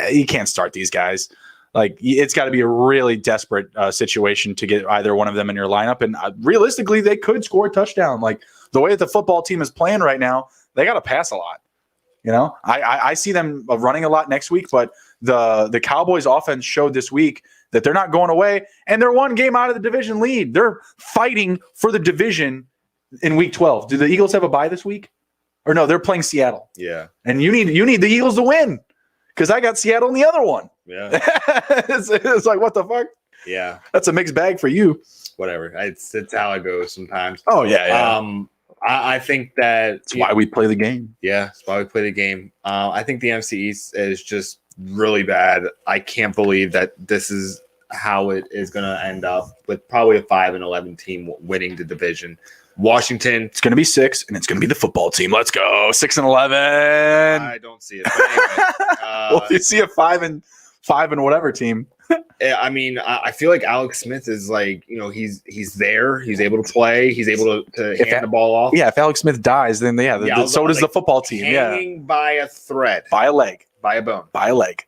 you can't start these guys. Like it's got to be a really desperate situation to get either one of them in your lineup. And realistically, they could score a touchdown. Like the way that the football team is playing right now, they got to pass a lot. I see them running a lot next week, but the Cowboys offense showed this week that they're not going away, and they're one game out of the division lead. They're fighting for the division in week 12. Do the Eagles have a bye this week? Or no, they're playing Seattle. Yeah. And you need the Eagles to win because I got Seattle in the other one. Yeah. it's like, what the fuck? Yeah. That's a mixed bag for you. Whatever. It's how it goes sometimes. Oh, yeah. I think that's why we play the game. Yeah, that's why we play the game. I think the NFC East is just really bad. I can't believe that this is how it is going to end up with probably a 5-11 team winning the division. Washington. It's going to be 6, and it's going to be the football team. Let's go. 6-11. I don't see it. But anyway, well, you see a 5 and whatever team. I mean, I feel like Alex Smith is like, he's there. He's able to play. He's able to hand the ball off. Yeah, if Alex Smith dies, then so does the football team. Hanging by a thread. By a leg. By a bone. By a leg.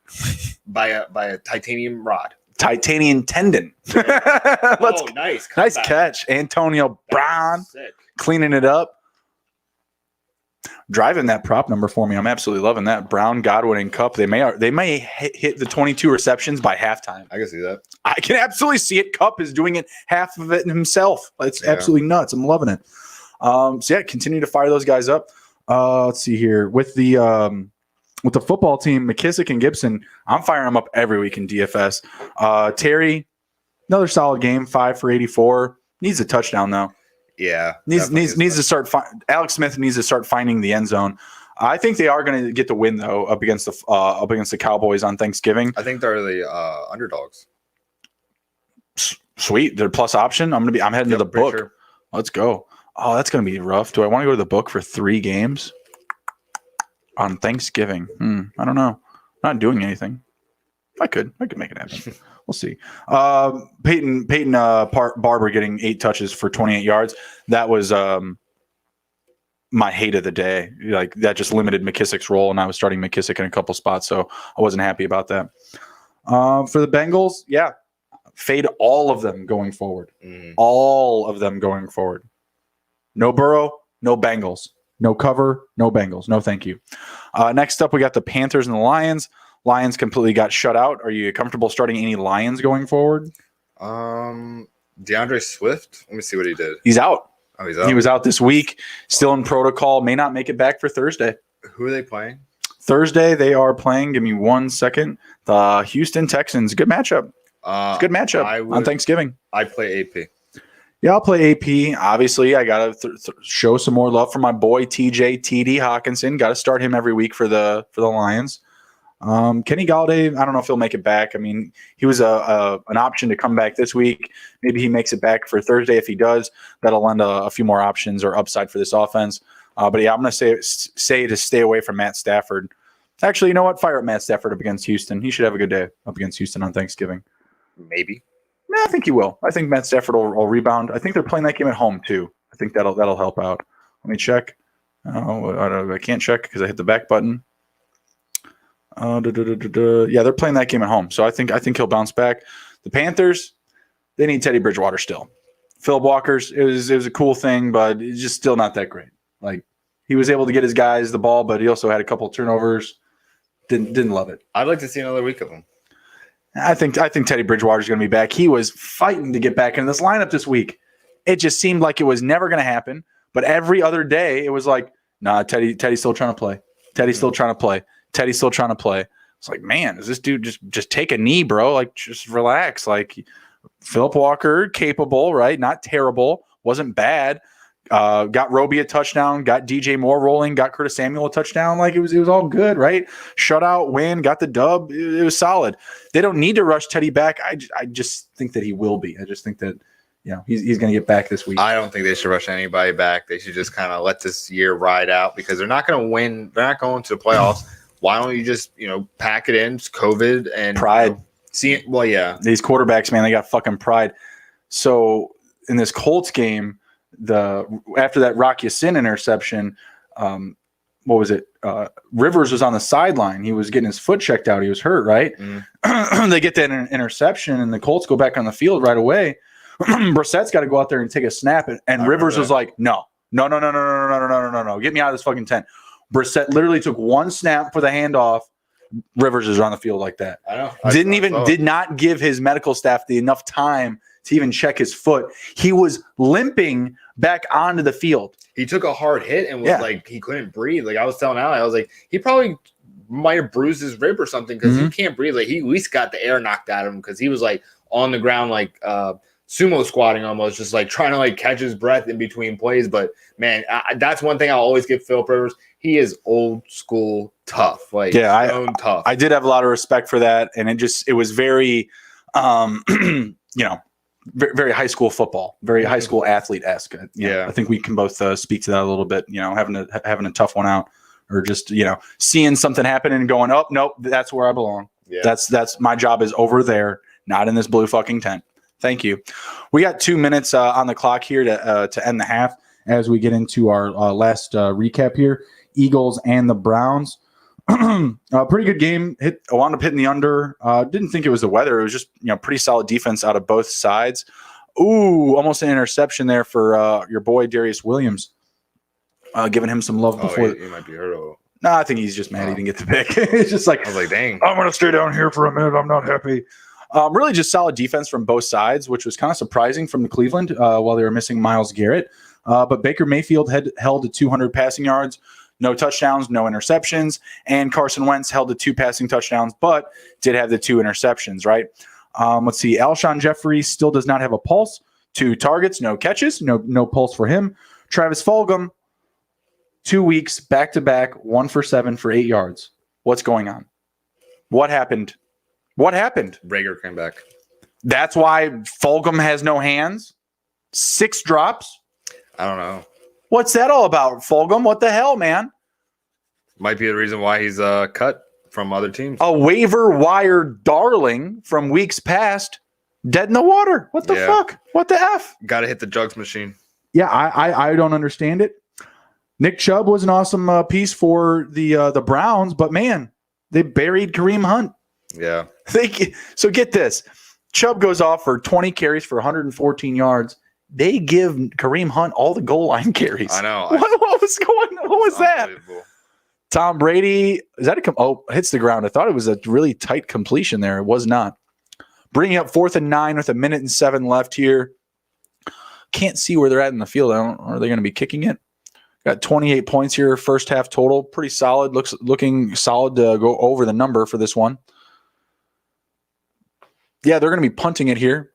by a titanium rod. Titanium tendon. Nice. Nice catch. Antonio Brown cleaning it up. Driving that prop number for me. I'm absolutely loving that. Brown, Godwin, and Kupp. They may hit the 22 receptions by halftime. I can see that. I can absolutely see it. Kupp is doing it half of it himself. It's absolutely nuts. I'm loving it. Continue to fire those guys up. Let's see here with the football team, McKissick and Gibson. I'm firing them up every week in DFS. Terry, another solid game, 5 for 84. Needs a touchdown though. Yeah, needs to start. Alex Smith needs to start finding the end zone. I think they are going to get the win though up against the Cowboys on Thanksgiving. I think they're the underdogs. Sweet, they're plus option. I'm heading to the book. Sure. Let's go. Oh, that's going to be rough. Do I want to go to the book for 3 games on Thanksgiving? I don't know. I'm not doing anything. I could make it happen. We'll see. Peyton Barber getting 8 touches for 28 yards. That was my hate of the day. Like that just limited McKissick's role, and I was starting McKissick in a couple spots, so I wasn't happy about that. For the Bengals, yeah, fade all of them going forward. All of them going forward. No Burrow, no Bengals. No cover, no Bengals. No thank you. Next up, we got the Panthers and the Lions. Lions completely got shut out. Are you comfortable starting any Lions going forward? DeAndre Swift. Let me see what he did. He's out. Oh, he's out. He was out this week. Still in protocol. May not make it back for Thursday. Who are they playing? Thursday, they are playing. Give me 1 second. The Houston Texans. Good matchup. It's a good matchup on Thanksgiving. I play AP. Yeah, I'll play AP. Obviously, I got to show some more love for my boy TJ TD Hawkinson. Got to start him every week for the Lions. Kenny Galladay, I don't know if he'll make it back. I mean, he was an option to come back this week. Maybe he makes it back for Thursday. If he does, that'll lend a few more options or upside for this offense. But yeah, I'm going to say to stay away from Matt Stafford. Actually, you know what? Fire up Matt Stafford up against Houston. He should have a good day up against Houston on Thanksgiving. Maybe. No, I think he will. I think Matt Stafford will rebound. I think they're playing that game at home too. I think that'll help out. Let me check. I can't check because I hit the back button. Yeah, they're playing that game at home, so I think he'll bounce back. The Panthers, they need Teddy Bridgewater still. Philip Walker's it was a cool thing, but it's just still not that great. Like he was able to get his guys the ball, but he also had a couple turnovers. Didn't love it. I'd like to see another week of him. I think Teddy Bridgewater's going to be back. He was fighting to get back in this lineup this week. It just seemed like it was never going to happen. But every other day, it was like, nah, Teddy's still trying to play. Teddy's still trying to play. Teddy's still trying to play. It's like, man, does this dude just take a knee, bro? Like, just relax. Like, Philip Walker, capable, right? Not terrible. Wasn't bad. Got Roby a touchdown, got DJ Moore rolling, got Curtis Samuel a touchdown. Like it was all good, right? Shutout win, got the dub. It was solid. They don't need to rush Teddy back. I just think that he will be. I just think that he's going to get back this week. I don't think they should rush anybody back. They should just kind of let this year ride out because they're not going to win. They're not going to the playoffs. Why don't you just pack it in? It's COVID and pride. See it. Well, yeah. These quarterbacks, man, they got fucking pride. So in this Colts game. After that Rock Ya-Sin interception, what was it? Rivers was on the sideline. He was getting his foot checked out. He was hurt, right? They get that interception, and the Colts go back on the field right away. Brissett's got to go out there and take a snap, and Rivers was like, no. Get me out of this fucking tent. Brissett literally took one snap for the handoff. Rivers is on the field like that. I know. Did not give his medical staff enough time to even check his foot. He was limping back onto the field. He took a hard hit and was like, he couldn't breathe. Like I was telling Ali, I was like, he probably might have bruised his rib or something because he can't breathe. Like he at least got the air knocked out of him because he was like on the ground, like sumo squatting almost, just like trying to like catch his breath in between plays. But man, that's one thing I'll always give Philip Rivers. He is old school tough. Like tough. I did have a lot of respect for that, and it was very, very high school football, very high school athlete-esque. I think we can both speak to that a little bit. Having a tough one out, or just seeing something happen and going, oh nope, that's where I belong. Yeah. That's my job is over there, not in this blue fucking tent. Thank you. We got 2 minutes on the clock here to end the half as we get into our last recap here. Eagles and the Browns. Pretty good game. Wound up hitting the under. Didn't think it was the weather. It was just pretty solid defense out of both sides. Ooh, almost an interception there for your boy Darius Williams. Giving him some love before. He might be hurt. No, I think he's just mad he didn't get the pick. It's just like, I was like, dang, I'm gonna stay down here for a minute. I'm not happy. Really just solid defense from both sides, which was kind of surprising from the Cleveland while they were missing Myles Garrett. But Baker Mayfield held to 200 passing yards. No touchdowns, no interceptions, and Carson Wentz held to 2 passing touchdowns, but did have the 2 interceptions, right? Let's see. Alshon Jeffrey still does not have a pulse. 2 targets, no catches, no pulse for him. Travis Fulgham, 2 weeks back to back, 1 for 7 for 8 yards. What's going on? What happened? What happened? Rager came back. That's why Fulgham has no hands. 6 drops. I don't know. What's that all about, Fulgham? What the hell, man? Might be the reason why he's cut from other teams. A waiver wire darling from weeks past, dead in the water. What the fuck? What the F? Got to hit the jugs machine. Yeah, I don't understand it. Nick Chubb was an awesome piece for the Browns, but man, they buried Kareem Hunt. Yeah. So get this. Chubb goes off for 20 carries for 114 yards. They give Kareem Hunt all the goal line carries. I know. What was going on? What was that? Tom Brady, hits the ground. I thought it was a really tight completion there. It was not. Bringing up 4th and 9 with 1:07 left here. Can't see where they're at in the field. Are they going to be kicking it? Got 28 points here, first half total. Pretty solid. Looking solid to go over the number for this one. Yeah, they're going to be punting it here.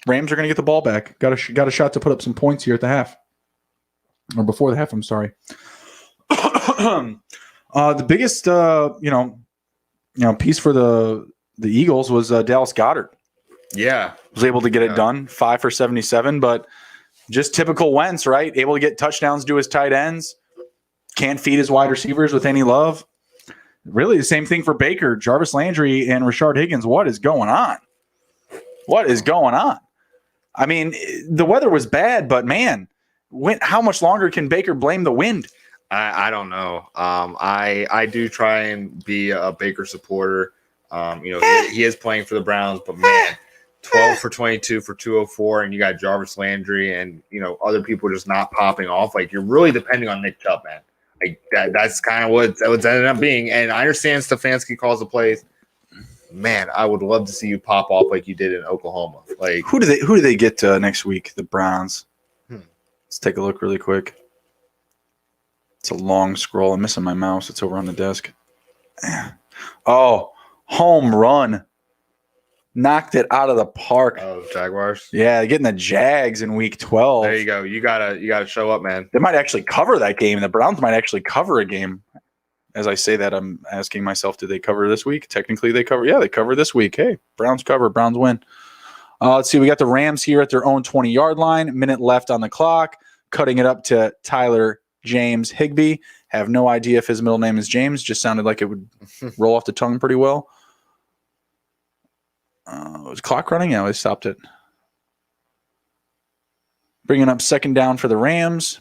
Rams are going to get the ball back. Got a shot to put up some points here at the half. Or before the half, I'm sorry. The biggest piece for the Eagles was Dallas Goedert. Yeah. Was able to get it done, 5 for 77, but just typical Wentz, right? Able to get touchdowns to his tight ends. Can't feed his wide receivers with any love. Really the same thing for Baker, Jarvis Landry, and Rashard Higgins. What is going on? What is going on? I mean, the weather was bad, but man, how much longer can Baker blame the wind? I don't know. I do try and be a Baker supporter. He is playing for the Browns, but man, 12 for 22 for 204, and you got Jarvis Landry and other people just not popping off. Like, you're really depending on Nick Chubb, man. Like that's kind of what's ended up being. And I understand Stefanski calls the plays. Man, I would love to see you pop off like you did in Oklahoma. Like, who do they get next week? The Browns. Let's take a look really quick. It's a long scroll. I'm missing my mouse. It's over on the desk. Oh, home run. Knocked it out of the park. Oh, Jaguars. Yeah, getting the Jags in week 12. There you go. You gotta show up, man. They might actually cover that game. The Browns might actually cover a game. As I say that, I'm asking myself, did they cover this week? Technically, they cover. Yeah, they cover this week. Hey, Browns cover. Browns win. Let's see. We got the Rams here at their own 20-yard line. Minute left on the clock. Cutting it up to Tyler James Higbee. Have no idea if his middle name is James. Just sounded like it would roll off the tongue pretty well. Was clock running? Yeah, they stopped it. Bringing up 2nd down for the Rams.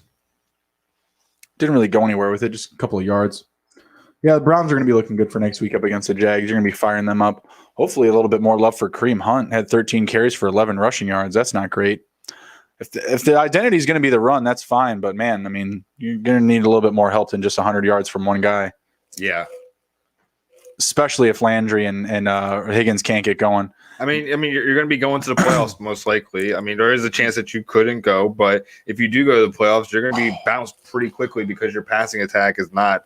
Didn't really go anywhere with it. Just a couple of yards. Yeah, the Browns are going to be looking good for next week up against the Jags. You're going to be firing them up. Hopefully a little bit more love for Kareem Hunt. Had 13 carries for 11 rushing yards. That's not great. If the identity is going to be the run, that's fine. But, man, I mean, you're going to need a little bit more help than just 100 yards from one guy. Yeah. Especially if Landry and Higgins can't get going. I mean, you're going to be going to the playoffs most likely. I mean, there is a chance that you couldn't go, but if you do go to the playoffs, you're going to be bounced pretty quickly because your passing attack is not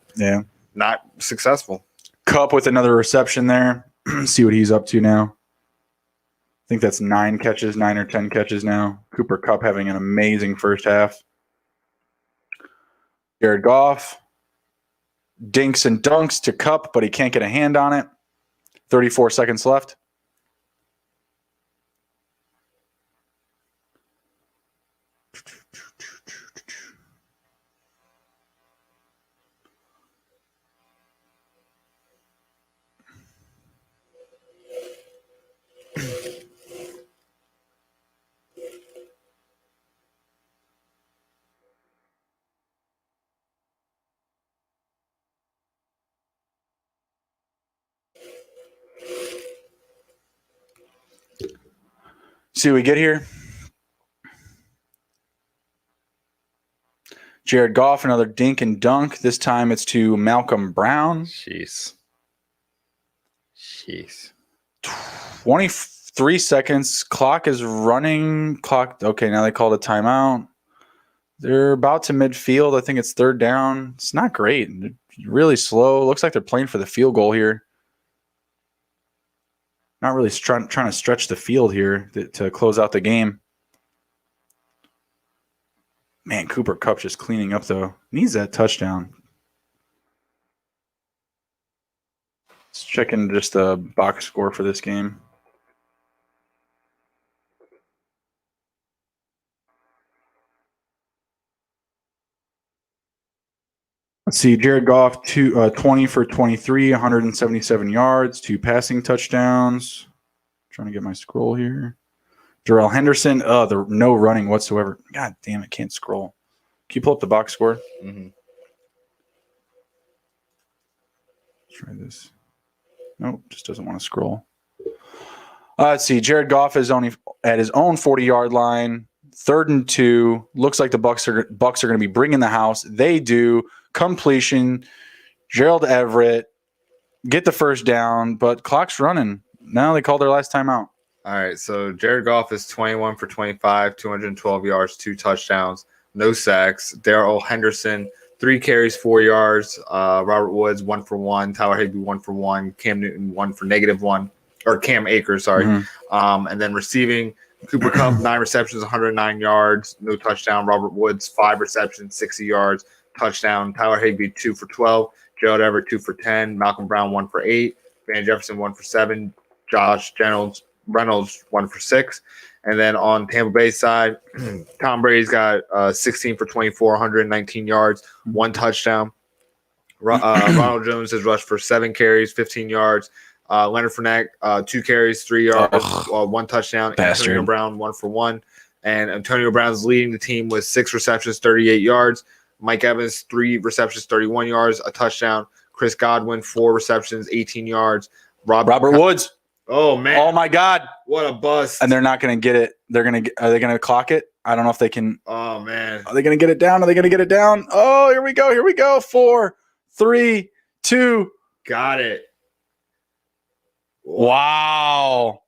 successful. Kupp with another reception there. See what he's up to now. I think that's 9 or 10 catches now. Cooper Kupp having an amazing first half. Jared Goff. Dinks and dunks to Kupp, but he can't get a hand on it. 34 seconds left. See what we get here. Jared Goff, another dink and dunk. This time it's to Malcolm Brown. Jeez. 23 seconds. Clock is running. Okay, now they called a timeout. They're about to midfield. I think it's 3rd down. It's not great. Really slow. Looks like they're playing for the field goal here. Not really trying to stretch the field here to close out the game. Man, Cooper Kupp just cleaning up, though. Needs that touchdown. Let's check in just the box score for this game. Let's see. Jared Goff, 20 for 23, 177 yards, 2 passing touchdowns. Trying to get my scroll here. Darrell Henderson, no running whatsoever. God damn it, can't scroll. Can you pull up the box score? Mm-hmm. Let's try this. Nope, just doesn't want to scroll. Let's see. Jared Goff is only at his own 40-yard line. 3rd and 2. Looks like the Bucs are going to be bringing the house. They do. Completion. Gerald Everett get the first down, but clock's running. Now they called their last timeout. All right, so Jared Goff is 21 for 25, 212 yards, 2 touchdowns, no sacks. Darrell Henderson, 3 carries, 4 yards. Robert Woods, 1 for 1. Tyler Higbee, 1 for 1. Cam Newton, 1 for -1. Or Cam Akers, sorry. Mm-hmm. And then receiving, Cooper Kupp, 9 receptions, 109 yards, no touchdown. Robert Woods, 5 receptions, 60 yards, touchdown. Tyler Higbee, 2 for 12. Gerald Everett, 2 for 10. Malcolm Brown, 1 for 8. Van Jefferson, 1 for 7. Josh Reynolds, 1 for 6. And then on Tampa Bay's side, Tom Brady's got 16 for 24, 119 yards, 1 touchdown. Ronald Jones has rushed for 7 carries, 15 yards. Leonard Fournette, 2 carries, 3 yards, 1 touchdown. Bastard. Antonio Brown, 1 for 1. And Antonio Brown's leading the team with 6 receptions, 38 yards. Mike Evans, 3 receptions, 31 yards, a touchdown. Chris Godwin, 4 receptions, 18 yards. Robert Woods. Oh, man. Oh, my God. What a bust. And they're not going to get it. Are they going to clock it? I don't know if they can. Oh, man. Are they going to get it down? Are they going to get it down? Oh, here we go. Here we go. 4, 3, 2. Got it. Wow.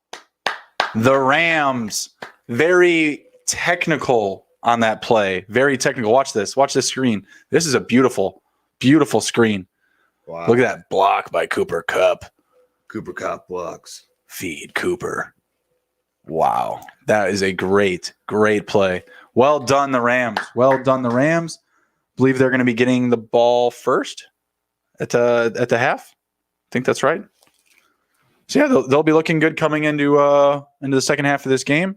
The Rams. Very technical on that play. Very technical. Watch this. Watch this screen. This is a beautiful, beautiful screen. Wow. Look at that block by Cooper Kupp. Cooper Kupp blocks. Feed Cooper. Wow. That is a great, great play. Well done, the Rams. Well done, the Rams. Believe they're going to be getting the ball first at the half. I think that's right. So, yeah, they'll be looking good coming into the second half of this game.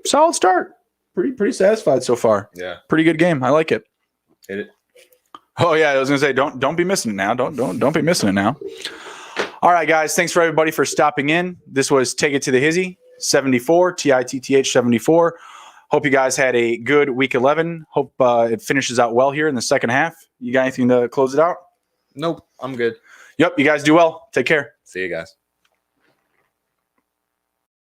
Solid start. Pretty satisfied so far. Yeah. Pretty good game. I like it. Hit it. Oh, yeah. I was going to say, don't be missing it now. Don't be missing it now. All right, guys. Thanks for everybody for stopping in. This was Take It to the Hizzy 74, TITTH 74. Hope you guys had a good week 11. Hope it finishes out well here in the second half. You got anything to close it out? Nope. I'm good. Yep. You guys do well. Take care. See you guys.